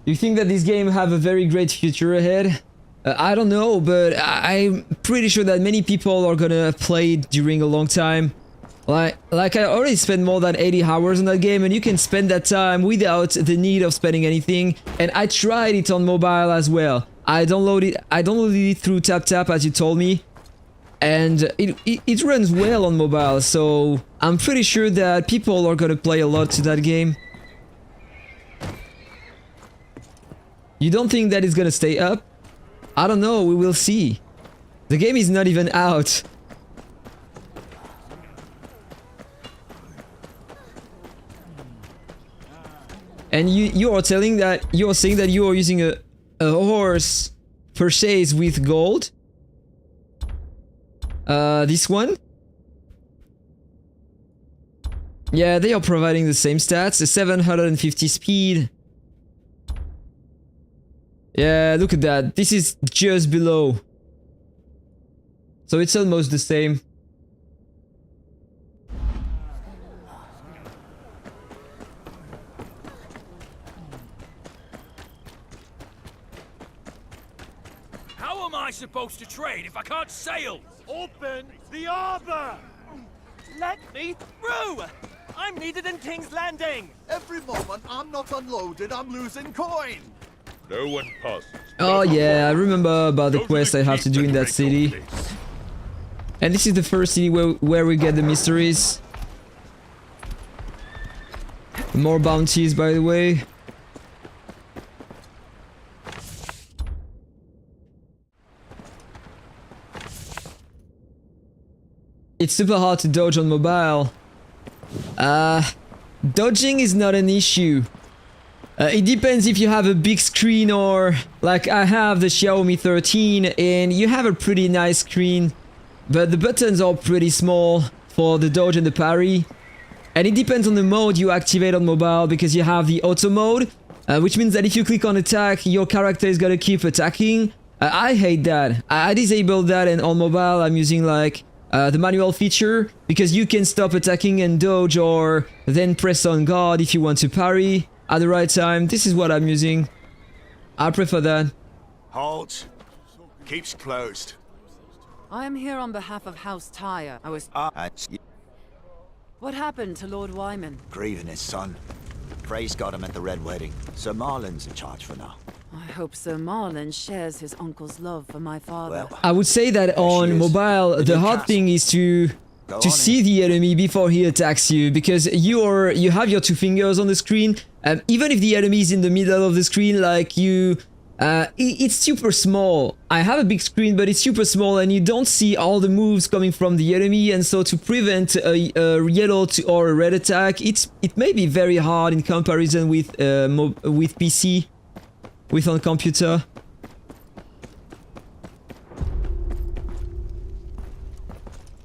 You think that this game have a very great future ahead? I don't know, but I'm pretty sure that many people are gonna play it during a long time. Like I already spent more than 80 hours on that game, and you can spend that time without the need of spending anything. And I tried it on mobile as well. I downloaded it through TapTap, as you told me. And it runs well on mobile, so I'm pretty sure that people are gonna play a lot to that game. You don't think that it's gonna stay up? I don't know, we will see. The game is not even out. And you're saying that you are using a horse purchased with gold. This one. Yeah, they are providing the same stats. A 750 speed. Yeah, look at that. This is just below. So it's almost the same. How am I supposed to trade if I can't sail? Open the arbor! Let me through! I'm needed in King's Landing! Every moment I'm not unloaded, I'm losing coin. No one passes. Oh yeah, I remember about the quest I have to do in that city. And this is the first city where we get the mysteries. More bounties, by the way. It's super hard to dodge on mobile. Dodging is not an issue. It depends if you have a big screen or... Like I have the Xiaomi 13 and you have a pretty nice screen. But the buttons are pretty small for the dodge and the parry. And it depends on the mode you activate on mobile because you have the auto mode. Which means that if you click on attack, your character is gonna keep attacking. I hate that. I disabled that, and on mobile I'm using like... the manual feature, because you can stop attacking and dodge or then press on guard if you want to parry at the right time. This is what I'm using. I prefer that. Halt. Keeps closed. I am here on behalf of House Tyre. What happened to Lord Wyman? Grieving his son. Frey's got him at the Red Wedding. Sir Marlin's in charge for now. I hope Sir Marlin shares his uncle's love for my father. I would say that on mobile, the hard thing is to see the enemy before he attacks you, because you have your two fingers on the screen, and even if the enemy is in the middle of the screen, like it's super small. I have a big screen, but it's super small, and you don't see all the moves coming from the enemy, and so to prevent a yellow or a red attack, it may be very hard in comparison with PC. With on computer.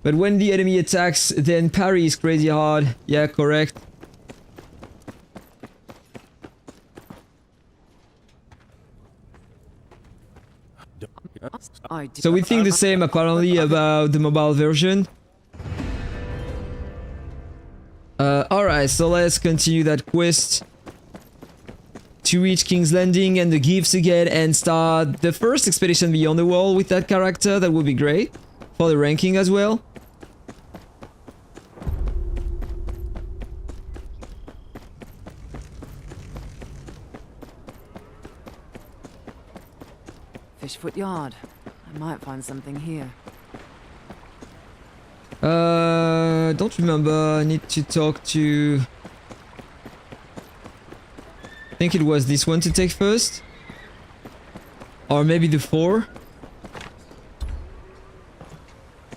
But when the enemy attacks, then parry is crazy hard. Yeah, correct. So we think the same apparently about the mobile version. Alright, so let's continue that quest. To reach King's Landing and the gifts again and start the first expedition beyond the wall with that character. That would be great for the ranking as well. Fishfoot Yard. I might find something here. Don't remember. I need to talk to... I think it was this one to take first. Or maybe the 4.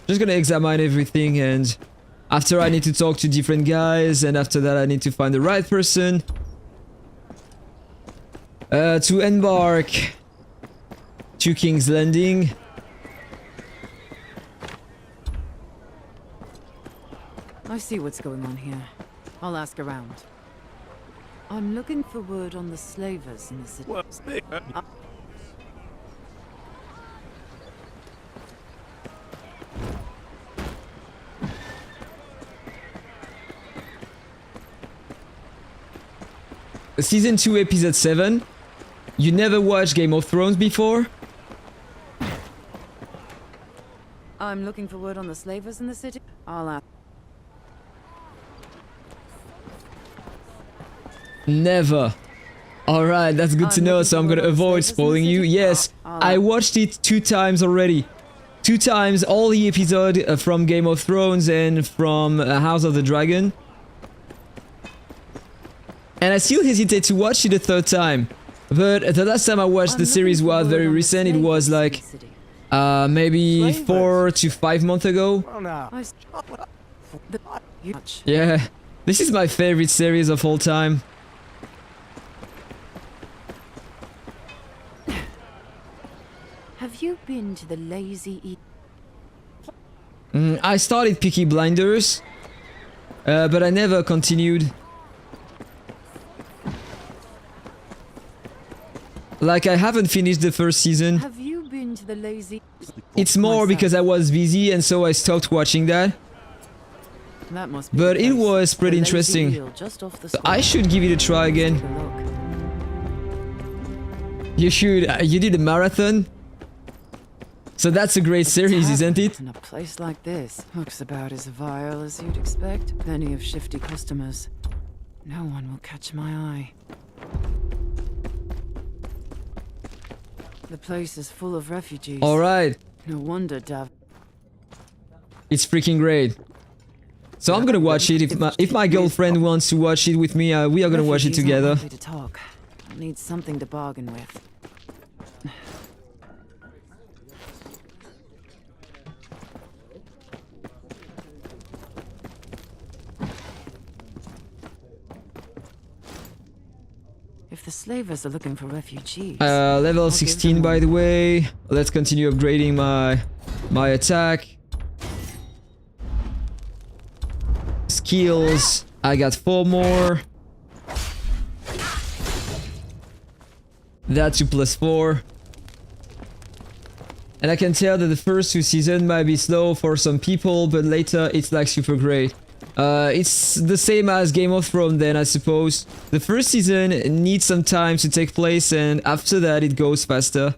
Just gonna examine everything, and after I need to talk to different guys, and after that I need to find the right person to embark to King's Landing. I see what's going on here. I'll ask around. I'm looking for word on the slavers in the city. Season 2, episode 7. You never watched Game of Thrones before? I'm looking for word on the slavers in the city. I'll ask. Never. Alright, that's good to know, so I'm gonna avoid spoiling you. Yes, I watched it 2 times already. 2 times, all the episode from Game of Thrones and from House of the Dragon. And I still hesitate to watch it a 3rd time. But the last time I watched the series was very recent. It was like maybe 4 to 5 months ago. Yeah, this is my favorite series of all time. Have you been to the Lazy I started Peaky Blinders, but I never continued. Like, I haven't finished the first season. Have you been to the Lazy? It's more because I was busy and so I stopped watching that. That must be But the it place. was pretty The Lazy interesting. Wheel just off the I should give it a try again. You should. You did a marathon? So that's a great series, isn't it? In a place like this, looks about as vile as you'd expect. Plenty of shifty customers. No one will catch my eye. The place is full of refugees. Alright. No wonder Dav. It's freaking great. So I'm gonna watch it. If my girlfriend wants to watch it with me, we are gonna watch it Refugees aren't together. likely to talk. I'll need something to bargain with. If the slavers are looking for refugees... Level I'll give 16 them by one. the way. Let's continue upgrading my attack. Skills. I got 4 more. That's 2 plus 4. And I can tell that the first 2 seasons might be slow for some people, but later it's like super great. It's the same as Game of Thrones then, I suppose. The first season needs some time to take place and after that it goes faster.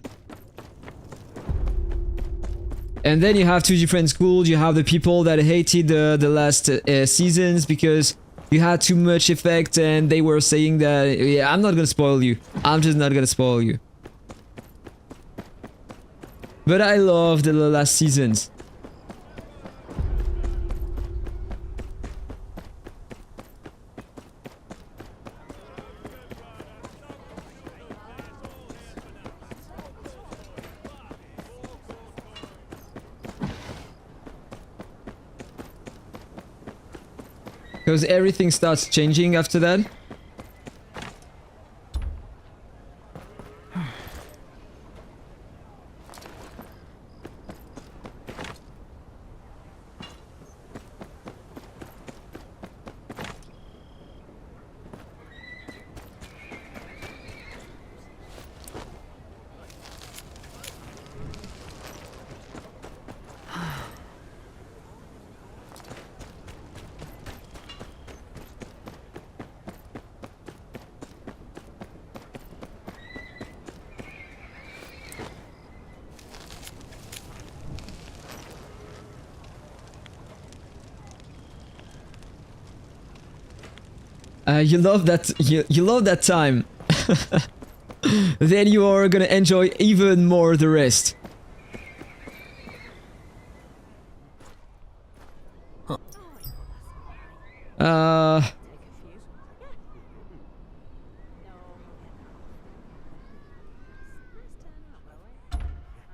And then you have 2 different schools. You have the people that hated the last seasons because you had too much effect and they were saying that, yeah, I'm not gonna spoil you. I'm just not gonna spoil you. But I loved the last seasons. Because everything starts changing after that. You love that. You love that time. Then you are gonna enjoy even more the rest.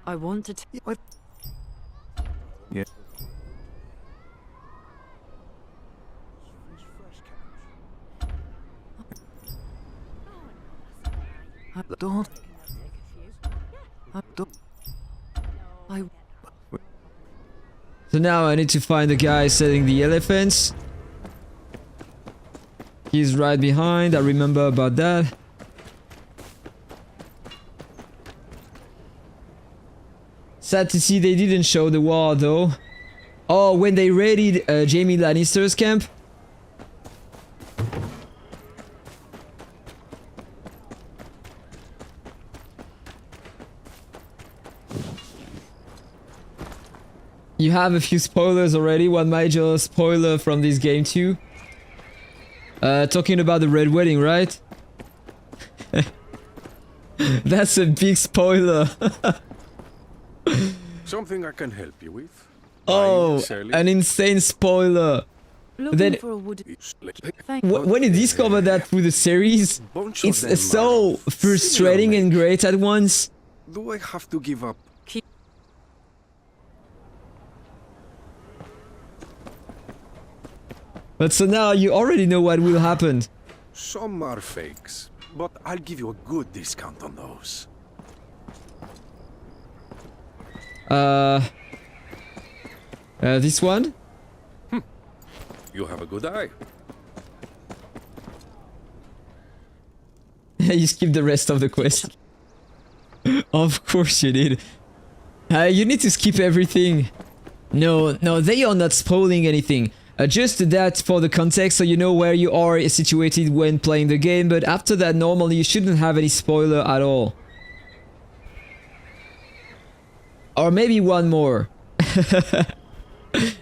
I wanted to... Yeah. Don't. So now I need to find the guy selling the elephants. He's right behind. I remember about that. Sad to see they didn't show the war though. Oh, when they raided Jaime Lannister's camp. You have a few spoilers already. One major spoiler from this game too. Talking about the Red Wedding, right? That's a big spoiler. Something I can help you with? Oh, an insane spoiler. Then, when you discover that through the series, it's so frustrating and great at once. Do I have to give up? But so now you already know what will happen. Some are fakes, but I'll give you a good discount on those. This one? You have a good eye. You skipped the rest of the quest. Of course you did. You need to skip everything. No, they are not spoiling anything. Just that for the context, so you know where you are situated when playing the game, but after that, normally you shouldn't have any spoiler at all. Or maybe one more.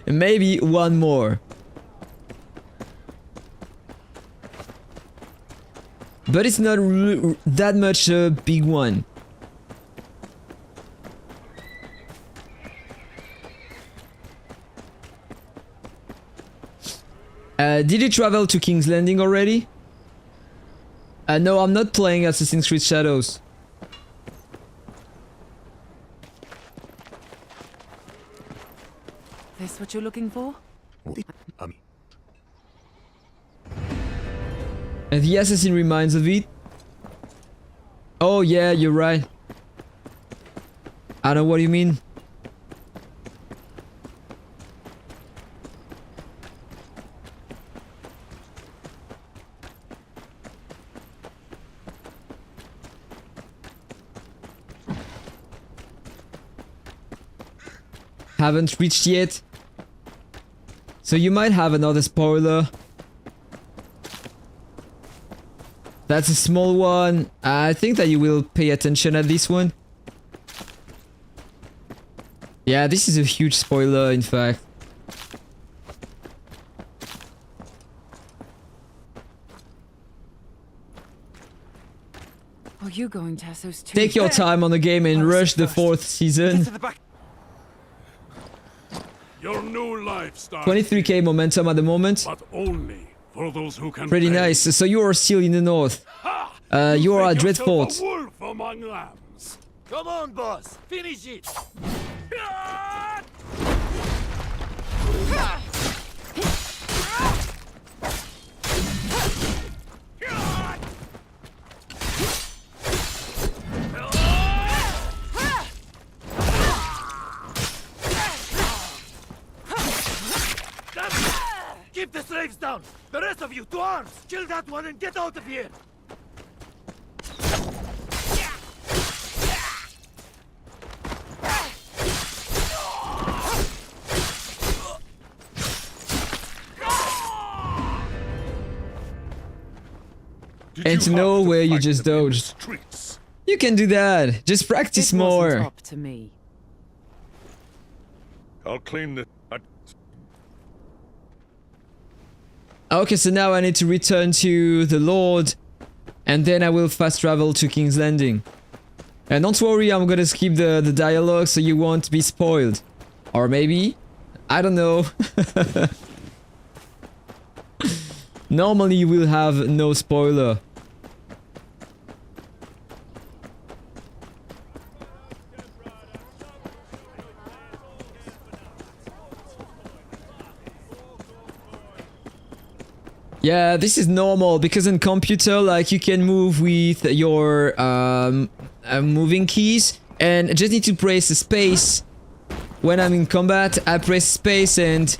Maybe one more. But it's not that much a big one. Did you travel to King's Landing already? No, I'm not playing Assassin's Creed Shadows. This what you're looking for? And the assassin reminds of it. Oh yeah, you're right. I know what you mean. Haven't reached yet. So you might have another spoiler. That's a small one. I think that you will pay attention at this one. Yeah, this is a huge spoiler, in fact. Are you going Tassos too? Take your time on the game and rush the 4th season. Your new life starts. 23k momentum at the moment. But only for those who can. Pretty nice. So you are still in the north. You are at Dreadfort. Wolf among lambs. Come on, boss. Finish it. Keep the slaves down! The rest of you, to arms! Kill that one and get out of here! And to know where you just dodged. You can do that. Just practice more. Up to me. I'll clean the... Okay, so now I need to return to the Lord, and then I will fast travel to King's Landing. And don't worry, I'm gonna skip the dialogue so you won't be spoiled. Or maybe? I don't know. Normally you will have no spoiler. Yeah, this is normal because in computer, like, you can move with your moving keys, and just need to press space. When I'm in combat, I press space and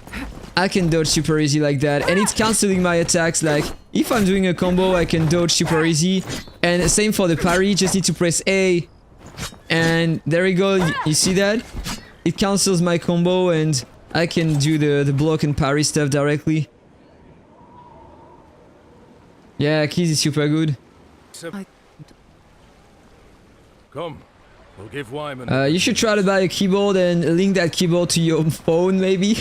I can dodge super easy like that, and it's cancelling my attacks. Like, if I'm doing a combo, I can dodge super easy, and same for the parry. Just need to press A, and there we go. You see that? It cancels my combo, and I can do the block and parry stuff directly. Yeah, keys is super good. Come, we'll give Wyman. You should try to buy a keyboard and link that keyboard to your phone, maybe.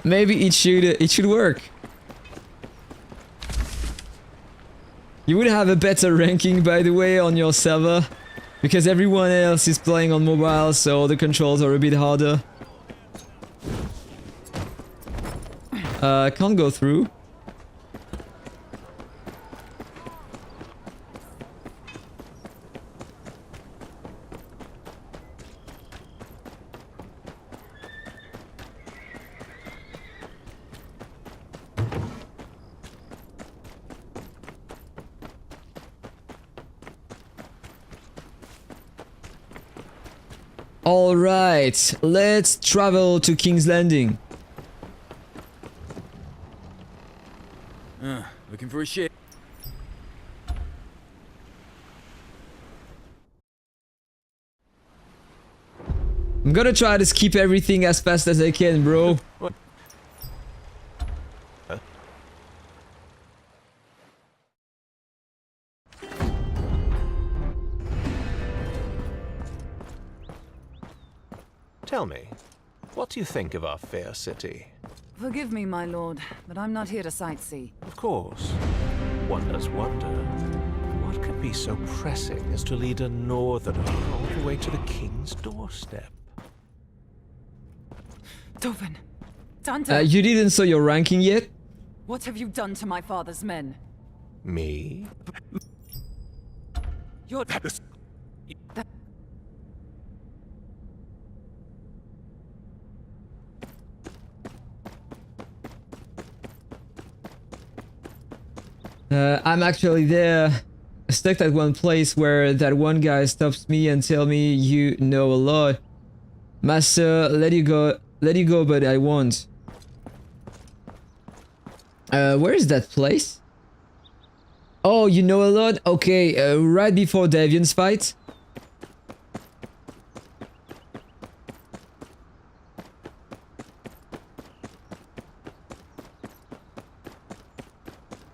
Maybe it should work. You would have a better ranking, by the way, on your server, because everyone else is playing on mobile, so the controls are a bit harder. Can't go through. Alright, let's travel to King's Landing. Looking for a ship. I'm gonna try to skip everything as fast as I can, bro. What? Tell me, what do you think of our fair city? Forgive me, my lord, but I'm not here to sightsee. Of course. One does wonder, what could be so pressing as to lead a northerner all the way to the king's doorstep? Davian, Dante, You didn't saw your ranking yet? what have you done to my father's men? Me? You're... I'm actually there, stuck at one place where that one guy stops me and tell me you know a lot. Master, let you go, but I won't. Where is that place? Oh, you know a lot? Okay, right before Davian's fight.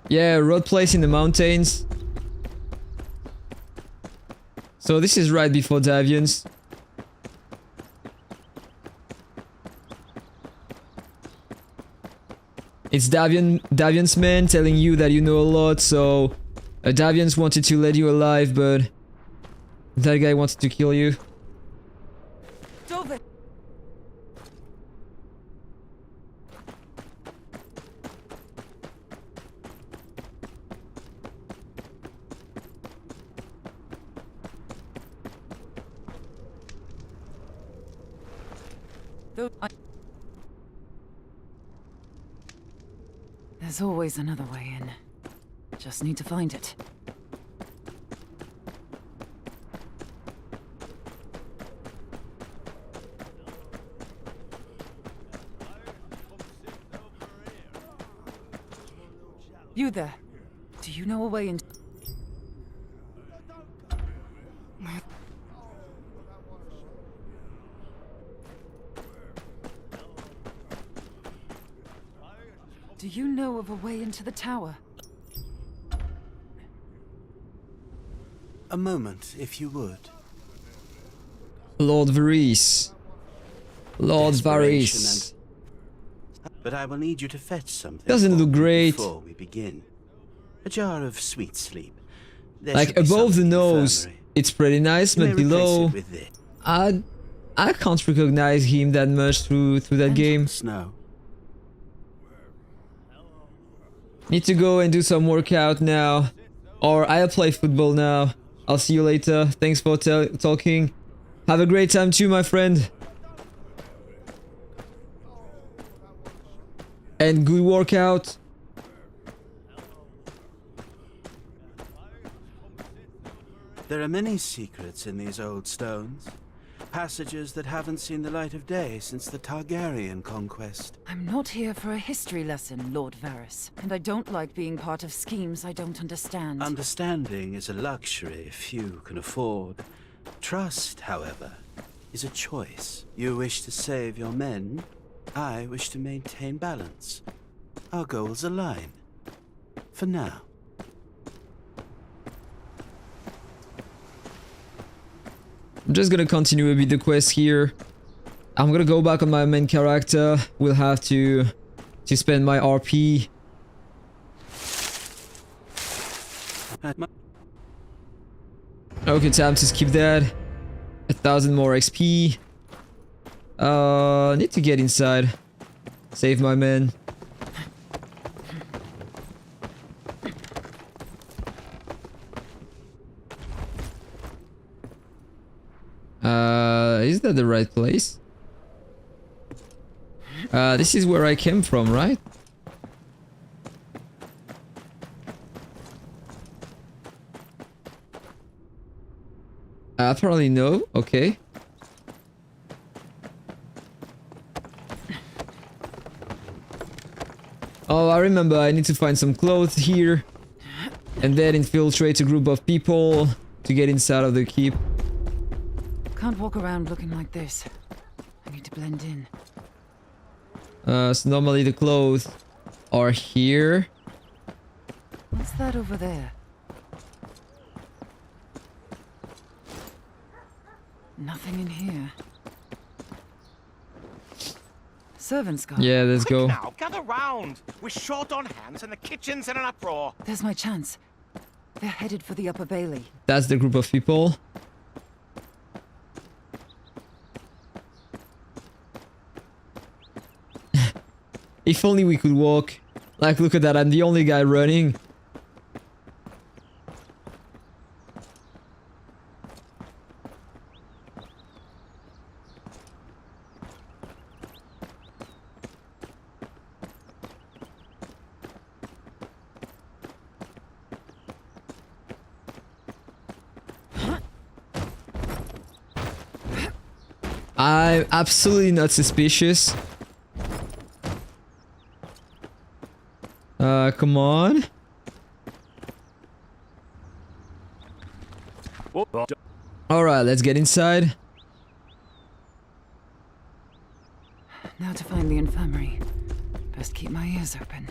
Yeah, road place in the mountains. So this is right before Davian's. It's Davian's man telling you that you know a lot, so Davian's wanted to let you alive, but that guy wanted to kill you. Davian! There's always another way in. Just need to find it. You there. Do you know a way in? Do you know of a way into the tower? A moment, if you would. Lord Varys. Lord Varys. But I will need you to fetch something. Doesn't look great. Before we begin. A jar of sweet sleep. There Like should be above the something in nose, infirmary. it's pretty nice, You may but replace below, it with this. I can't recognize him that much through that game. Snow. Need to go and do some workout now, or I'll play football now. I'll see you later. Thanks for talking. Have a great time too, my friend. And good workout. There are many secrets in these old stones. Passages that haven't seen the light of day since the Targaryen conquest. I'm not here for a history lesson, Lord Varys. And I don't like being part of schemes I don't understand. Understanding is a luxury few can afford. Trust, however, is a choice. You wish to save your men. I wish to maintain balance. Our goals align. For now. I'm just gonna continue a bit the quest here. I'm gonna go back on my main character. We'll have to spend my RP. Okay, time to skip that. 1,000 more XP. Need to get inside. Save my man. Is that the right place? This is where I came from, right? Apparently no, okay. Oh, I remember, I need to find some clothes here. And then infiltrate a group of people to get inside of the keep. Can't walk around looking like this. I need to blend in. So normally the clothes are here. What's that over there? Nothing in here. Servants' guard. Yeah, let's Quick go. now, gather round. We're short on hands and the kitchen's in an uproar. There's my chance. They're headed for the Upper Bailey. That's the group of people. If only we could walk. Like, look at that, I'm the only guy running. I'm absolutely not suspicious. Come on. Alright, let's get inside. Now to find the infirmary. Best keep my ears open.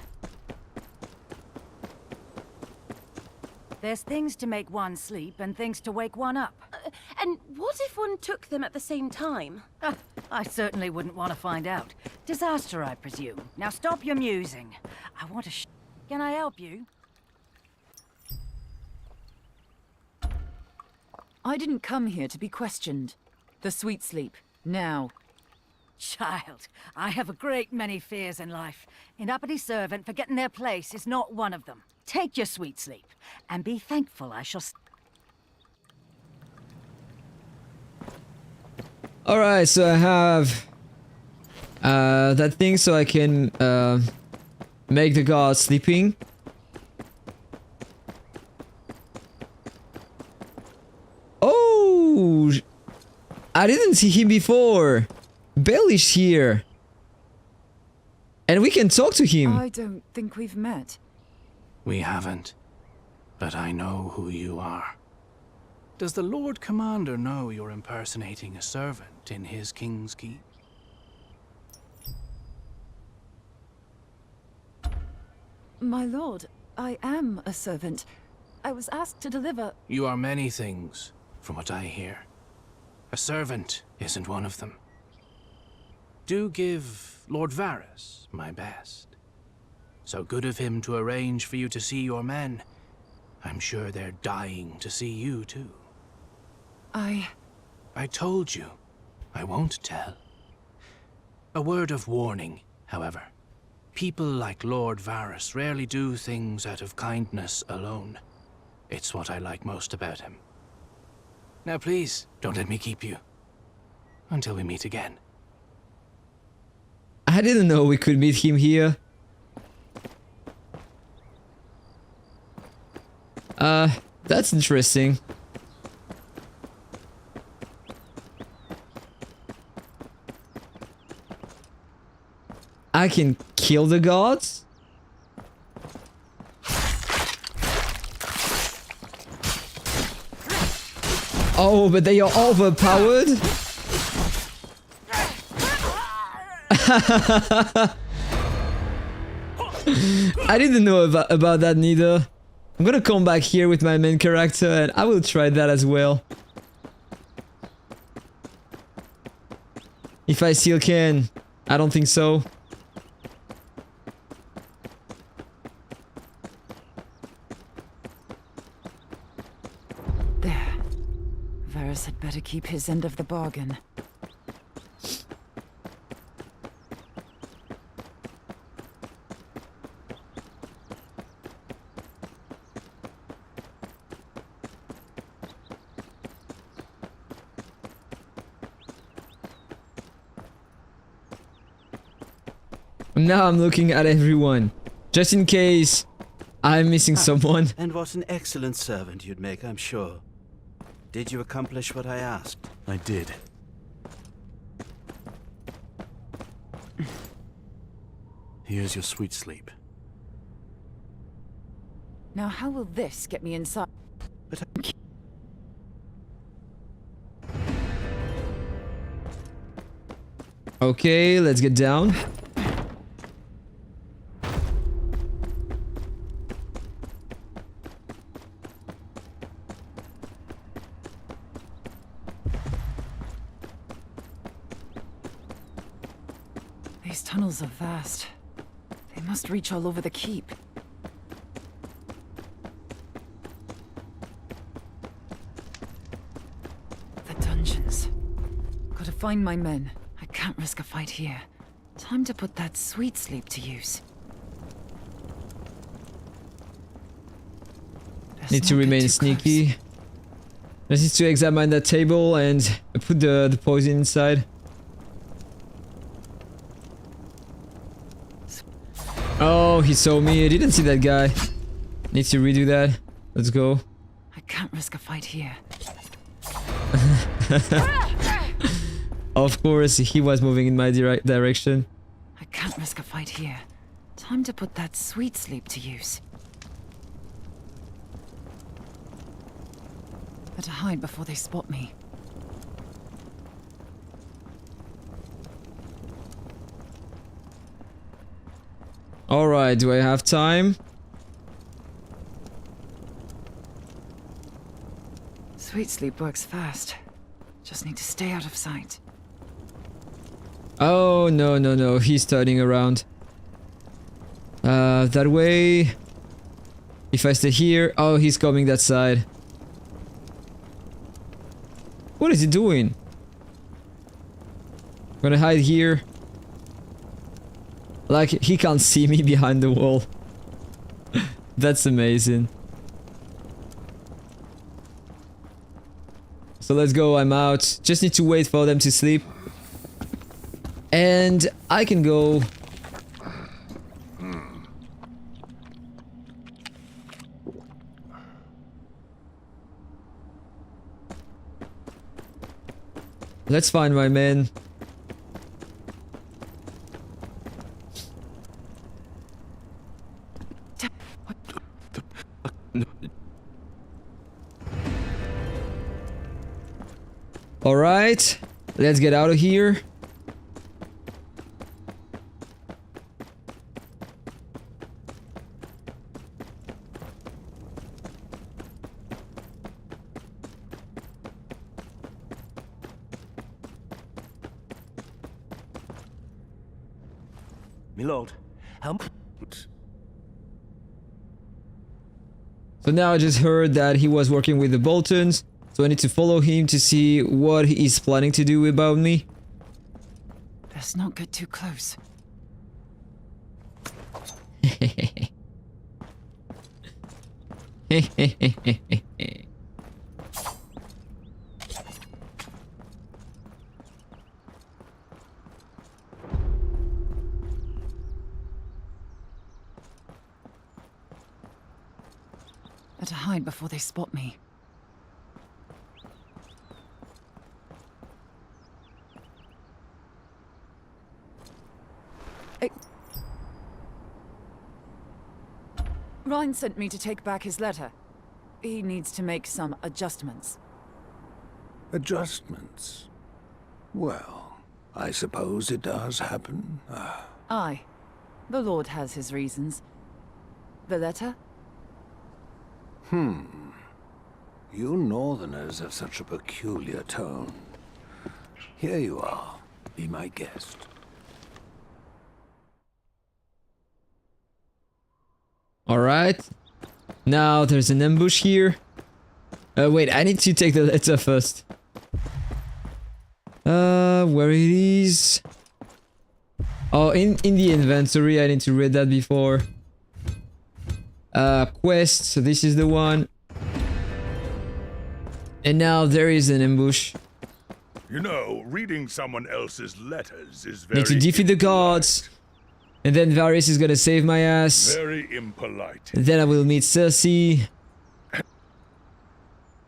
There's things to make one sleep and things to wake one up. And what if one took them at the same time? I certainly wouldn't want to find out. Disaster, I presume. Now stop your musing. I want to Can I help you? I didn't come here to be questioned. The sweet sleep. Now. Child, I have a great many fears in life. An uppity servant forgetting their place is not one of them. Take your sweet sleep, and be thankful I shall... Alright, so I have that thing so I can make the guard sleeping. Oh! I didn't see him before! Baelish here! And we can talk to him! I don't think we've met. We haven't, but I know who you are. Does the Lord Commander know you're impersonating a servant in his king's keep? My lord, I am a servant. I was asked to deliver... You are many things, from what I hear. A servant isn't one of them. Do give Lord Varys my best. So good of him to arrange for you to see your men. I'm sure they're dying to see you, too. I told you. I won't tell. A word of warning, however. People like Lord Varys rarely do things out of kindness alone. It's what I like most about him. Now please, don't let me keep you. Until we meet again. I didn't know we could meet him here. That's interesting. I can kill the gods? Oh, but they are overpowered? I didn't know about that neither. I'm gonna come back here with my main character and I will try that as well. If I still can. I don't think so. There. Varys had better keep his end of the bargain. Now I'm looking at everyone, just in case I'm missing someone. And what an excellent servant you'd make, I'm sure. Did you accomplish what I asked? I did. Here's your sweet sleep. Now how will this get me inside? Okay, let's get down. These tunnels are vast. They must reach all over the keep. The dungeons. Gotta find my men. I can't risk a fight here. Time to put that sweet sleep to use. Need to remain sneaky. Just need to examine that table and put the poison inside. Oh, he saw me. I didn't see that guy. Need to redo that. Let's go. I can't risk a fight here. Of course, he was moving in my direction. I can't risk a fight here. Time to put that sweet sleep to use. Better hide before they spot me. Alright, do I have time? Sweet sleep works fast. Just need to stay out of sight. Oh, no, no, no. He's turning around. That way. If I stay here. Oh, he's coming that side. What is he doing? I'm gonna hide here. Like, he can't see me behind the wall. That's amazing. So let's go, I'm out. Just need to wait for them to sleep. And I can go. Let's find my men. All right, let's get out of here. Milord, help. So now I just heard that he was working with the Boltons. So I need to follow him to see what he is planning to do about me. Let's not get too close. Better hide before they spot me. Ryan sent me to take back his letter. He needs to make some adjustments. Adjustments? Well, I suppose it does happen. Aye. The Lord has his reasons. The letter? You Northerners have such a peculiar tone. Here you are. Be my guest. Alright. Now there's an ambush here. Wait, I need to take the letter first. Where it is? Oh, in the inventory. I need to read that before. Quest. So this is the one. And now there is an ambush. You know, reading someone else's letters is very Need to defeat the gods. And then Varys is gonna save my ass. very impolite. Then I will meet Cersei.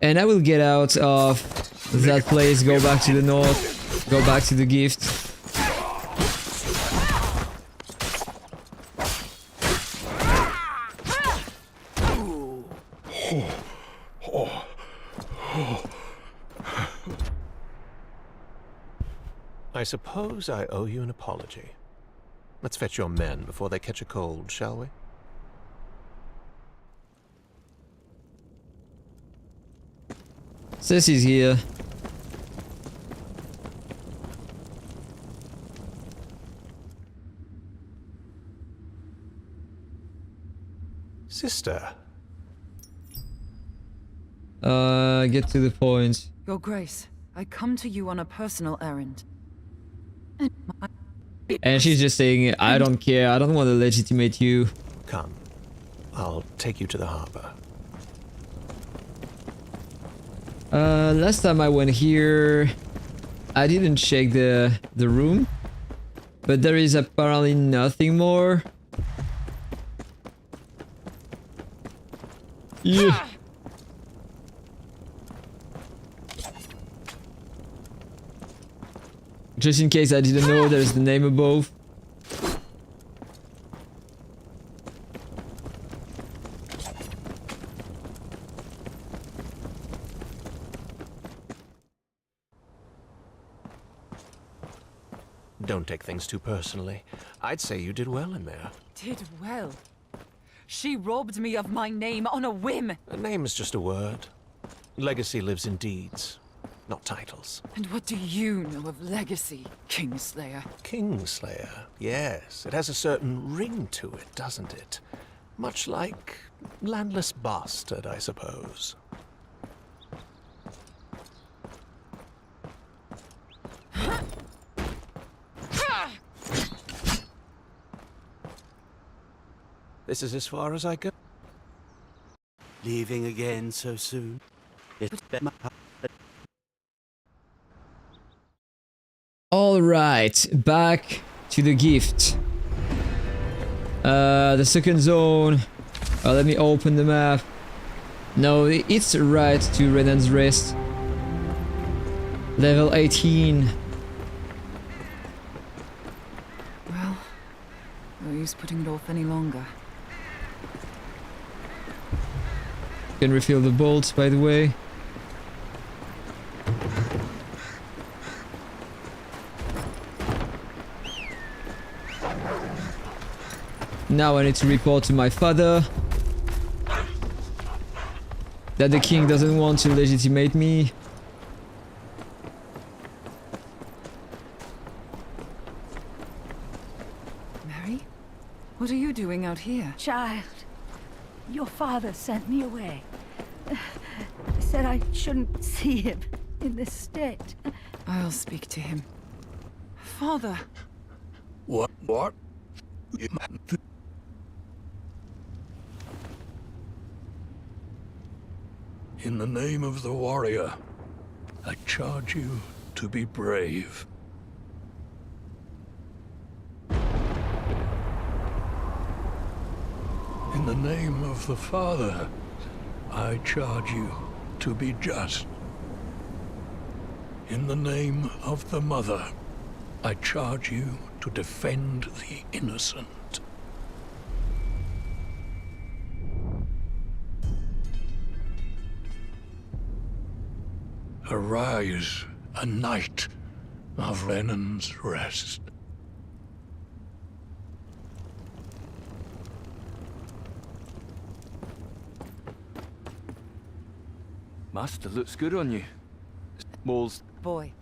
And I will get out of that place, go back to the north, go back to the gift. I suppose I owe you an apology. Let's fetch your men before they catch a cold, shall we? Ceci's here. Sister. Get to the point. Your Grace, I come to you on a personal errand. And she's just saying, I don't care, I don't want to legitimate you. Come. I'll take you to the harbor. Last time I went here, I didn't check the room, but there is apparently nothing more. Yeah. Just in case I didn't know, there's the name above. Don't take things too personally. I'd say you did well in there. Did well? She robbed me of my name on a whim. A name is just a word. Legacy lives in deeds, not titles. And what do you know of legacy, Kingslayer? Kingslayer, yes. It has a certain ring to it, doesn't it? Much like landless bastard, I suppose. This is as far as I go. Leaving again so soon? Alright, back to the gift. The second zone. Let me open the map. No, it's right to Renan's Rest. Level 18. Well, no use putting it off any longer. Can refill the bolts, by the way. Now I need to report to my father that the king doesn't want to legitimate me. Mary? What are you doing out here? Child, your father sent me away. Said I shouldn't see him in this state. I'll speak to him. Father! What? In the name of the warrior, I charge you to be brave. In the name of the Father, I charge you to be just. In the name of the Mother, I charge you to defend the innocent. Arise, a knight of Renan's Rest. Master looks good on you. Mole's boy.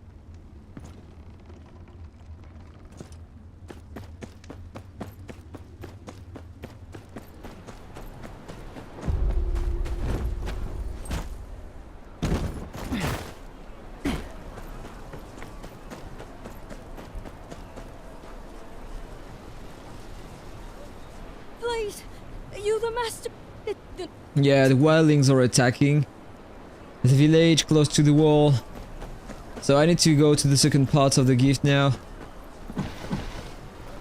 Please, are you the master? Yeah, the wildlings are attacking the village close to the wall. So I need to go to the second part of the gift now.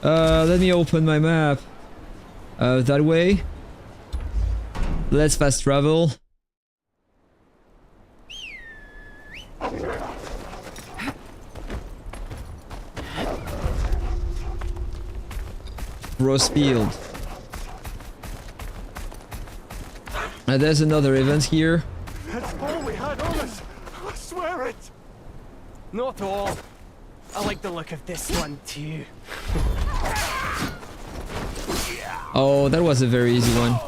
Let me open my map. That way. Let's fast travel. Rosefield. There's another event here. That's all we had on worthless! I swear it! Not all. I like the look of this one too. Oh, that was a very easy one.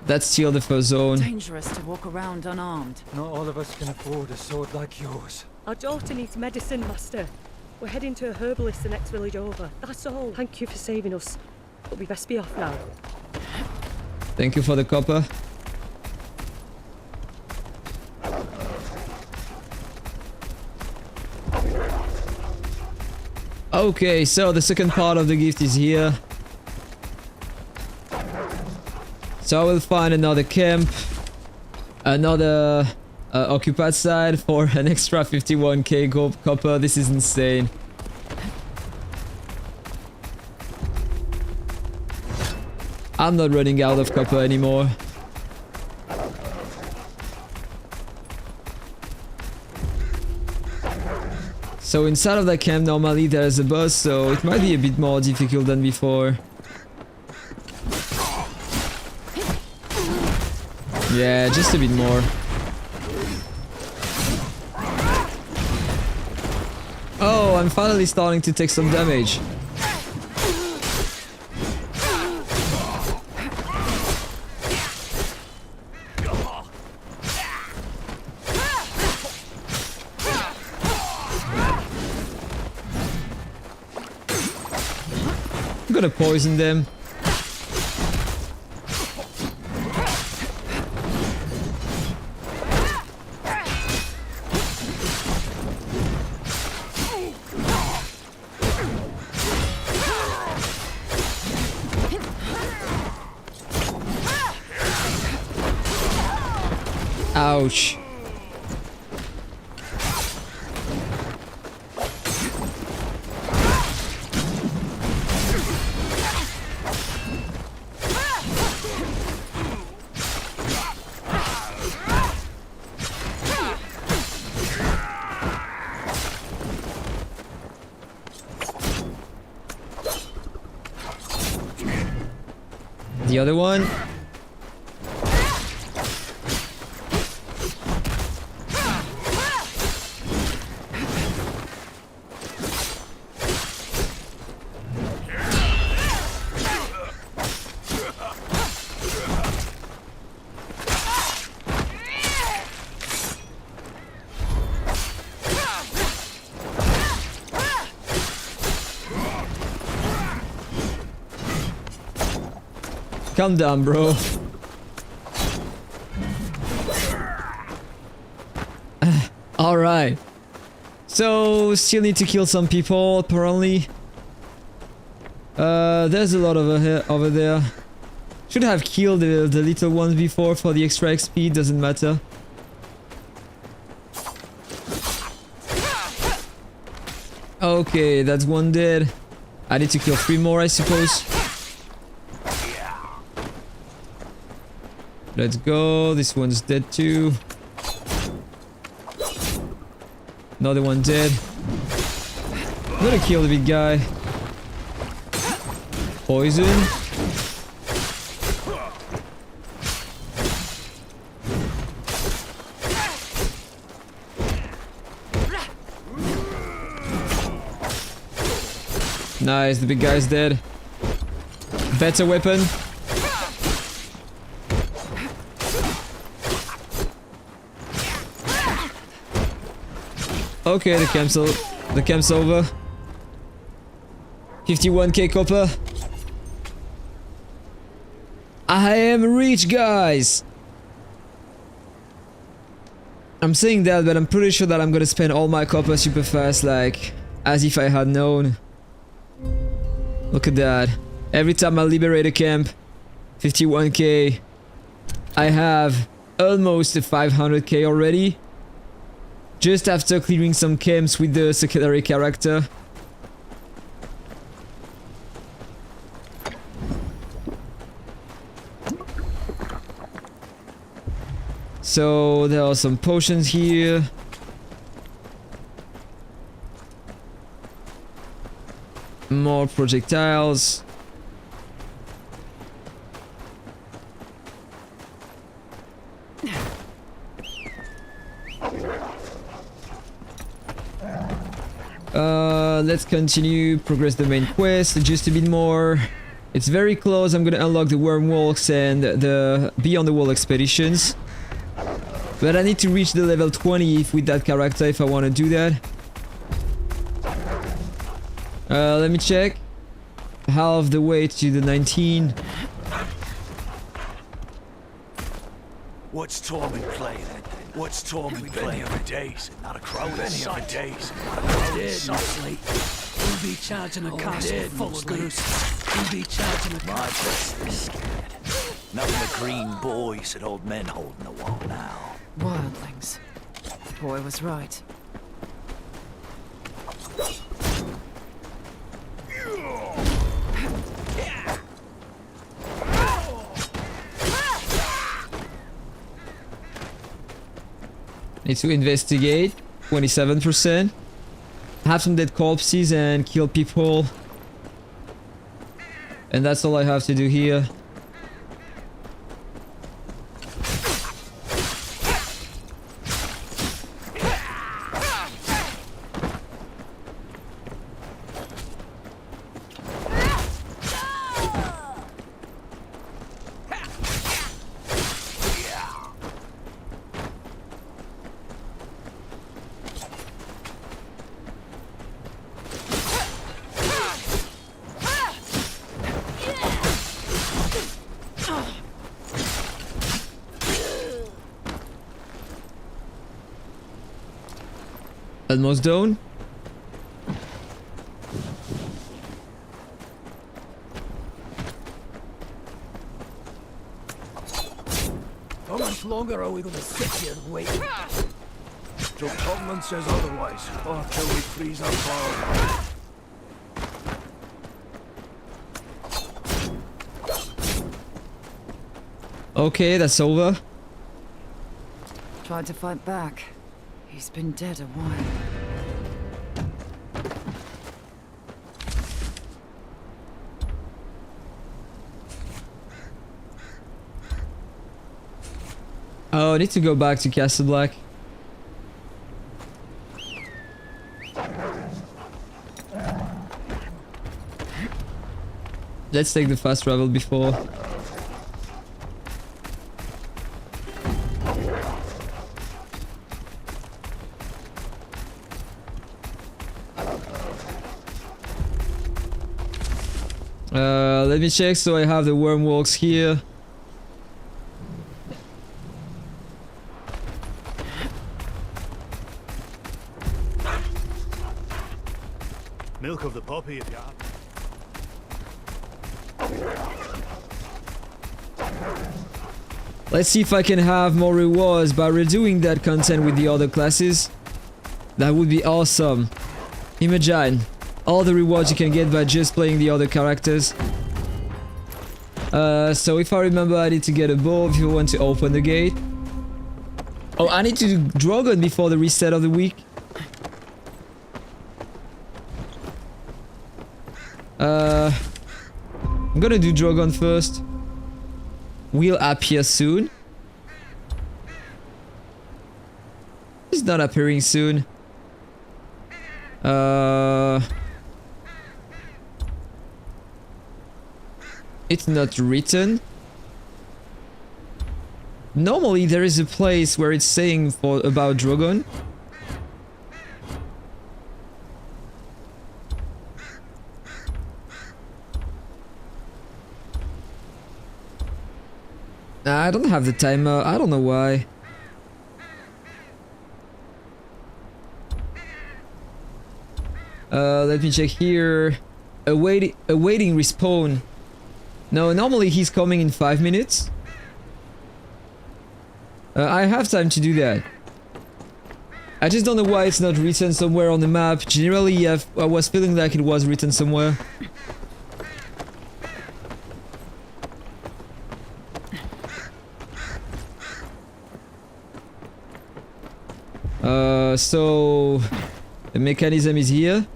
That's still the first zone. Dangerous to walk around unarmed. Not all of us can afford a sword like yours. Our daughter needs medicine, Master. We're heading to a herbalist the next village over. That's all. Thank you for saving us. But we best be off now. Thank you for the copper. Okay, so the second part of the gift is here. So I will find another camp, another occupied side for an extra 51k copper. This is insane. I'm not running out of copper anymore. So inside of that camp normally there's a boss, so it might be a bit more difficult than before. Yeah, just a bit more. Oh, I'm finally starting to take some damage. I'm gonna poison them. Ouch. The other one. Calm down, bro. Alright. So, still need to kill some people, apparently. There's a lot over there. Should have killed the little ones before for the extra XP, doesn't matter. Okay, that's one dead. I need to kill 3 more, I suppose. Let's go. This one's dead too. Another one dead. I'm gonna kill the big guy. Poison. Nice, the big guy's dead. Better weapon. Okay, the camp's over. 51k copper. I am rich, guys. I'm saying that, but I'm pretty sure that I'm gonna spend all my copper super fast, like as if I had known. Look at that. Every time I liberate a camp, 51k. I have almost 500k already. Just after clearing some camps with the secondary character. So there are some potions here. More projectiles. Let's continue, progress the main quest just a bit more. It's very close. I'm gonna unlock the worm walks and the beyond the wall expeditions. But I need to reach the level 20 with that character if I want to do that. Let me check. Half the way to the 19. What's Tormund playing? What's Tormund playing? Of days, not a crow in sight. Days, softly. We'll be charging a castle full of goose. We'll be charging a My chest is scared. Nothing but green boys and old men holding the wall now. Wildlings. The boy was right. Need to investigate. 27%. Have some dead corpses and kill people. And that's all I have to do here. Almost done. How much longer are we going to sit here and wait? Till Tubman says otherwise, or till we freeze our power. Okay, that's over. Tried to fight back. He's been dead a while. Oh, I need to go back to Castle Black. Let's take the fast travel before. Let me check, so I have the worm walks here. Milk of the poppy if you have. Let's see if I can have more rewards by redoing that content with the other classes. That would be awesome. Imagine all the rewards you can get by just playing the other characters. So if I remember, I need to get a bow if you want to open the gate. Oh, I need to do Drogon before the reset of the week. I'm gonna do Drogon first. Will appear soon. He's not appearing soon. It's not written. Normally there is a place where it's saying about Drogon. I don't have the timer. I don't know why. Let me check here. Awaiting respawn. No, normally he's coming in 5 minutes. I have time to do that. I just don't know why it's not written somewhere on the map. Generally, I was feeling like it was written somewhere. So the mechanism is here.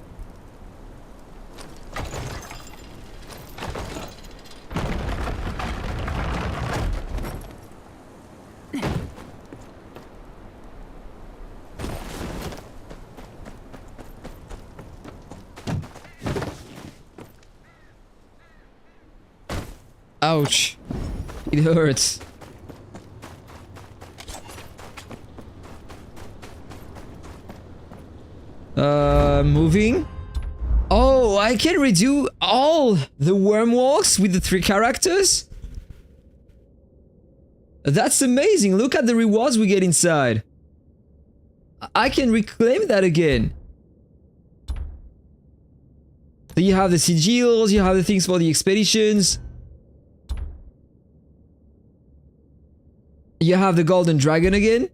Ouch. It hurts. Moving. Oh, I can redo all the worm walks with the 3 characters? That's amazing. Look at the rewards we get inside. I can reclaim that again. So you have the sigils, you have the things for the expeditions. You have the golden dragon again.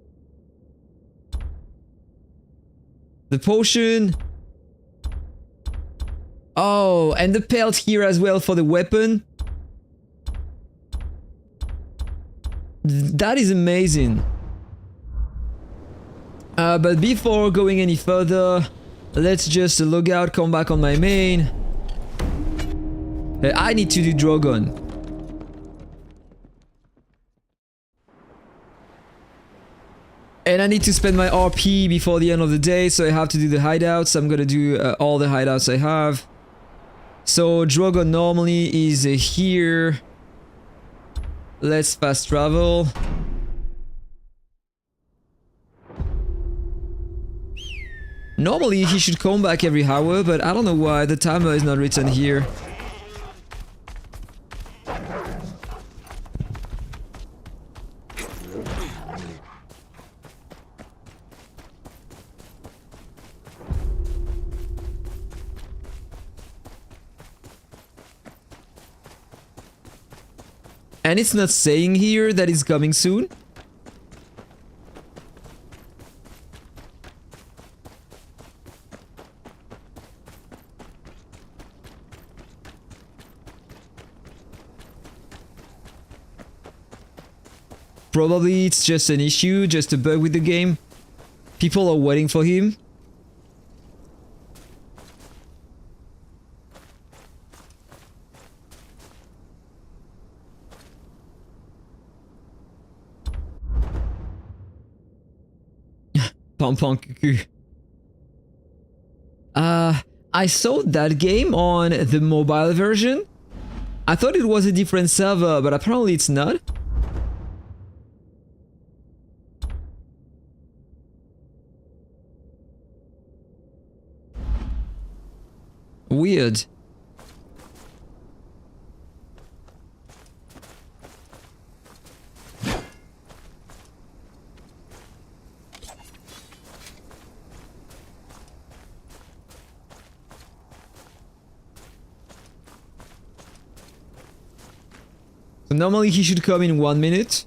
The potion. Oh, and the pelt here as well for the weapon. That is amazing. But before going any further, let's just log out, come back on my main. I need to do Drogon. And I need to spend my RP before the end of the day, so I have to do the hideouts. I'm gonna do all the hideouts I have. So Drogon normally is here. Let's fast travel. Normally he should come back every hour, but I don't know why the timer is not written here. And it's not saying here that it's coming soon. Probably it's just an issue, just a bug with the game. People are waiting for him. Pom-pom cuckoo. I saw that game on the mobile version. I thought it was a different server, but apparently it's not. Weird. So normally he should come in 1 minute.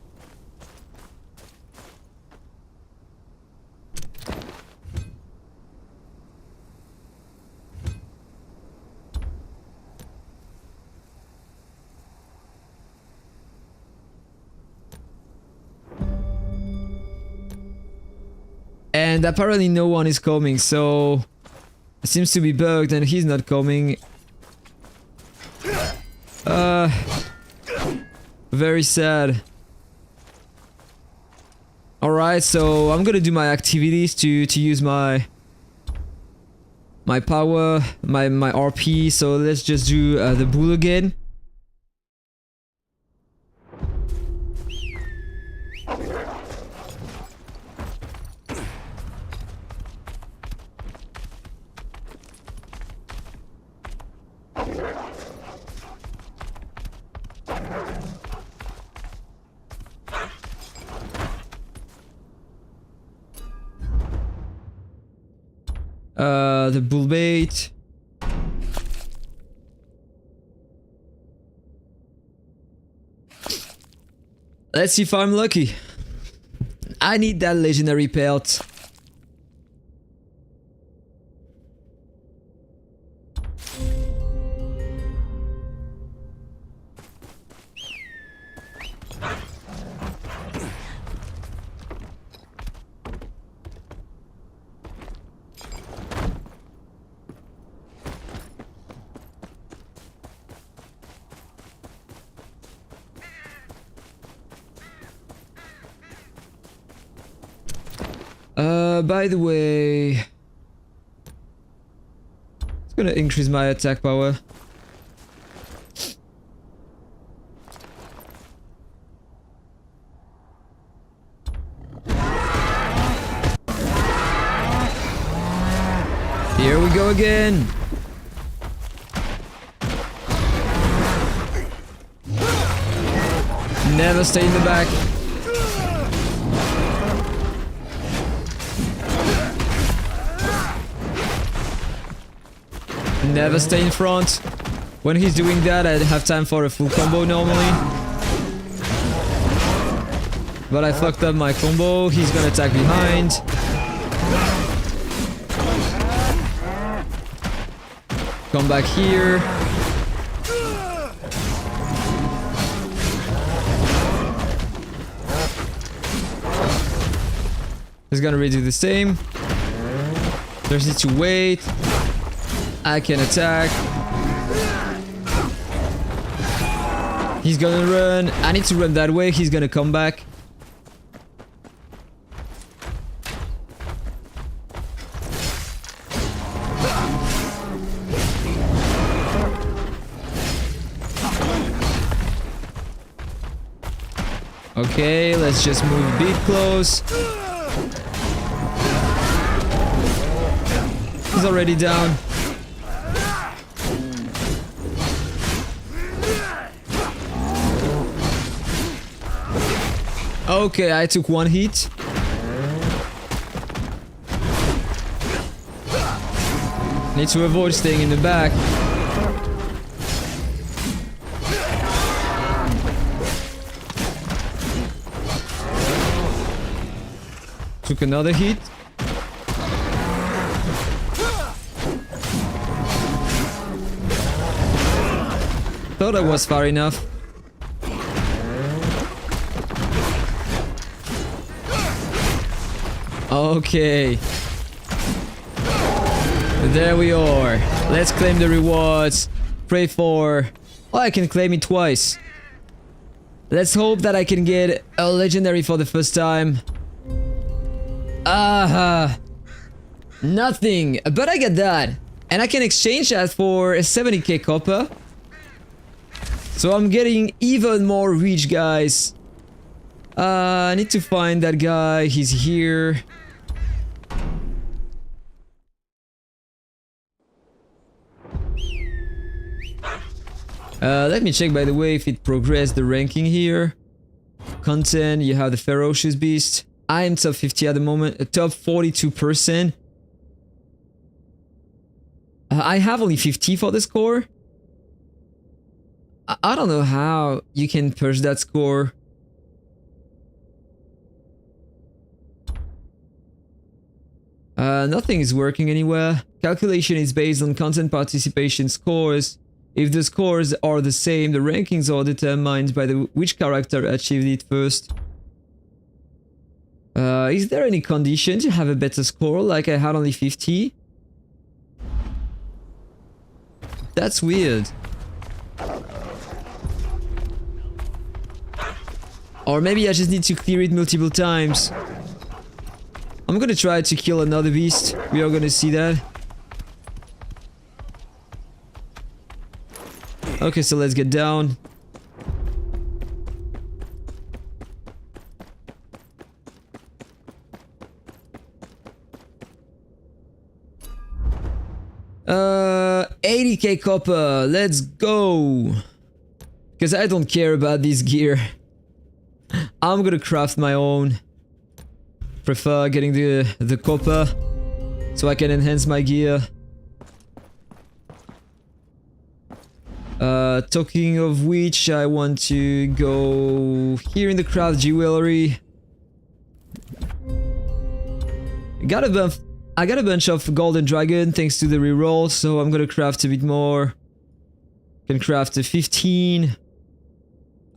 And apparently no one is coming, so it seems to be bugged and he's not coming. Very sad. Alright, so I'm gonna do my activities to use my power, my RP, so let's just do the bull again. The bull bait. Let's see if I'm lucky. I need that legendary pelt. By the way, it's gonna increase my attack power. Here we go again. Never stay in the back. Never stay in front. When he's doing that, I'd have time for a full combo normally. But I fucked up my combo. He's gonna attack behind. Come back here. He's gonna redo the same. There's need to wait. I can attack. He's gonna run. I need to run that way. He's gonna come back. Okay, let's just move a bit close. He's already down. Okay, I took one hit. Need to avoid staying in the back. Took another hit. Thought I was far enough. Okay. There we are. Let's claim the rewards. Pray for... Oh, I can claim it twice. Let's hope that I can get a legendary for the first time. Nothing. But I get that. And I can exchange that for a 70k copper. So I'm getting even more rich, guys. I need to find that guy. He's here. Let me check, by the way, if it progressed the ranking here. Content, you have the Ferocious Beast. I am top 50 at the moment, top 42%. I have only 50 for the score. I don't know how you can push that score. Nothing is working anywhere. Calculation is based on content participation scores. If the scores are the same, the rankings are determined by which character achieved it first. Is there any condition to have a better score, like I had only 50? That's weird. Or maybe I just need to clear it multiple times. I'm gonna try to kill another beast. We are gonna see that. Okay, so let's get down. Uh, 80k copper. Let's go. Because I don't care about this gear. I'm gonna craft my own. Prefer getting the copper so I can enhance my gear. Talking of which, I want to go here in the craft jewelry. I got a bunch of golden dragon thanks to the reroll, so I'm gonna craft a bit more. Can craft a 15.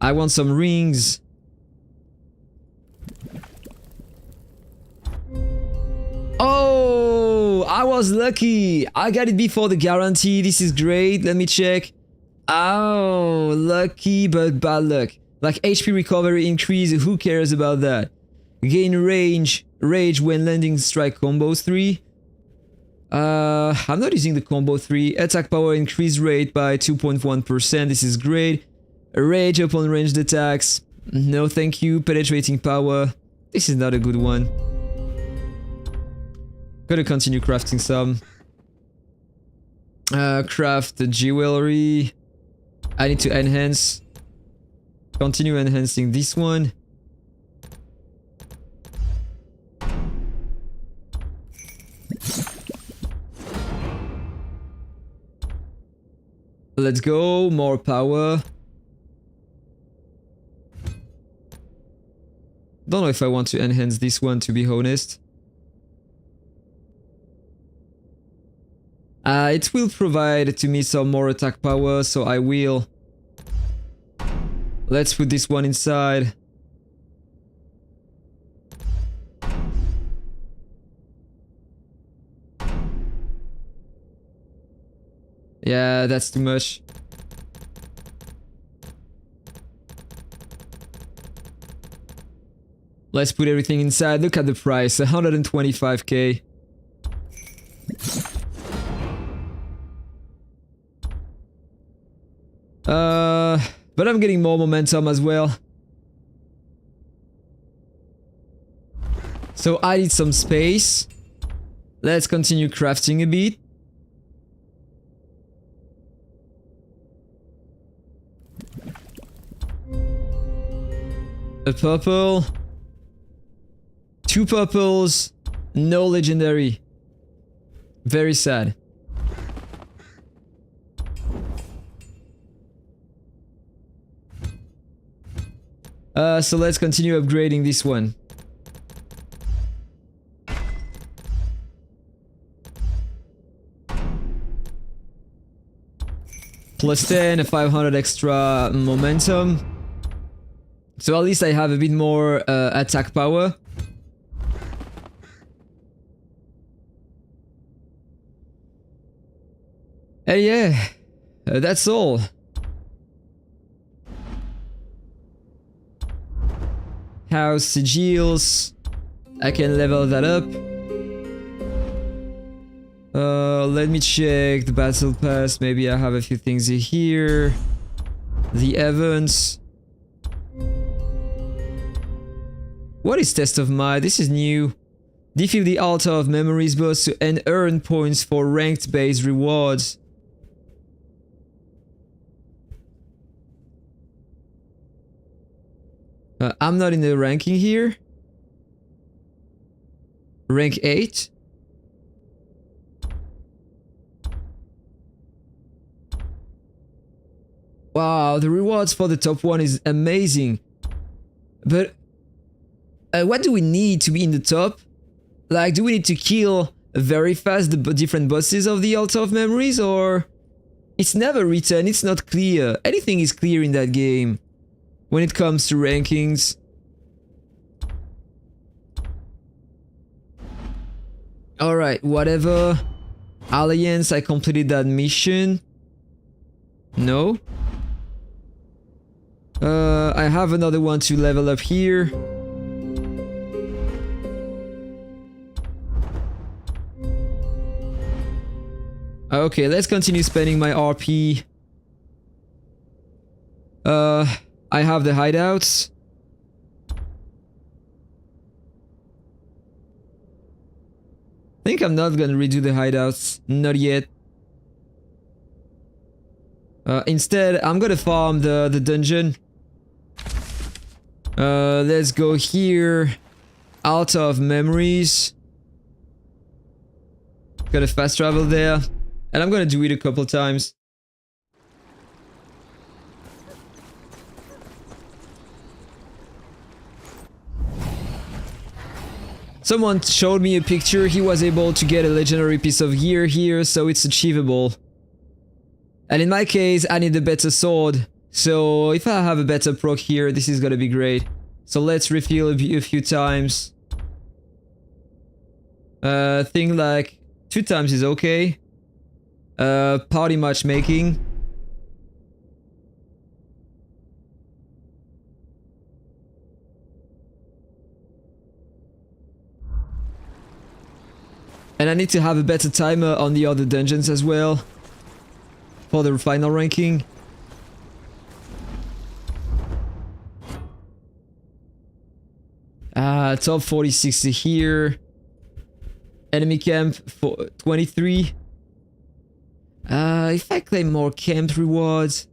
I want some rings. Oh, I was lucky. I got it before the guarantee. This is great. Let me check. Oh, lucky but bad luck. Like HP recovery increase, who cares about that? Gain rage when landing strike combos 3. I'm not using the combo 3. Attack power increase rate by 2.1%. This is great. Rage upon ranged attacks. No thank you. Penetrating power. This is not a good one. Gotta continue crafting some. Craft jewelry. I need to enhance. Continue enhancing this one. Let's go, more power. Don't know if I want to enhance this one, to be honest. It will provide to me some more attack power, so I will. Let's put this one inside. Yeah, that's too much. Let's put everything inside. Look at the price, 125k. But I'm getting more momentum as well. So I need some space. Let's continue crafting a bit. A purple. 2 purples. No legendary. Very sad. So let's continue upgrading this one. Plus 10, 500 extra momentum. So at least I have a bit more attack power. And yeah, that's all. House sigils. I can level that up. Let me check the battle pass. Maybe I have a few things here. The events. What is Test of Might? This is new. Defeat the Altar of Memories boss and earn points for ranked based rewards. I'm not in the ranking here. Rank 8. Wow, the rewards for the top one is amazing. But what do we need to be in the top? Like, do we need to kill very fast the different bosses of the Altar of Memories, or it's never written, it's not clear. Anything is clear in that game when it comes to rankings. Alright, whatever. Alliance, I completed that mission. No. I have another one to level up here. Okay, let's continue spending my RP. I have the hideouts. I think I'm not gonna redo the hideouts. Not yet. Instead, I'm gonna farm the dungeon. Let's go here. Altar of Memories. Gotta fast travel there. And I'm gonna do it a couple times. Someone showed me a picture. He was able to get a legendary piece of gear here, so it's achievable. And in my case, I need a better sword. So if I have a better proc here, this is gonna be great. So let's refill a few times. Thing like 2 times is okay. Party matchmaking. And I need to have a better timer on the other dungeons as well. For the final ranking. Top 46 here. Enemy camp for 23. If I claim more camp rewards...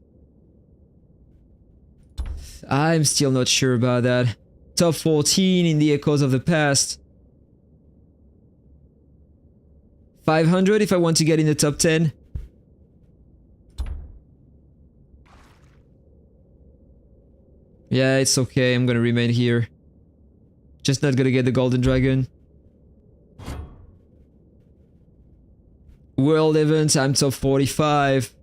I'm still not sure about that. Top 14 in the Echoes of the Past. 500 if I want to get in the top 10. Yeah, it's okay, I'm gonna remain here. Just not gonna get the Golden Dragon. World events, I'm top 45.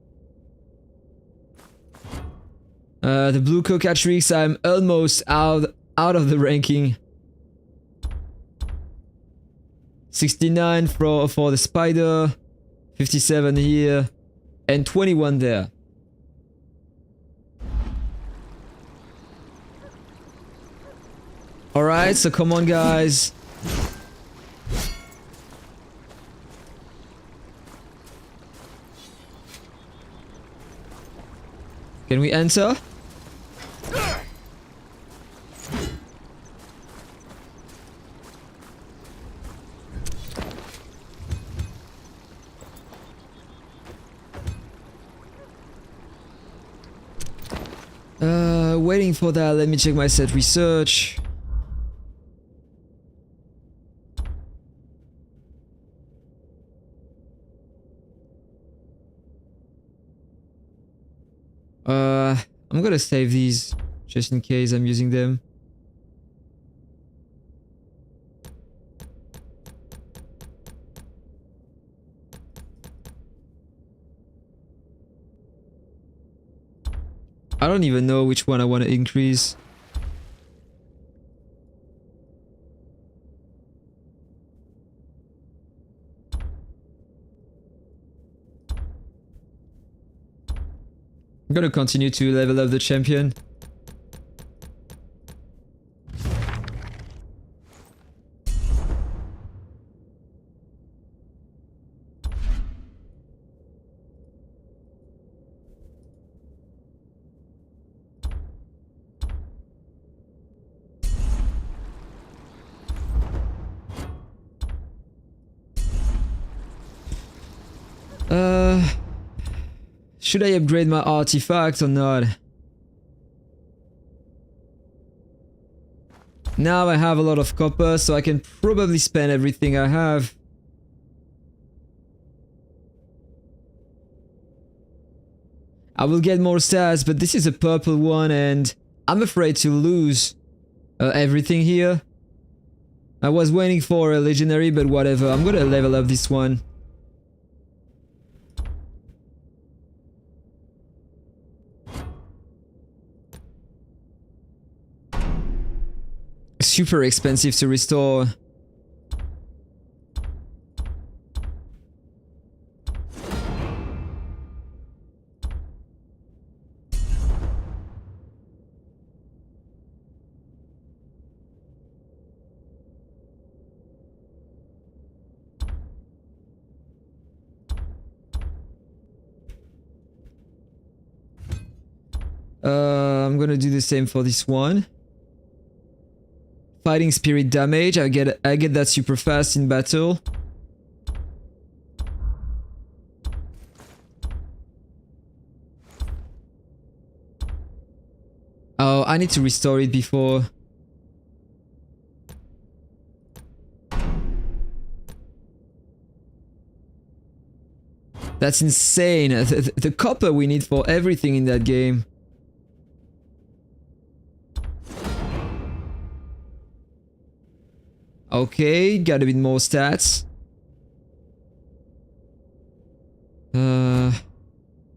The Blue Cocatrix, I'm almost out of the ranking. 69 for the Spider, 57 here, and 21 there. Alright, so come on guys. Can we enter? Waiting for that, let me check my set research. I'm gonna save these just in case I'm using them. I don't even know which one I want to increase. I'm gonna continue to level up the champion. Should I upgrade my artifact or not? Now I have a lot of copper, so I can probably spend everything I have. I will get more stats, but this is a purple one and I'm afraid to lose everything here. I was waiting for a legendary, but whatever, I'm gonna level up this one. Super expensive to restore. I'm gonna do the same for this one. Fighting spirit damage, I get that super fast in battle. Oh, I need to restore it before. That's insane. The copper we need for everything in that game. Okay, got a bit more stats.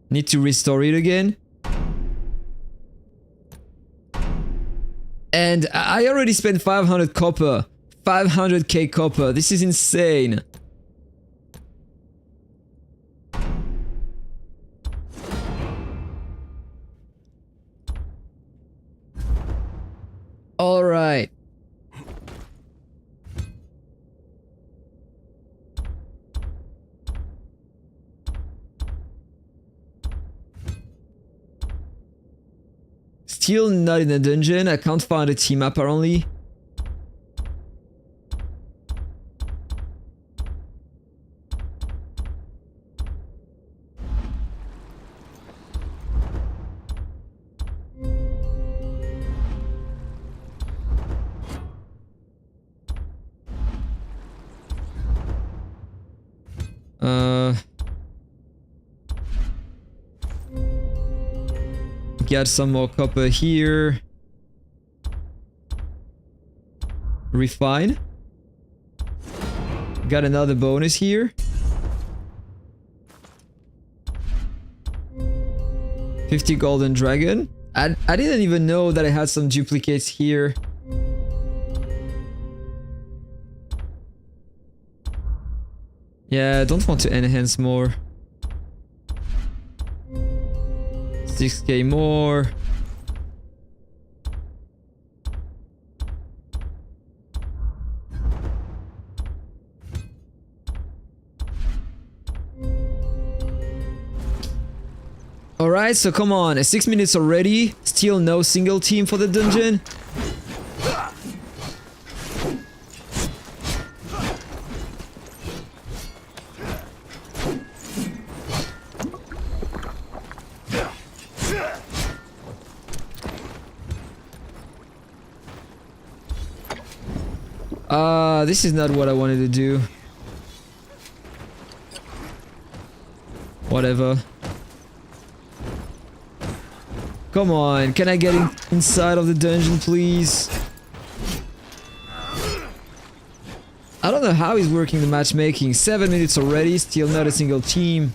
Need to restore it again. And I already spent 500 copper. 500k copper. This is insane. All right. Still not in a dungeon. I can't find a team apparently. got some more copper here. Refine. Got another bonus here. 50 golden dragon. I didn't even know that I had some duplicates here. Yeah, I don't want to enhance more. 6k more. Alright, so come on, 6 minutes already. Still no single team for the dungeon. This is not what I wanted to do. Whatever. Come on, can I get inside of the dungeon, please? I don't know how he's working the matchmaking. 7 minutes already, still not a single team.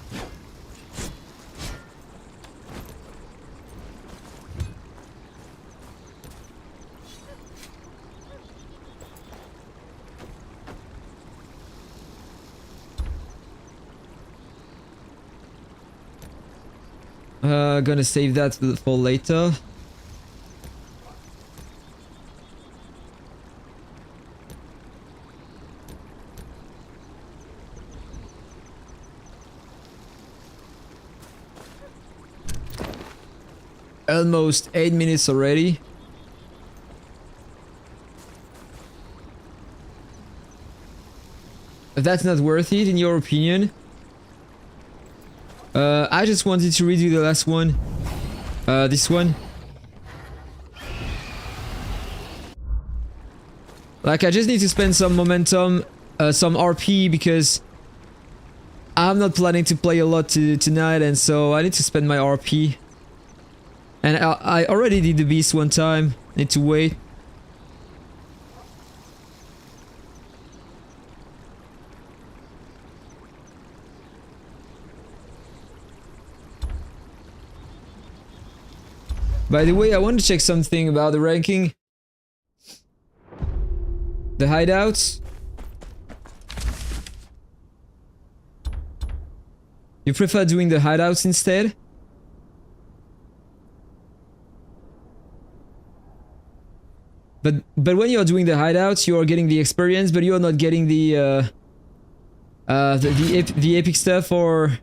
Gonna save that for later. Almost 8 minutes already. That's not worth it in your opinion? I just wanted to redo the last one. This one. Like, I just need to spend some momentum, some RP, because I'm not planning to play a lot tonight, and so I need to spend my RP. And I already did the beast one time. Need to wait. By the way, I want to check something about the ranking. The hideouts. You prefer doing the hideouts instead? But when you're doing the hideouts, you are getting the experience, but you are not getting the epic stuff, or...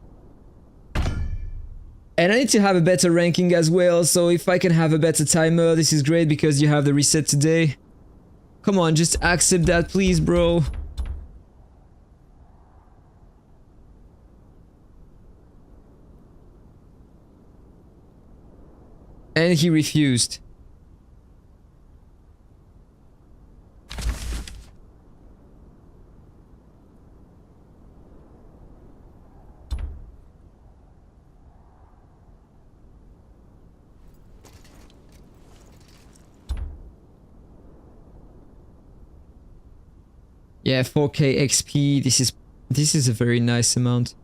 And I need to have a better ranking as well, so if I can have a better timer, this is great because you have the reset today. Come on, just accept that please, bro. And he refused. Yeah, 4k XP. This is a very nice amount.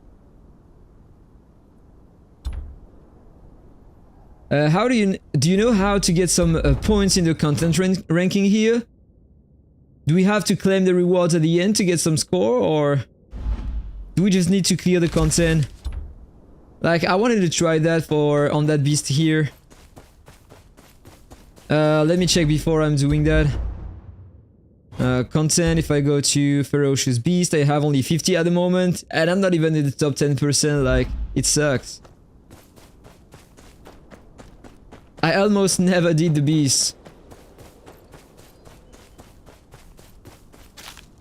How do you know how to get some points in the content ranking here? Do we have to claim the rewards at the end to get some score, or do we just need to clear the content? Like, I wanted to try that on that beast here. Let me check before I'm doing that. Content, if I go to Ferocious Beast, I have only 50 at the moment, and I'm not even in the top 10%, like, it sucks. I almost never did the beast.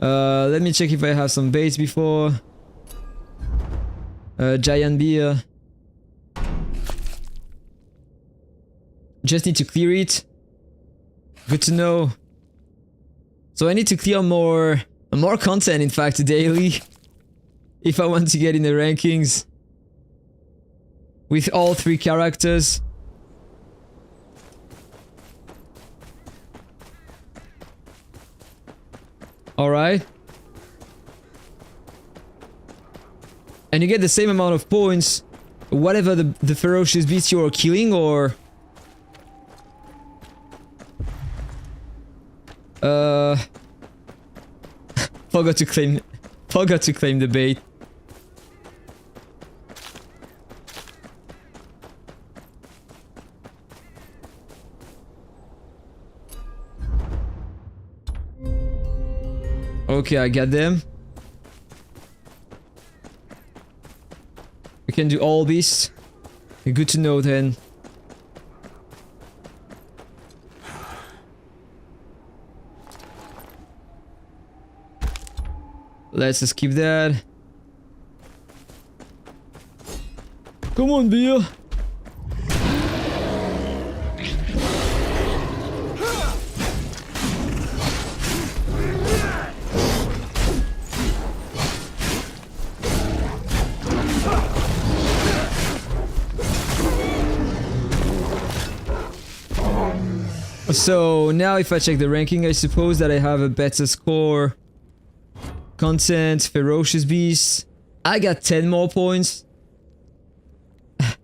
Let me check if I have some baits before. Giant beer. Just need to clear it. Good to know. So I need to clear more content, in fact, daily, if I want to get in the rankings with all 3 characters. Alright. And you get the same amount of points whatever the ferocious beast you are killing, or... Forgot to claim the bait. Okay, I got them. We can do all this. Good to know then. Let's just skip that. Come on, beer. So now if I check the ranking, I suppose that I have a better score. Content, ferocious beasts. I got 10 more points.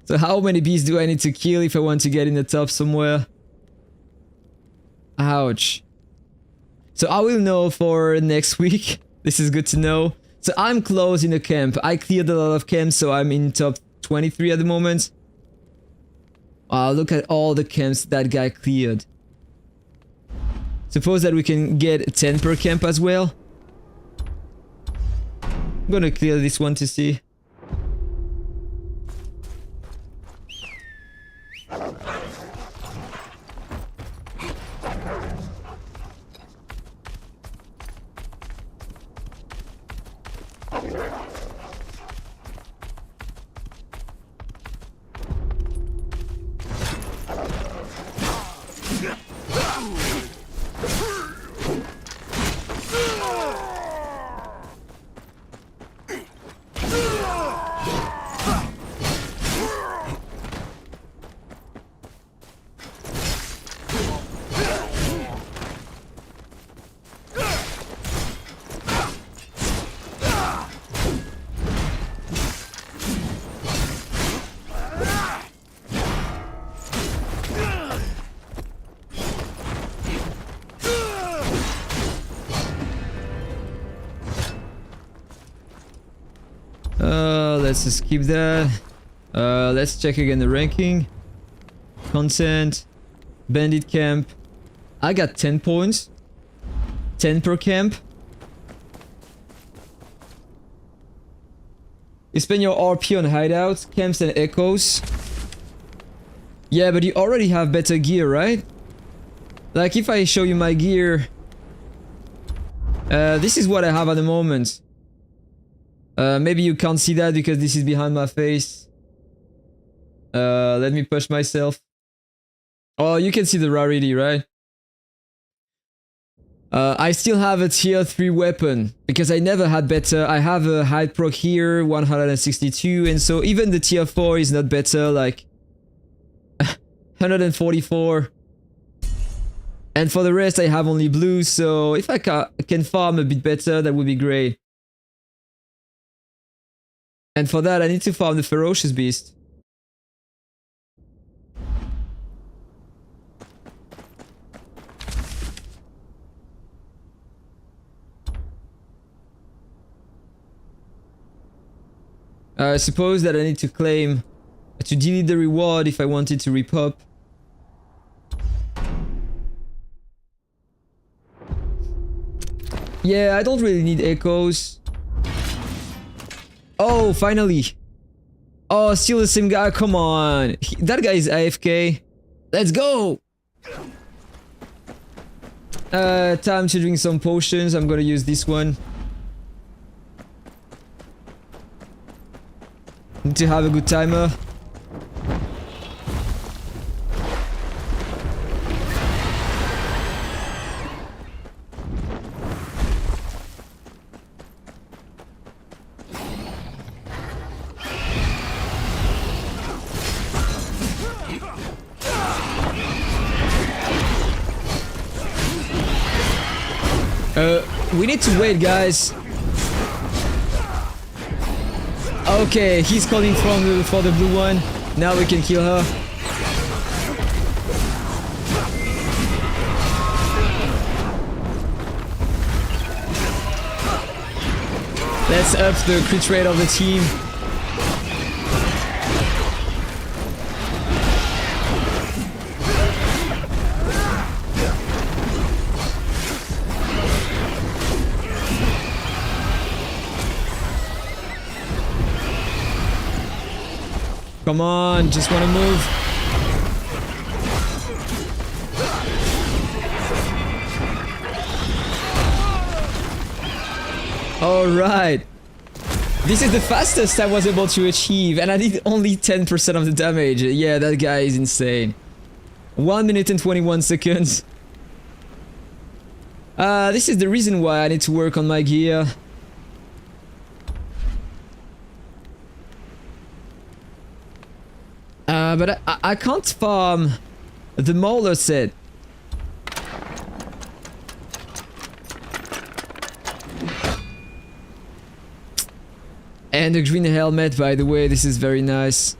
So how many beasts do I need to kill if I want to get in the top somewhere? Ouch. So I will know for next week. This is good to know. So I'm close in the camp. I cleared a lot of camps, so I'm in top 23 at the moment. Wow, look at all the camps that guy cleared. Suppose that we can get 10 per camp as well. I'm gonna clear this one to see. Let's just skip that. Let's check again the ranking. Content. Bandit camp. I got 10 points. 10 per camp. You spend your RP on hideouts, camps and echoes. Yeah, but you already have better gear, right? Like if I show you my gear... this is what I have at the moment. Maybe you can't see that because this is behind my face. Let me push myself. Oh, you can see the rarity, right? I still have a tier 3 weapon because I never had better. I have a hide proc here, 162, and so even the tier 4 is not better, like 144. And for the rest I have only blue, so if I can farm a bit better, that would be great. And for that, I need to farm the ferocious beast. I suppose that I need to claim to delete the reward if I wanted to repop. Yeah, I don't really need echoes. Oh, finally. Oh, still the same guy. Come on. That guy is AFK. Let's go. Time to drink some potions. I'm gonna use this one. Need to have a good timer. We need to wait, guys. Okay, he's calling for the blue one. Now we can kill her. Let's up the crit rate of the team. Come on, just want to move. Alright. This is the fastest I was able to achieve, and I did only 10% of the damage. Yeah, that guy is insane. 1 minute and 21 seconds. This is the reason why I need to work on my gear. But I can't farm the Mauler set. And the green helmet, by the way, this is very nice.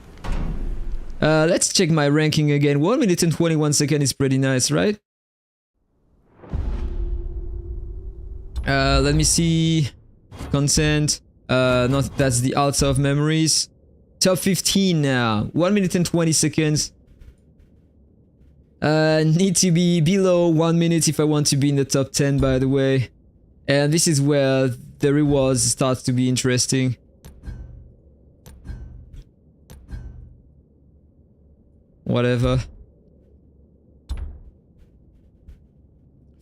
Let's check my ranking again. 1 minute and 21 seconds is pretty nice, right? Let me see. Consent. Not that's the Arts of Memories. Top 15 now. 1 minute and 20 seconds. Need to be below 1 minute if I want to be in the top 10, by the way. And this is where the rewards start to be interesting. Whatever.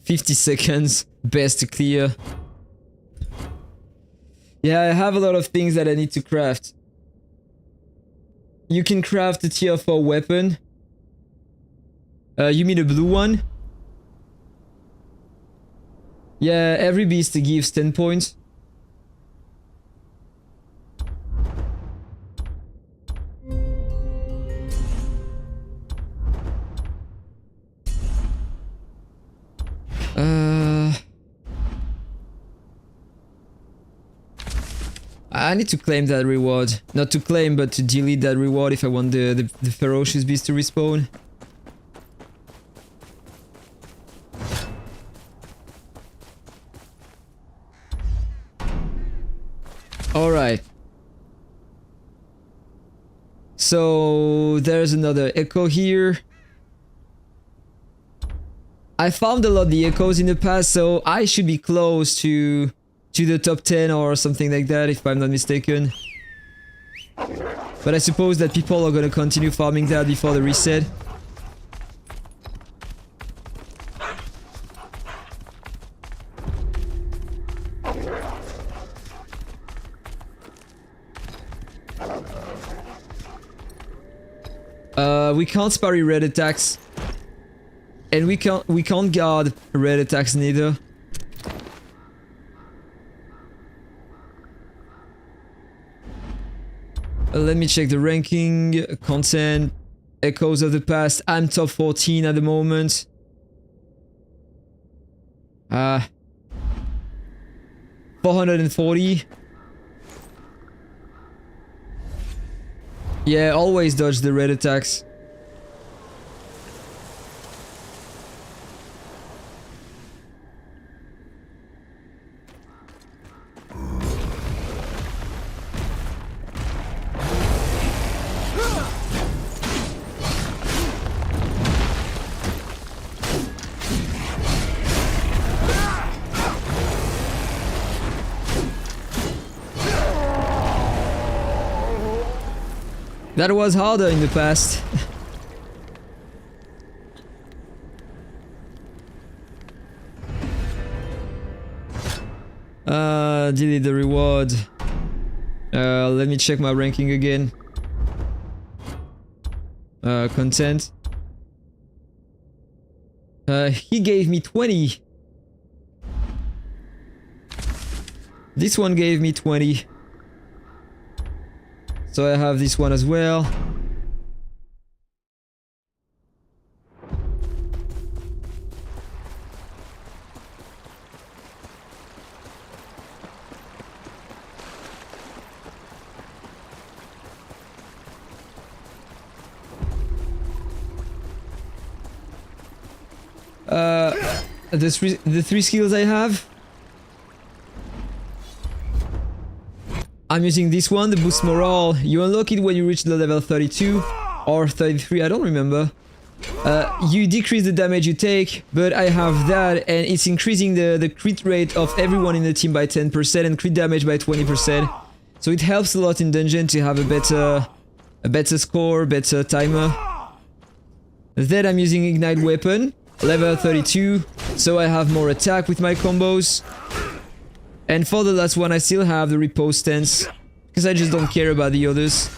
50 seconds. Best to clear. Yeah, I have a lot of things that I need to craft. You can craft a tier 4 weapon. You mean a blue one? Yeah, every beast gives 10 points. I need to claim that reward. Not to claim, but to delete that reward if I want the ferocious beast to respawn. Alright. So there's another echo here. I farmed a lot of the echoes in the past, so I should be close to the top 10 or something like that, if I'm not mistaken. But I suppose that people are gonna continue farming that before the reset. We can't parry red attacks. And we can't guard red attacks neither. Let me check the ranking, content, echoes of the past. I'm top 14 at the moment. 440. Yeah, always dodge the red attacks. That was harder in the past. Delete the reward. Let me check my ranking again. Content. He gave me 20. This one gave me 20. So I have this one as well. the three skills I have. I'm using this one, the boost morale. You unlock it when you reach the level 32 or 33, I don't remember. You decrease the damage you take, but I have that and it's increasing the crit rate of everyone in the team by 10% and crit damage by 20%. So it helps a lot in dungeon to have a better score, better timer. Then I'm using Ignite Weapon, level 32, so I have more attack with my combos. And for the last one I still have the Repose Stance, because I just don't care about the others.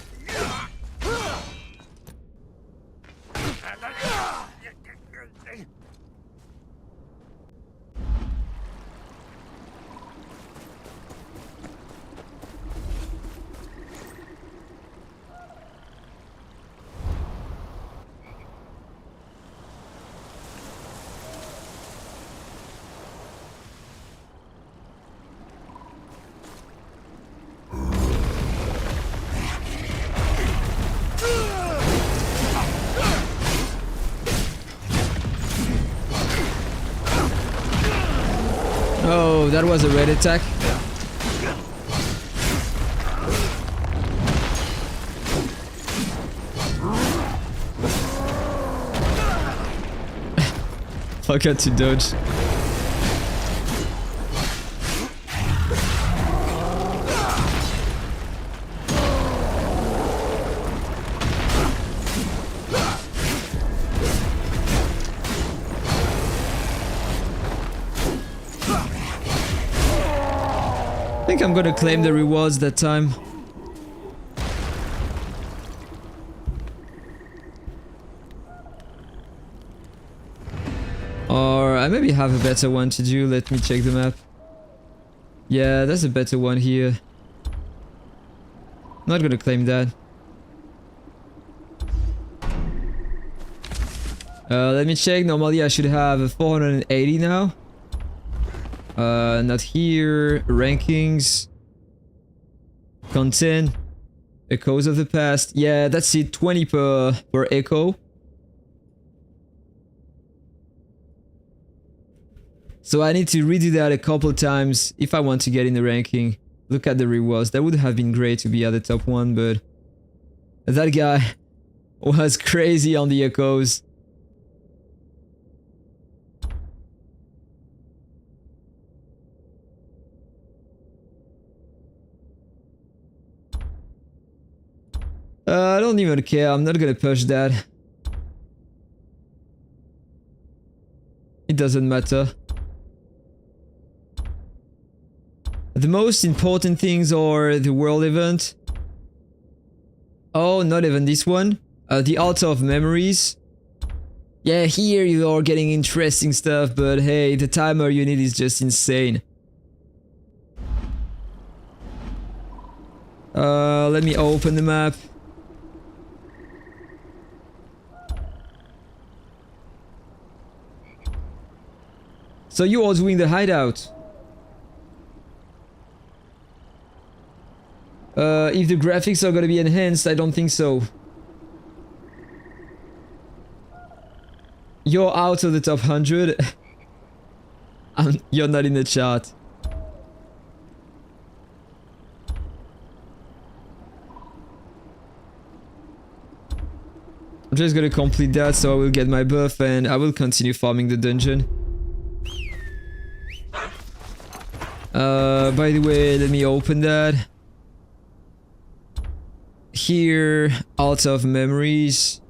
Oh, that was a red attack. Forgot to dodge. I think I'm gonna claim the rewards that time. Or I maybe have a better one to do. Let me check the map. Yeah, that's a better one here. Not gonna claim that. Let me check. Normally I should have 480 now. Not here. Rankings. Content. Echoes of the past. Yeah, that's it. 20 per echo. So I need to redo that a couple times if I want to get in the ranking. Look at the rewards. That would have been great to be at the top one, but that guy was crazy on the echoes. I don't even care. I'm not gonna push that. It doesn't matter. The most important things are the world event. Oh, not even this one. The Altar of Memories. Yeah, here you are getting interesting stuff, but hey, the timer you need is just insane. Let me open the map. So you are doing the hideout. If the graphics are gonna be enhanced, I don't think so. You're out of the top 100. You're not in the chart. I'm just gonna complete that so I will get my buff and I will continue farming the dungeon. By the way, let me open that. Here, Altar of Memories.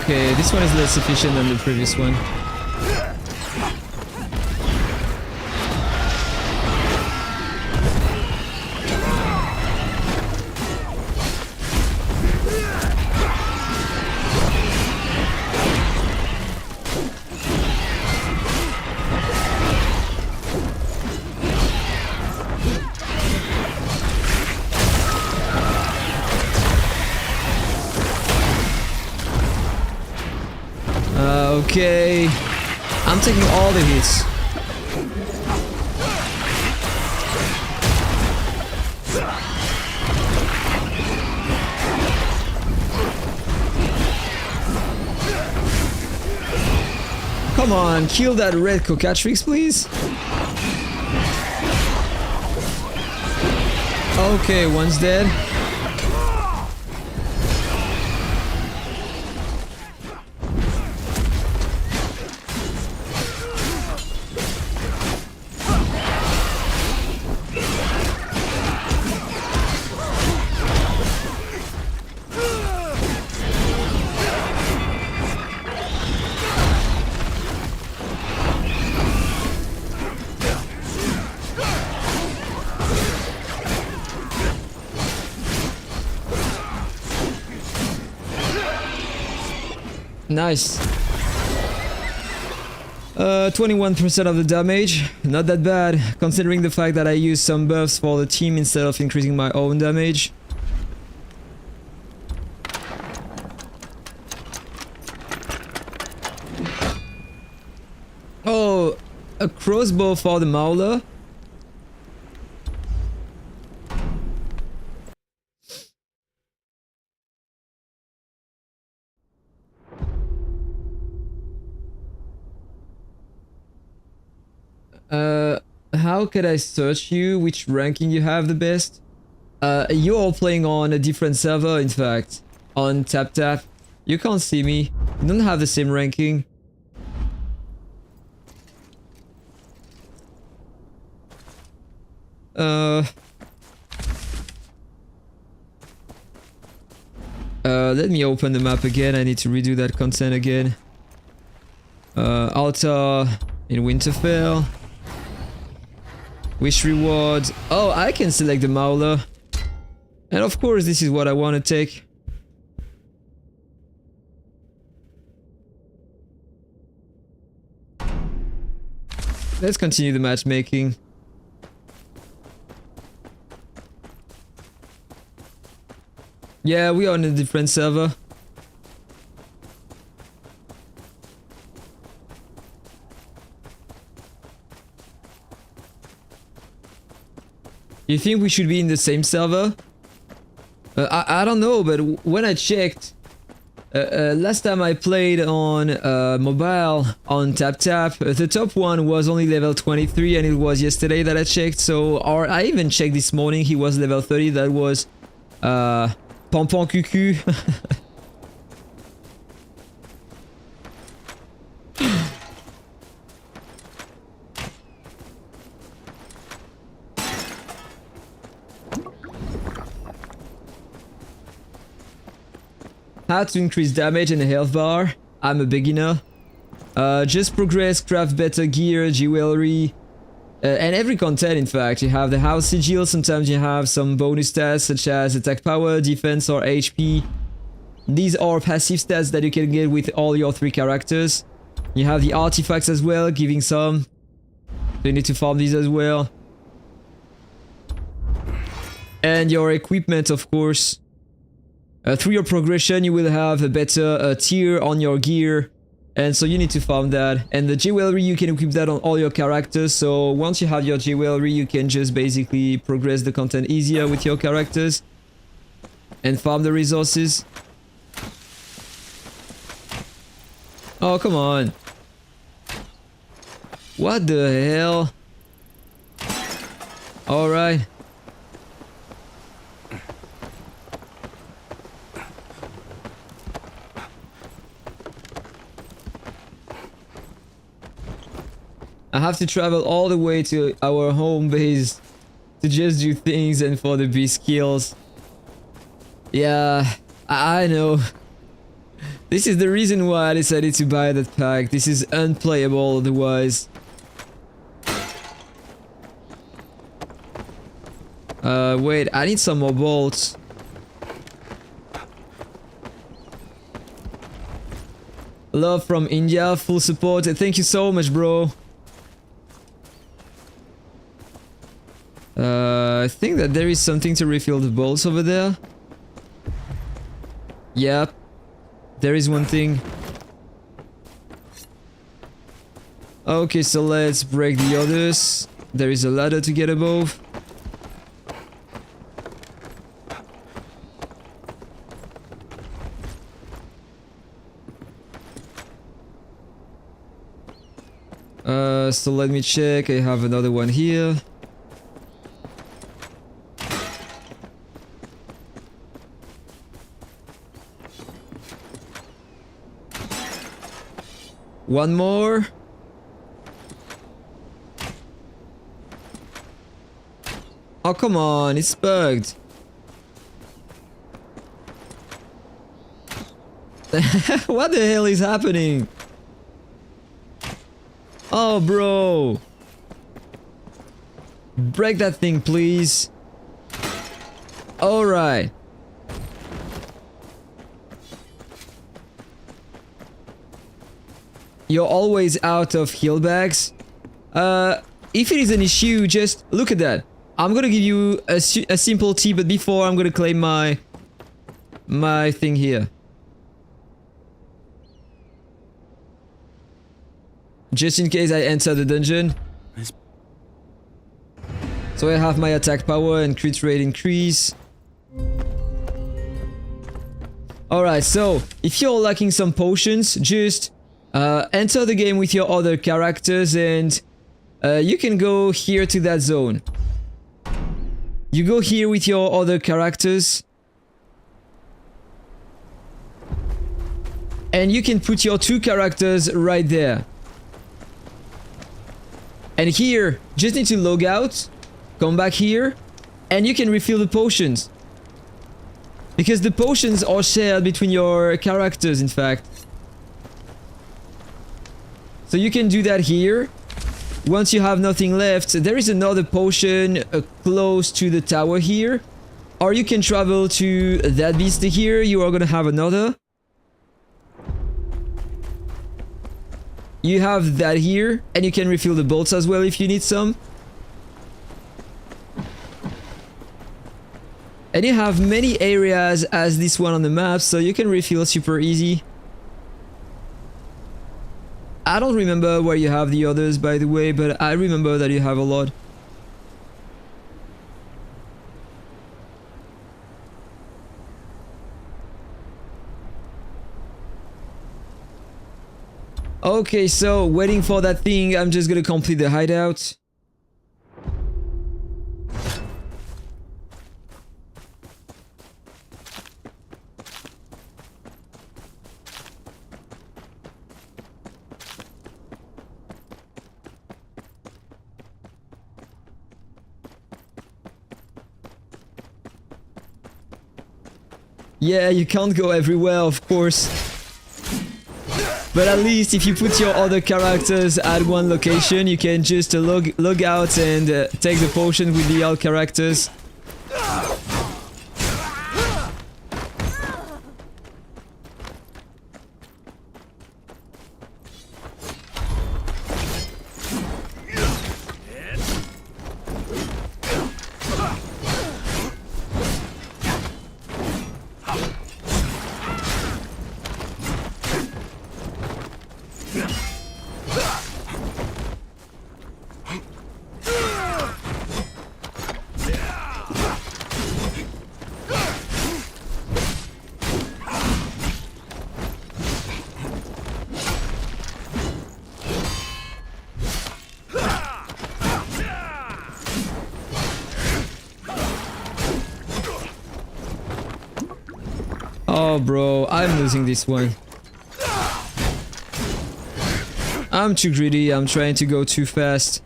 Okay, this one is less efficient than the previous one. Okay, I'm taking all the hits. Come on, kill that red Cocatrix, please. Okay, one's dead. Nice. 21% of the damage. Not that bad, considering the fact that I used some buffs for the team instead of increasing my own damage. Oh, a crossbow for the Mauler. How could I search you? Which ranking you have the best? You're all playing on a different server, in fact. On TapTap. You can't see me. You don't have the same ranking. Let me open the map again. I need to redo that content again. Altar in Winterfell. Wish reward. Oh, I can select the Mauler. And of course, this is what I want to take. Let's continue the matchmaking. Yeah, we are on a different server. You think we should be in the same server? I don't know, but when I checked, last time I played on mobile on TapTap, the top one was only level 23 and it was yesterday that I checked, so, or I even checked this morning, he was level 30, that was Pompon Cucu. How to increase damage and health bar. I'm a beginner. Just progress, craft better gear, jewelry, and every content in fact. You have the house sigil, sometimes you have some bonus stats such as attack power, defense or HP. These are passive stats that you can get with all your 3 characters. You have the artifacts as well, giving some. So you need to farm these as well. And your equipment, of course. Through your progression you will have a better tier on your gear, and so you need to farm that. And the jewelry, you can equip that on all your characters, so once you have your jewelry you can just basically progress the content easier with your characters and farm the resources. Oh, come on. What the hell? Alright. I have to travel all the way to our home base to just do things and for the beast kills. Yeah, I know. This is the reason why I decided to buy that pack. This is unplayable otherwise. Wait, I need some more bolts. Love from India, full support. Thank you so much, bro. I think that there is something to refill the bolts over there. Yep. There is one thing. Okay, so let's break the others. There is a ladder to get above. So let me check. I have another one here. One more. Oh, come on, it's bugged. What the hell is happening? Oh, bro. Break that thing, please. Alright. You're always out of heal bags. If it is an issue, just look at that. I'm gonna give you a simple tip, but before I'm gonna claim my thing here. Just in case I enter the dungeon. So I have my attack power and crit rate increase. Alright, so if you're lacking some potions, just enter the game with your other characters and you can go here to that zone. You go here with your other characters. And you can put your two characters right there. And here, just need to log out, come back here, and you can refill the potions. Because the potions are shared between your characters, in fact. So you can do that here. Once you have nothing left, there is another potion close to the tower here. Or you can travel to that beast here, you are gonna have another. You have that here, and you can refill the bolts as well if you need some. And you have many areas as this one on the map, so you can refill super easy. I don't remember where you have the others, by the way, but I remember that you have a lot. Okay, so waiting for that thing, I'm just gonna complete the hideout. Yeah, you can't go everywhere, of course. But at least if you put your other characters at one location, you can just log out and take the potion with the other characters. Oh, bro, I'm losing this one. I'm too greedy, I'm trying to go too fast.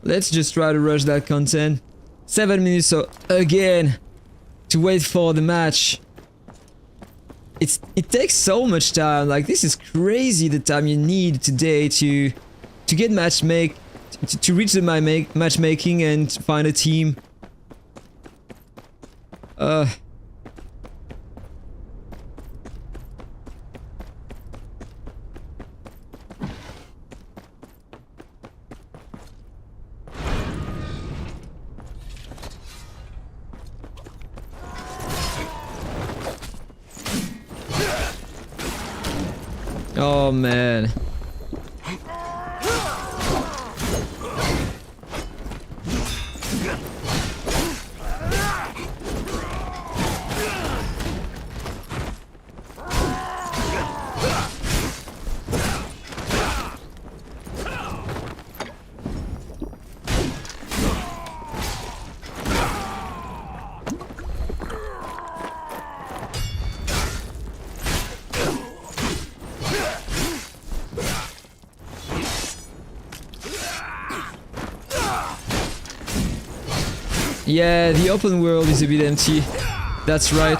Let's just try to rush that content. 7 minutes again to wait for the match. It takes so much time. Like, this is crazy the time you need today to get to reach the matchmaking and find a team. Oh man. Yeah, the open world is a bit empty. That's right.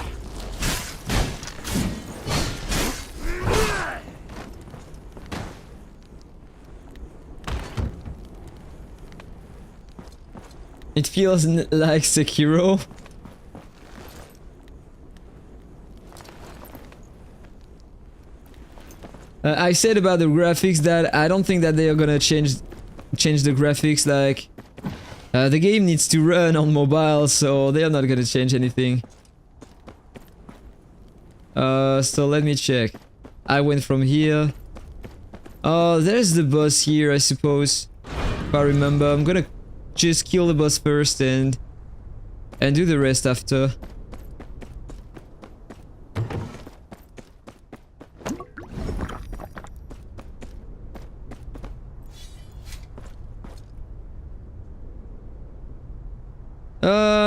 It feels like Sekiro. I said about the graphics that I don't think that they are gonna change the graphics. Like, the game needs to run on mobile, so they are not gonna change anything. So let me check. I went from here. Oh, there's the boss here, I suppose. If I remember, I'm gonna just kill the boss first and do the rest after.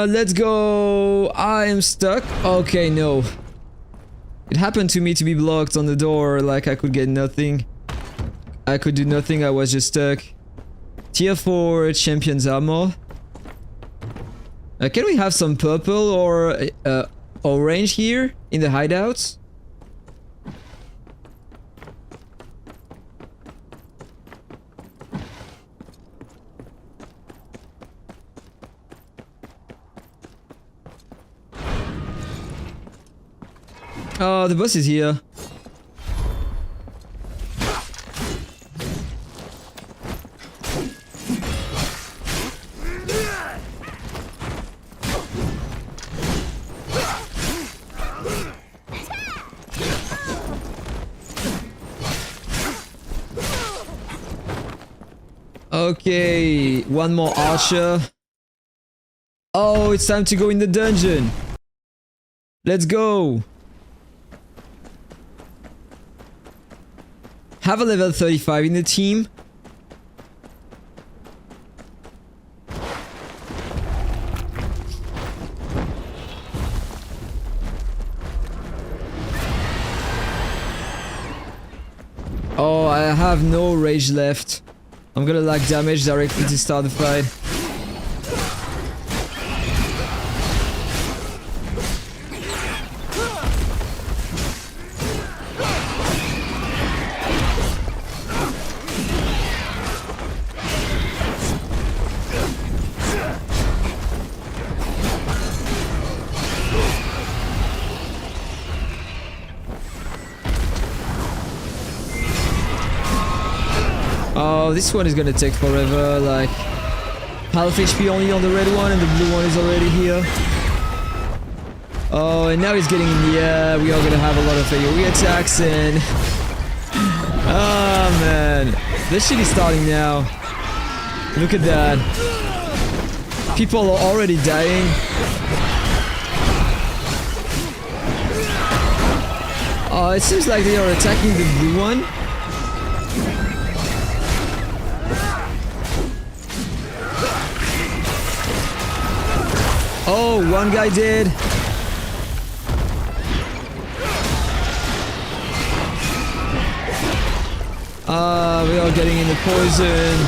Let's go. I am stuck. Okay, no. It happened to me to be blocked on the door, like I could get nothing. I could do nothing, I was just stuck. Tier 4 champion's armor. Can we have some purple or orange here in the hideouts? Oh, the boss is here. Okay, one more archer. Oh, it's time to go in the dungeon. Let's go. Have a level 35 in the team. Oh, I have no rage left. I'm gonna like damage directly to start the fight. Oh, this one is gonna take forever, like half HP only on the red one and the blue one is already here. Oh, and now he's getting in the air. We are gonna have a lot of AoE attacks and... Oh man, this shit is starting now. Look at that. People are already dying. Oh, it seems like they are attacking the blue one. Oh, one guy did. We are getting in the poison.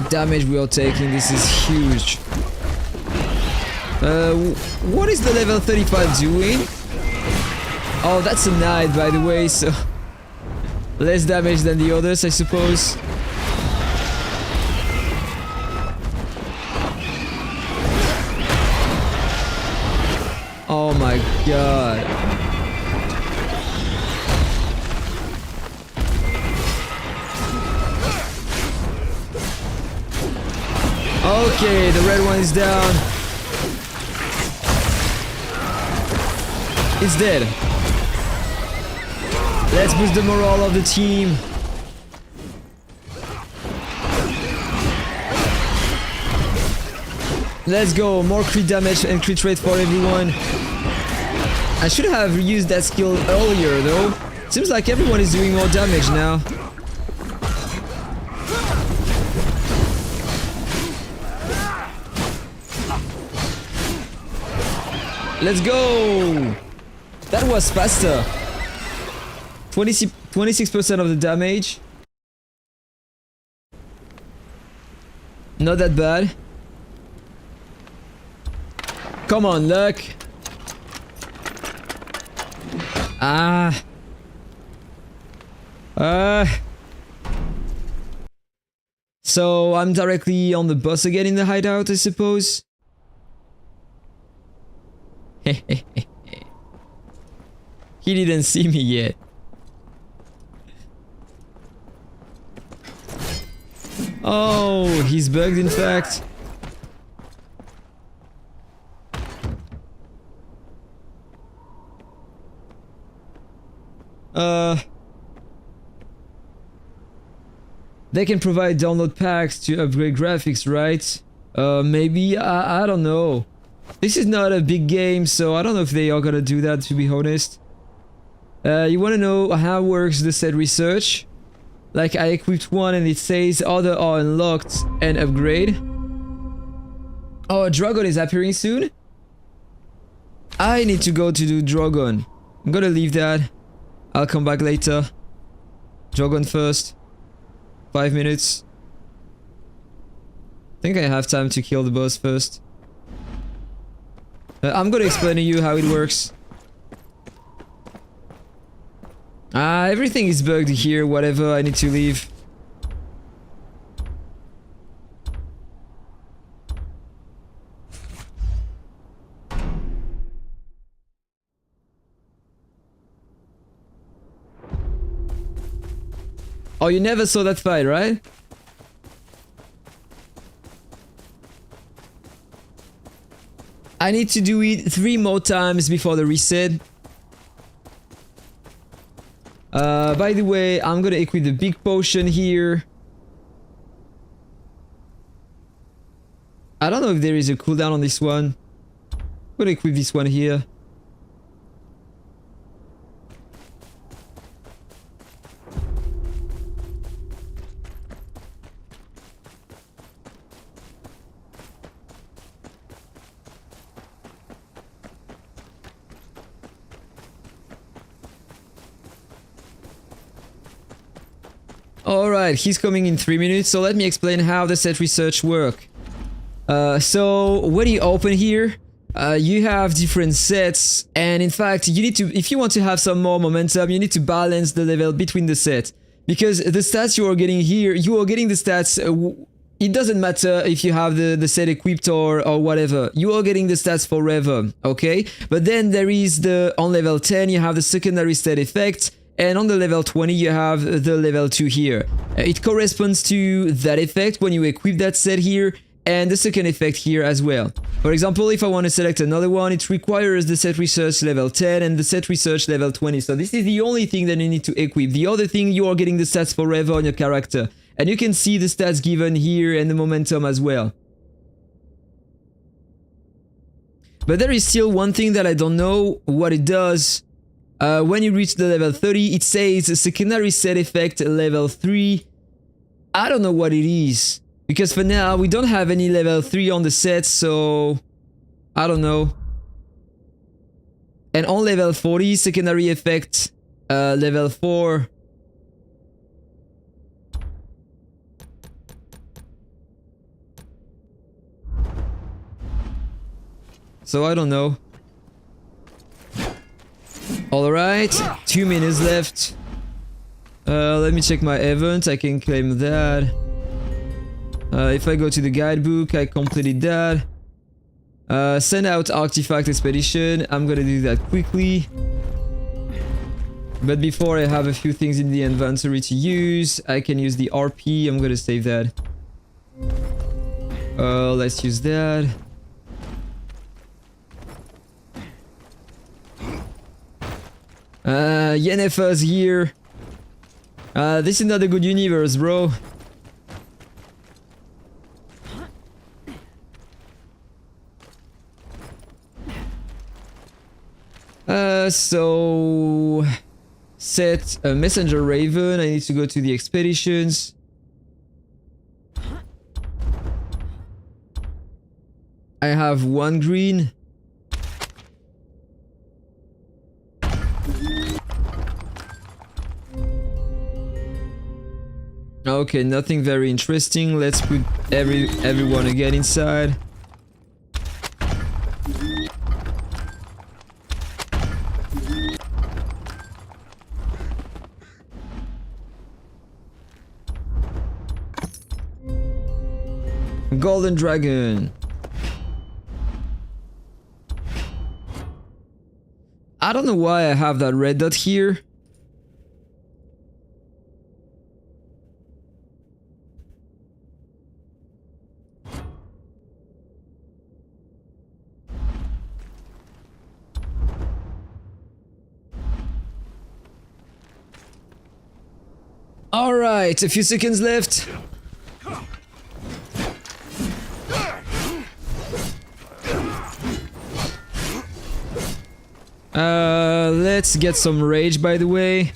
the damage we are taking, this is huge. What is the level 35 doing? Oh, that's a knight, by the way, so less damage than the others, I suppose. Oh my god. Okay, the red one is down. It's dead. Let's boost the morale of the team. Let's go, more crit damage and crit rate for everyone. I should have used that skill earlier though. Seems like everyone is doing more damage now. Let's go! That was faster. 26% of the damage. Not that bad. Come on, luck. Ah. So I'm directly on the bus again in the hideout, I suppose. He didn't see me yet. Oh, he's bugged in fact. They can provide download packs to upgrade graphics, right? Maybe, I don't know. This is not a big game, so I don't know if they are gonna do that, to be honest. You wanna know how works the set research? Like, I equipped one and it says other are unlocked and upgrade. Oh, a dragon is appearing soon? I need to go to do dragon. I'm gonna leave that. I'll come back later. Dragon first. 5 minutes. I think I have time to kill the boss first. I'm gonna explain to you how it works. Everything is bugged here, whatever, I need to leave. Oh, you never saw that fight, right? I need to do it 3 more times before the reset. By the way, I'm gonna equip the big potion here. I don't know if there is a cooldown on this one. I'm gonna equip this one here. Alright, he's coming in 3 minutes, so let me explain how the set research work. So when you open here, you have different sets, and in fact, you need to, if you want to have some more momentum, you need to balance the level between the sets. Because the stats you are getting here, you are getting the stats, it doesn't matter if you have the set equipped or whatever, you are getting the stats forever, okay? But then there is the, on level 10, you have the secondary stat effect, and on the level 20 you have the level 2 here. It corresponds to that effect when you equip that set here, and the second effect here as well. For example, if I want to select another one, it requires the set research level 10 and the set research level 20. So this is the only thing that you need to equip. The other thing, you are getting the stats forever on your character. And you can see the stats given here and the momentum as well. But there is still one thing that I don't know what it does. When you reach the level 30, it says secondary set effect level 3. I don't know what it is. Because for now, we don't have any level 3 on the set, so I don't know. And on level 40, secondary effect level 4. so I don't know. Alright, 2 minutes left. Let me check my event, I can claim that. If I go to the guidebook, I completed that. Send out artifact expedition, I'm gonna do that quickly. But before, I have a few things in the inventory to use. I can use the RP, I'm gonna save that. Let's use that. Yennefer's here. This is not a good universe, bro. So... Set a messenger raven. I need to go to the expeditions. I have 1 green. Okay, nothing very interesting. Let's put everyone again inside. Golden dragon. I don't know why I have that red dot here. All right, a few seconds left. Let's get some rage, by the way.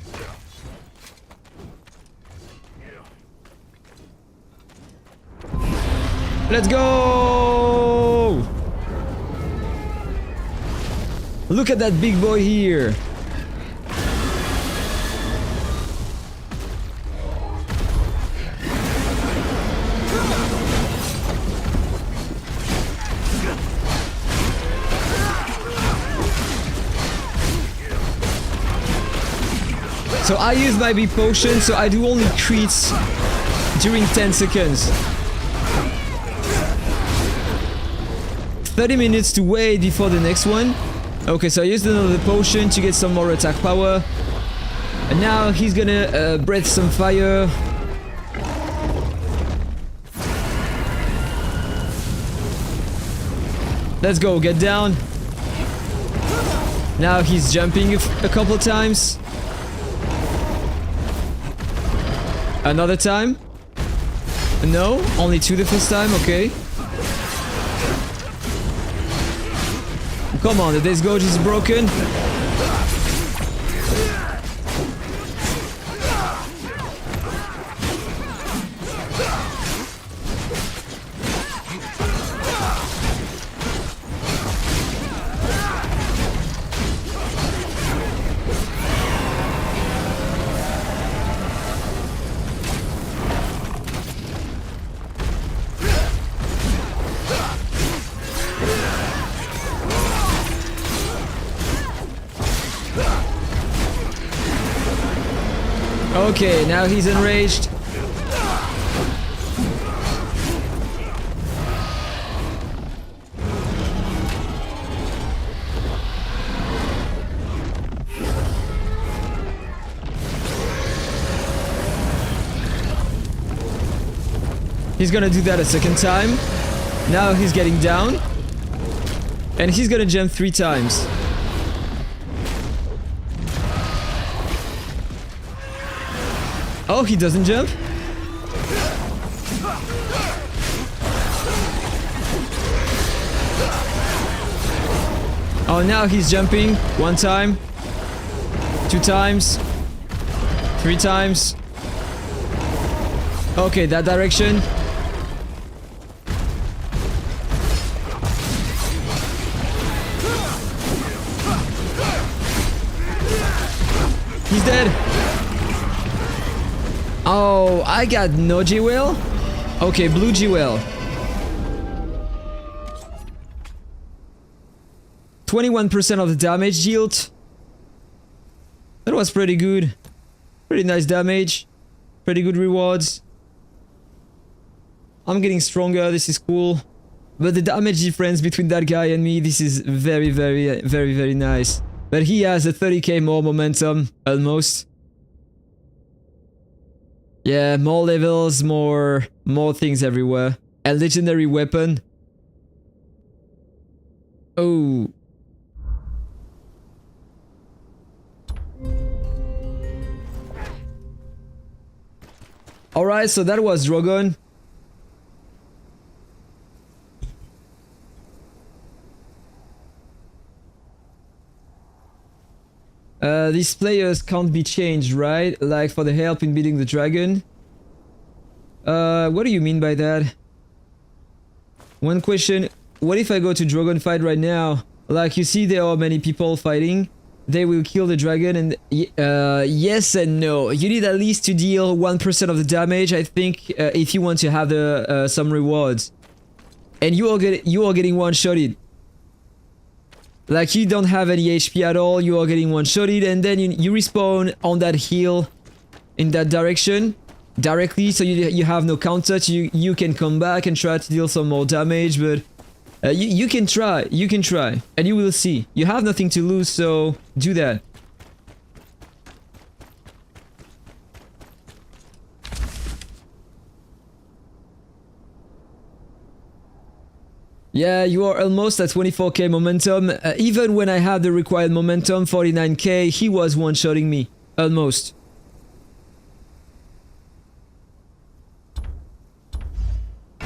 Let's go! Look at that big boy here. So I use my big potion, so I do only crits during 10 seconds. 30 minutes to wait before the next one. Okay, so I used another potion to get some more attack power. And now he's gonna breathe some fire. Let's go, get down. Now he's jumping a couple times. Another time? No? Only 2 the first time? Okay. Come on, the Days Gorge is broken. Okay, now he's enraged. He's gonna do that a second time. Now he's getting down. And he's gonna jump 3 times. Oh, he doesn't jump? Oh, now he's jumping 1 time, 2 times, 3 times. Okay, that direction. He's dead. Oh, I got no G-Well? Okay, blue G-Well. 21% of the damage dealt. That was pretty good. Pretty nice damage. Pretty good rewards. I'm getting stronger, this is cool. But the damage difference between that guy and me, this is very, very nice. But he has a 30k more momentum, almost. Yeah, more levels, more things everywhere. A legendary weapon. Oh. Alright, so that was Drogon. These players can't be changed, right? Like for the help in beating the dragon. What do you mean by that? One question, what if I go to Drogon fight right now? Like you see there are many people fighting. They will kill the dragon and yes and no. You need at least to deal 1% of the damage, I think, if you want to have the some rewards. And you are getting one-shotted. Like you don't have any HP at all, you are getting one-shotted, and then you respawn on that hill in that direction directly, so you have no counter. You can come back and try to deal some more damage, but you can try, and you will see. You have nothing to lose, so do that. Yeah, you are almost at 24k momentum. Even when I had the required momentum, 49k, he was one-shotting me. Almost.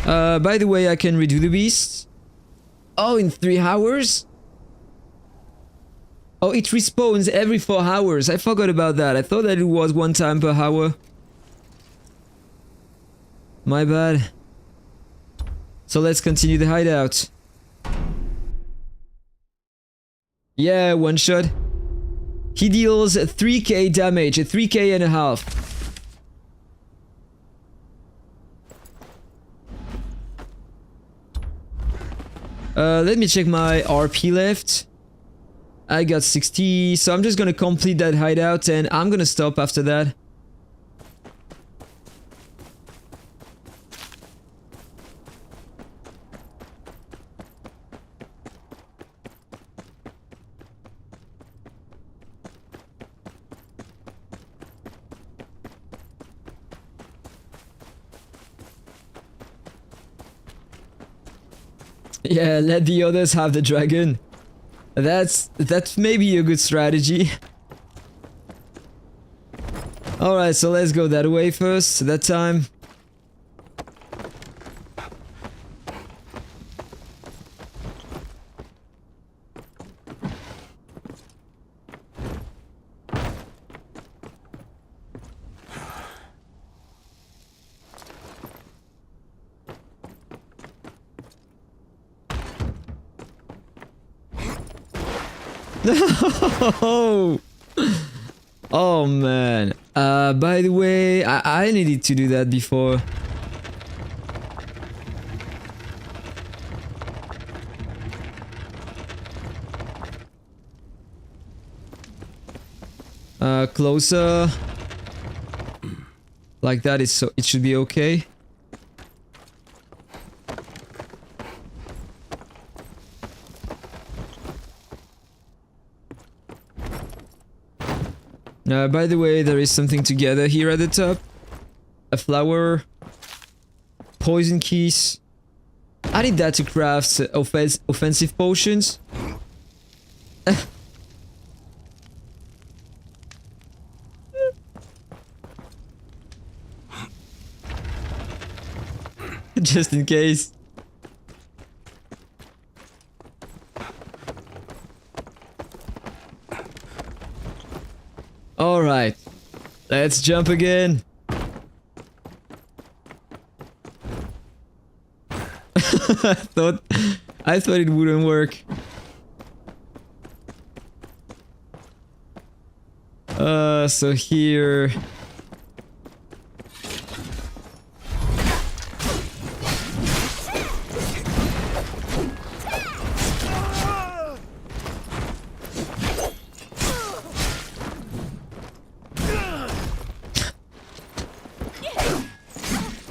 By the way, I can redo the beast. Oh, in 3 hours? Oh, it respawns every 4 hours. I forgot about that. I thought that it was 1 time per hour. My bad. So let's continue the hideout. Yeah, one shot. He deals 3k damage, 3k and a half. Let me check my RP left. I got 60, so I'm just gonna complete that hideout and I'm gonna stop after that. Yeah, let the others have the dragon. That's maybe a good strategy. Alright, so let's go that way first, that time. Oh man. By the way, I needed to do that before. Closer. Like that is so it should be okay. By the way, there is something to gather here at the top. A flower. Poison keys. I need that to craft offensive potions. Just in case. Alright, let's jump again. I thought it wouldn't work. So here.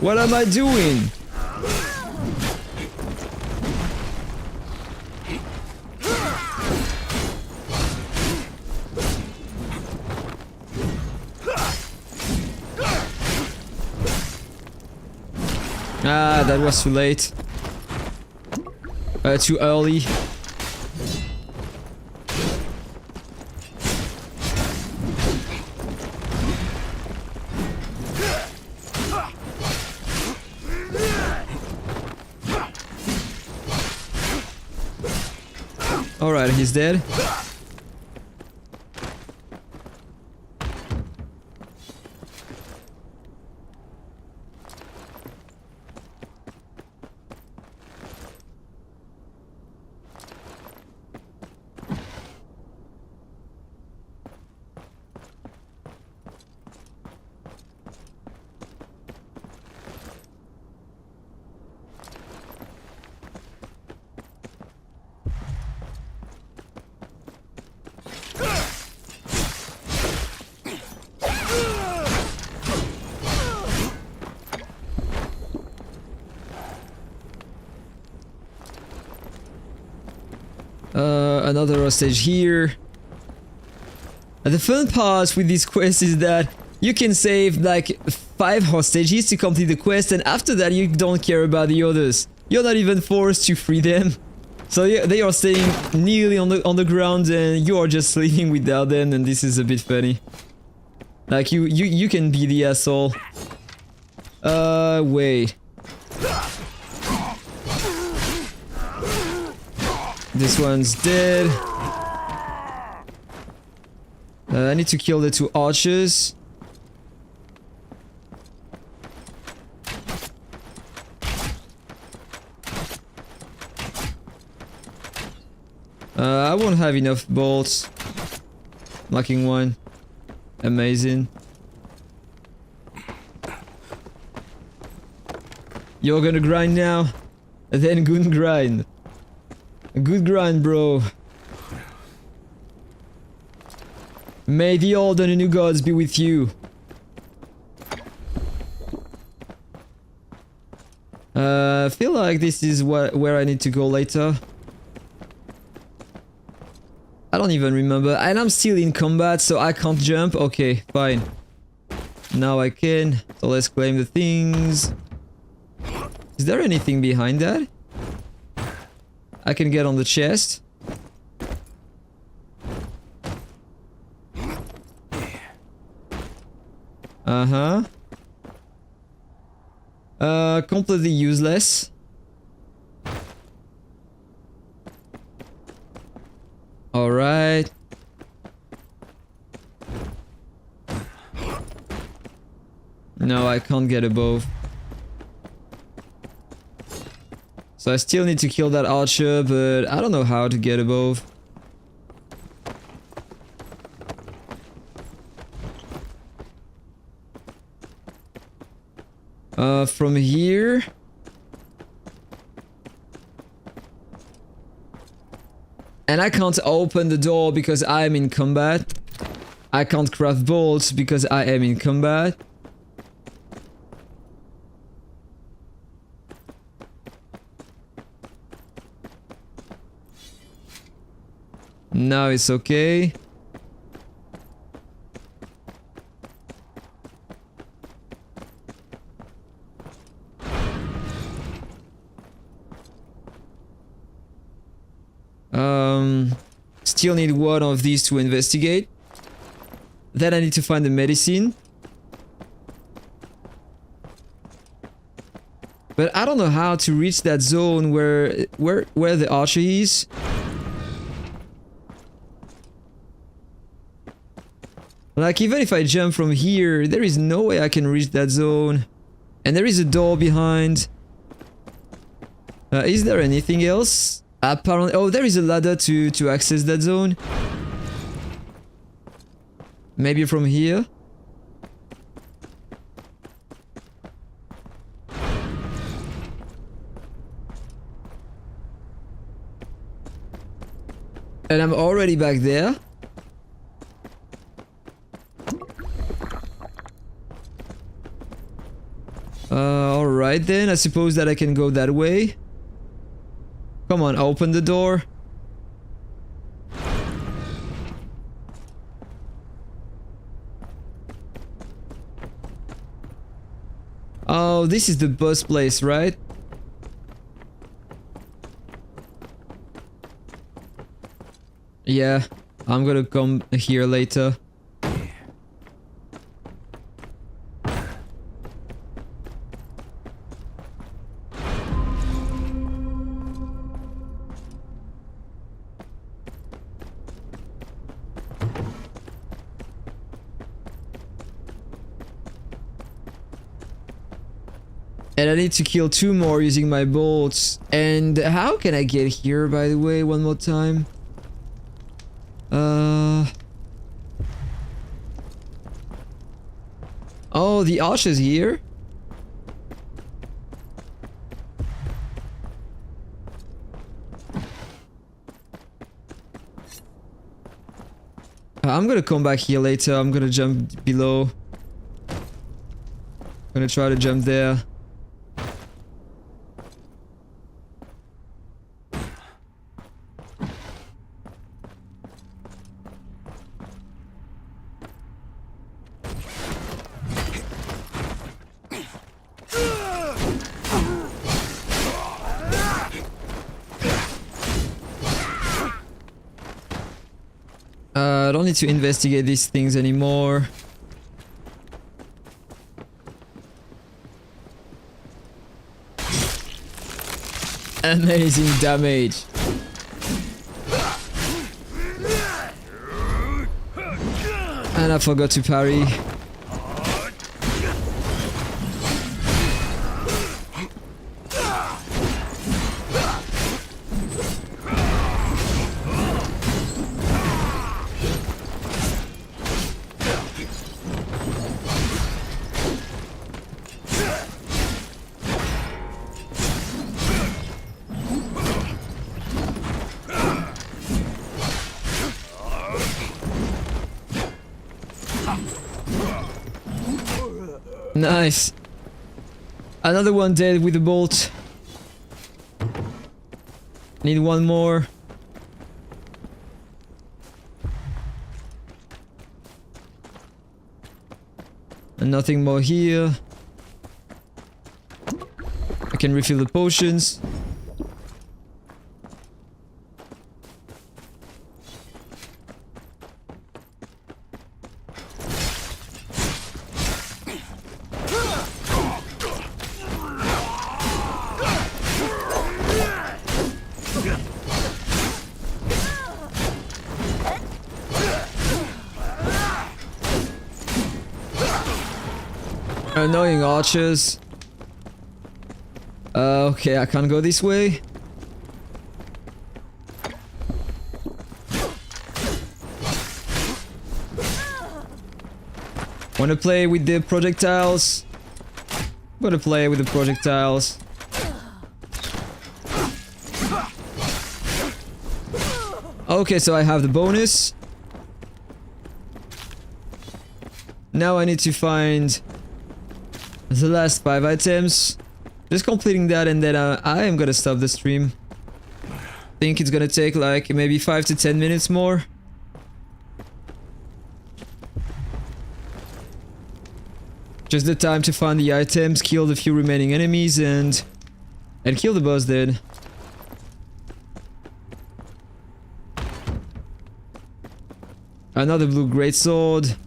What am I doing? Ah, that was too late. Too early. Alright, he's dead. Another hostage here. The fun part with this quest is that you can save like 5 hostages to complete the quest, and after that you don't care about the others. You're not even forced to free them. So they are staying nearly on the ground and you are just sleeping without them, and this is a bit funny. Like you can be the asshole. Wait. This one's dead. I need to kill the 2 archers. I won't have enough bolts. Lacking 1. Amazing. You're gonna grind now? Then good grind. Good grind, bro. May the old and the new gods be with you. I feel like this is where I need to go later. I don't even remember, and I'm still in combat, so I can't jump. Okay, fine. Now I can. So let's claim the things. Is there anything behind that? I can get on the chest. Completely useless. Alright. No, I can't get above. So I still need to kill that archer, but I don't know how to get above. From here... And I can't open the door because I am in combat. I can't craft bolts because I am in combat. Now it's okay. Still need 1 of these to investigate. Then I need to find the medicine. But I don't know how to reach that zone where the archer is. Like, even if I jump from here, there is no way I can reach that zone. And there is a door behind. Is there anything else? Apparently, oh, there is a ladder to access that zone. Maybe from here. And I'm already back there. Alright then, I suppose that I can go that way. Come on, open the door. Oh, this is the bus place, right? Yeah, I'm gonna come here later. And I need to kill 2 more using my bolts. And how can I get here, by the way, one more time? Oh, the archer's here? I'm gonna come back here later. I'm gonna jump below. I'm gonna try to jump there. I don't need to investigate these things anymore. Amazing damage. And I forgot to parry. Nice. Another one dead with a bolt. Need one more. And nothing more here. I can refill the potions. Annoying archers. Okay, I can't go this way. Wanna play with the projectiles? Wanna play with the projectiles. Okay, so I have the bonus. Now I need to find the last 5 items. Just completing that and then I am gonna stop the stream. I think it's gonna take like maybe 5 to 10 minutes more. Just the time to find the items, kill the few remaining enemies and kill the boss then. Another blue greatsword.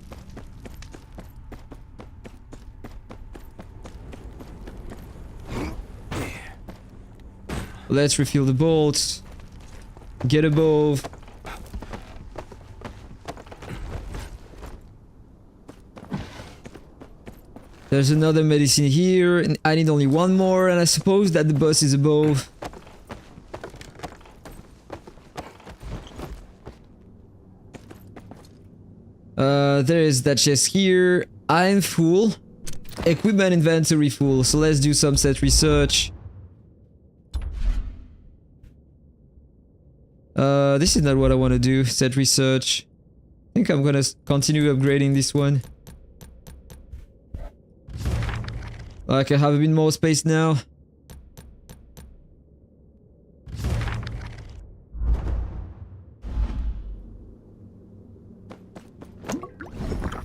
Let's refill the bolts. Get above. There's another medicine here. And I need only one more, and I suppose that the boss is above. There is that chest here. I'm full. Equipment inventory full. So let's do some set research. This is not what I want to do. Set research. I think I'm gonna continue upgrading this one. Like I have a bit more space now.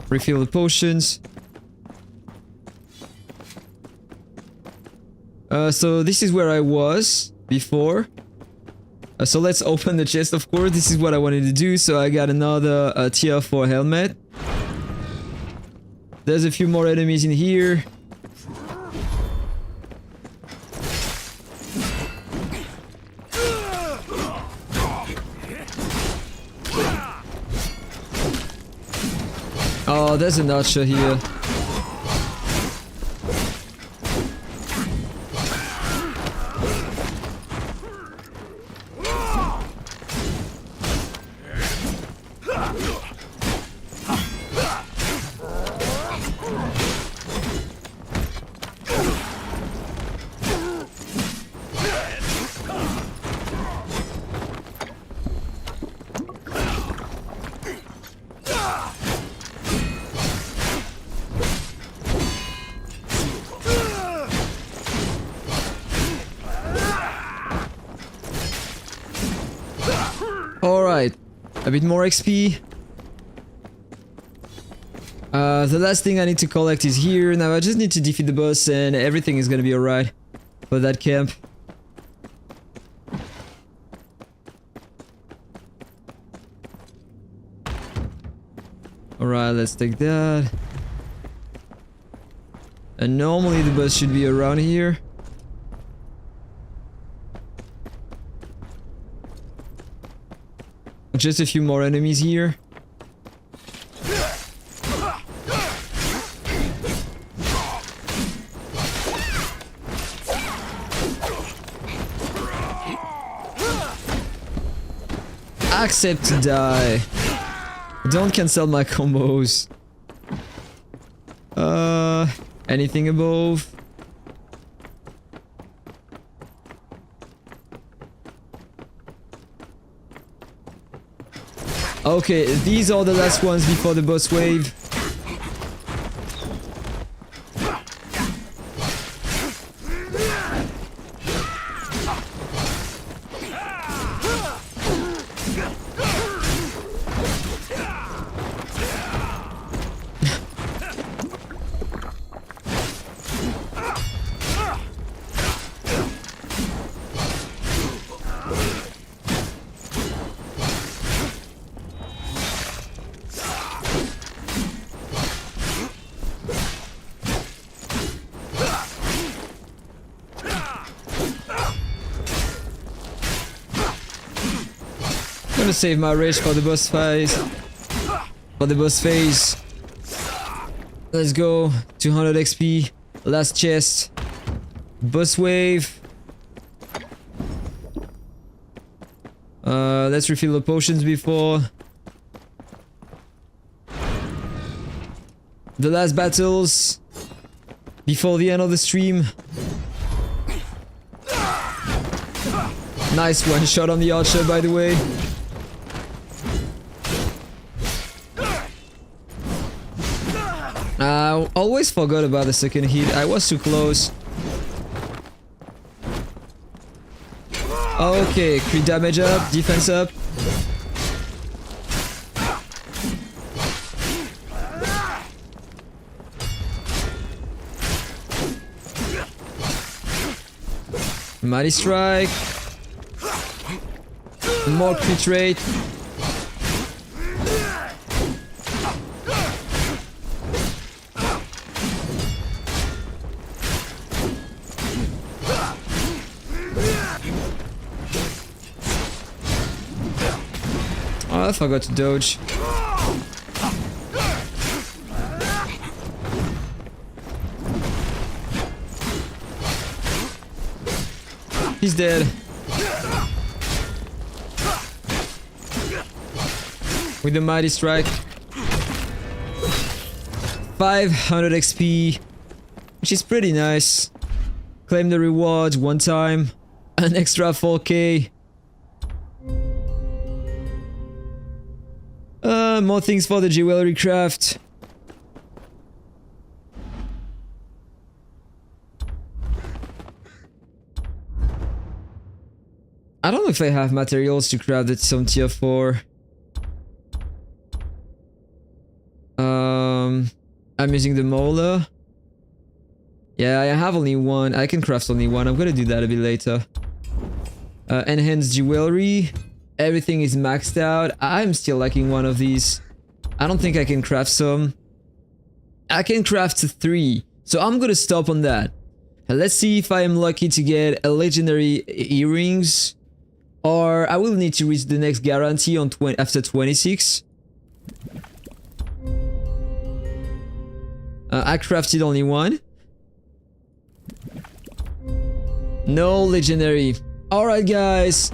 Refill the potions. So this is where I was before. So let's open the chest, of course. This is what I wanted to do. So I got another tier 4 helmet. There's a few more enemies in here. Oh, there's an archer here. Alright, a bit more XP. The last thing I need to collect is here. Now I just need to defeat the boss and everything is gonna be alright for that camp. Alright, let's take that. And normally the boss should be around here. Just a few more enemies here. Accept to die. Don't cancel my combos. Anything above? Okay, these are the last ones before the boss wave. I'm gonna save my rage for the boss phase. Let's go. 200 XP. Last chest. Boss wave. Let's refill the potions before. The last battles. Before the end of the stream. Nice one shot on the archer, by the way. I always forgot about the second hit. I was too close. Okay, crit damage up, defense up. Mighty strike. More crit rate. Oh, I forgot to dodge. He's dead. With the mighty strike. 500 XP, which is pretty nice. Claim the rewards one time. An extra 4k. More things for the jewelry craft. if I have materials to craft some tier 4. I'm using the molar. Yeah, I have only one. I can craft only one. I'm gonna do that a bit later. Enhanced jewelry. Everything is maxed out. I'm still lacking one of these. I don't think I can craft some. I can craft 3. So I'm gonna stop on that. Let's see if I am lucky to get a legendary earrings. Or I will need to reach the next guarantee on after 26. I crafted only one. No legendary. Alright guys.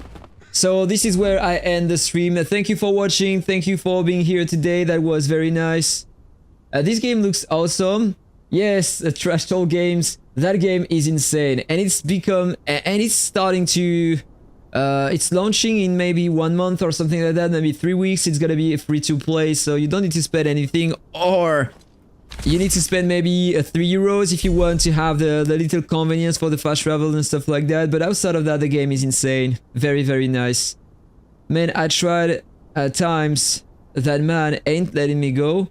So this is where I end the stream. Thank you for watching. Thank you for being here today. That was very nice. This game looks awesome. Yes, Trash Talk Games. That game is insane. And it's become... And it's starting to... it's launching in maybe 1 month or something like that. Maybe 3 weeks. It's gonna be free to play. So you don't need to spend anything. Or... you need to spend maybe €3 if you want to have the little convenience for the fast travel and stuff like that. But outside of that, the game is insane. Very, very nice. Man, I tried at times. That man ain't letting me go.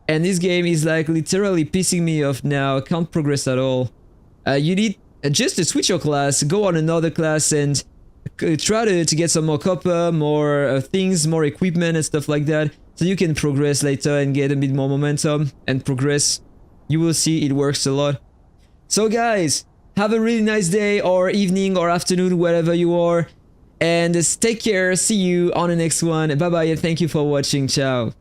And this game is like literally pissing me off now. I can't progress at all. You need just to switch your class, go on another class and try to get some more copper, more things, more equipment and stuff like that. So you can progress later and get a bit more momentum and progress. You will see it works a lot. So guys, have a really nice day or evening or afternoon, wherever you are. And take care. See you on the next one. Bye bye and thank you for watching. Ciao.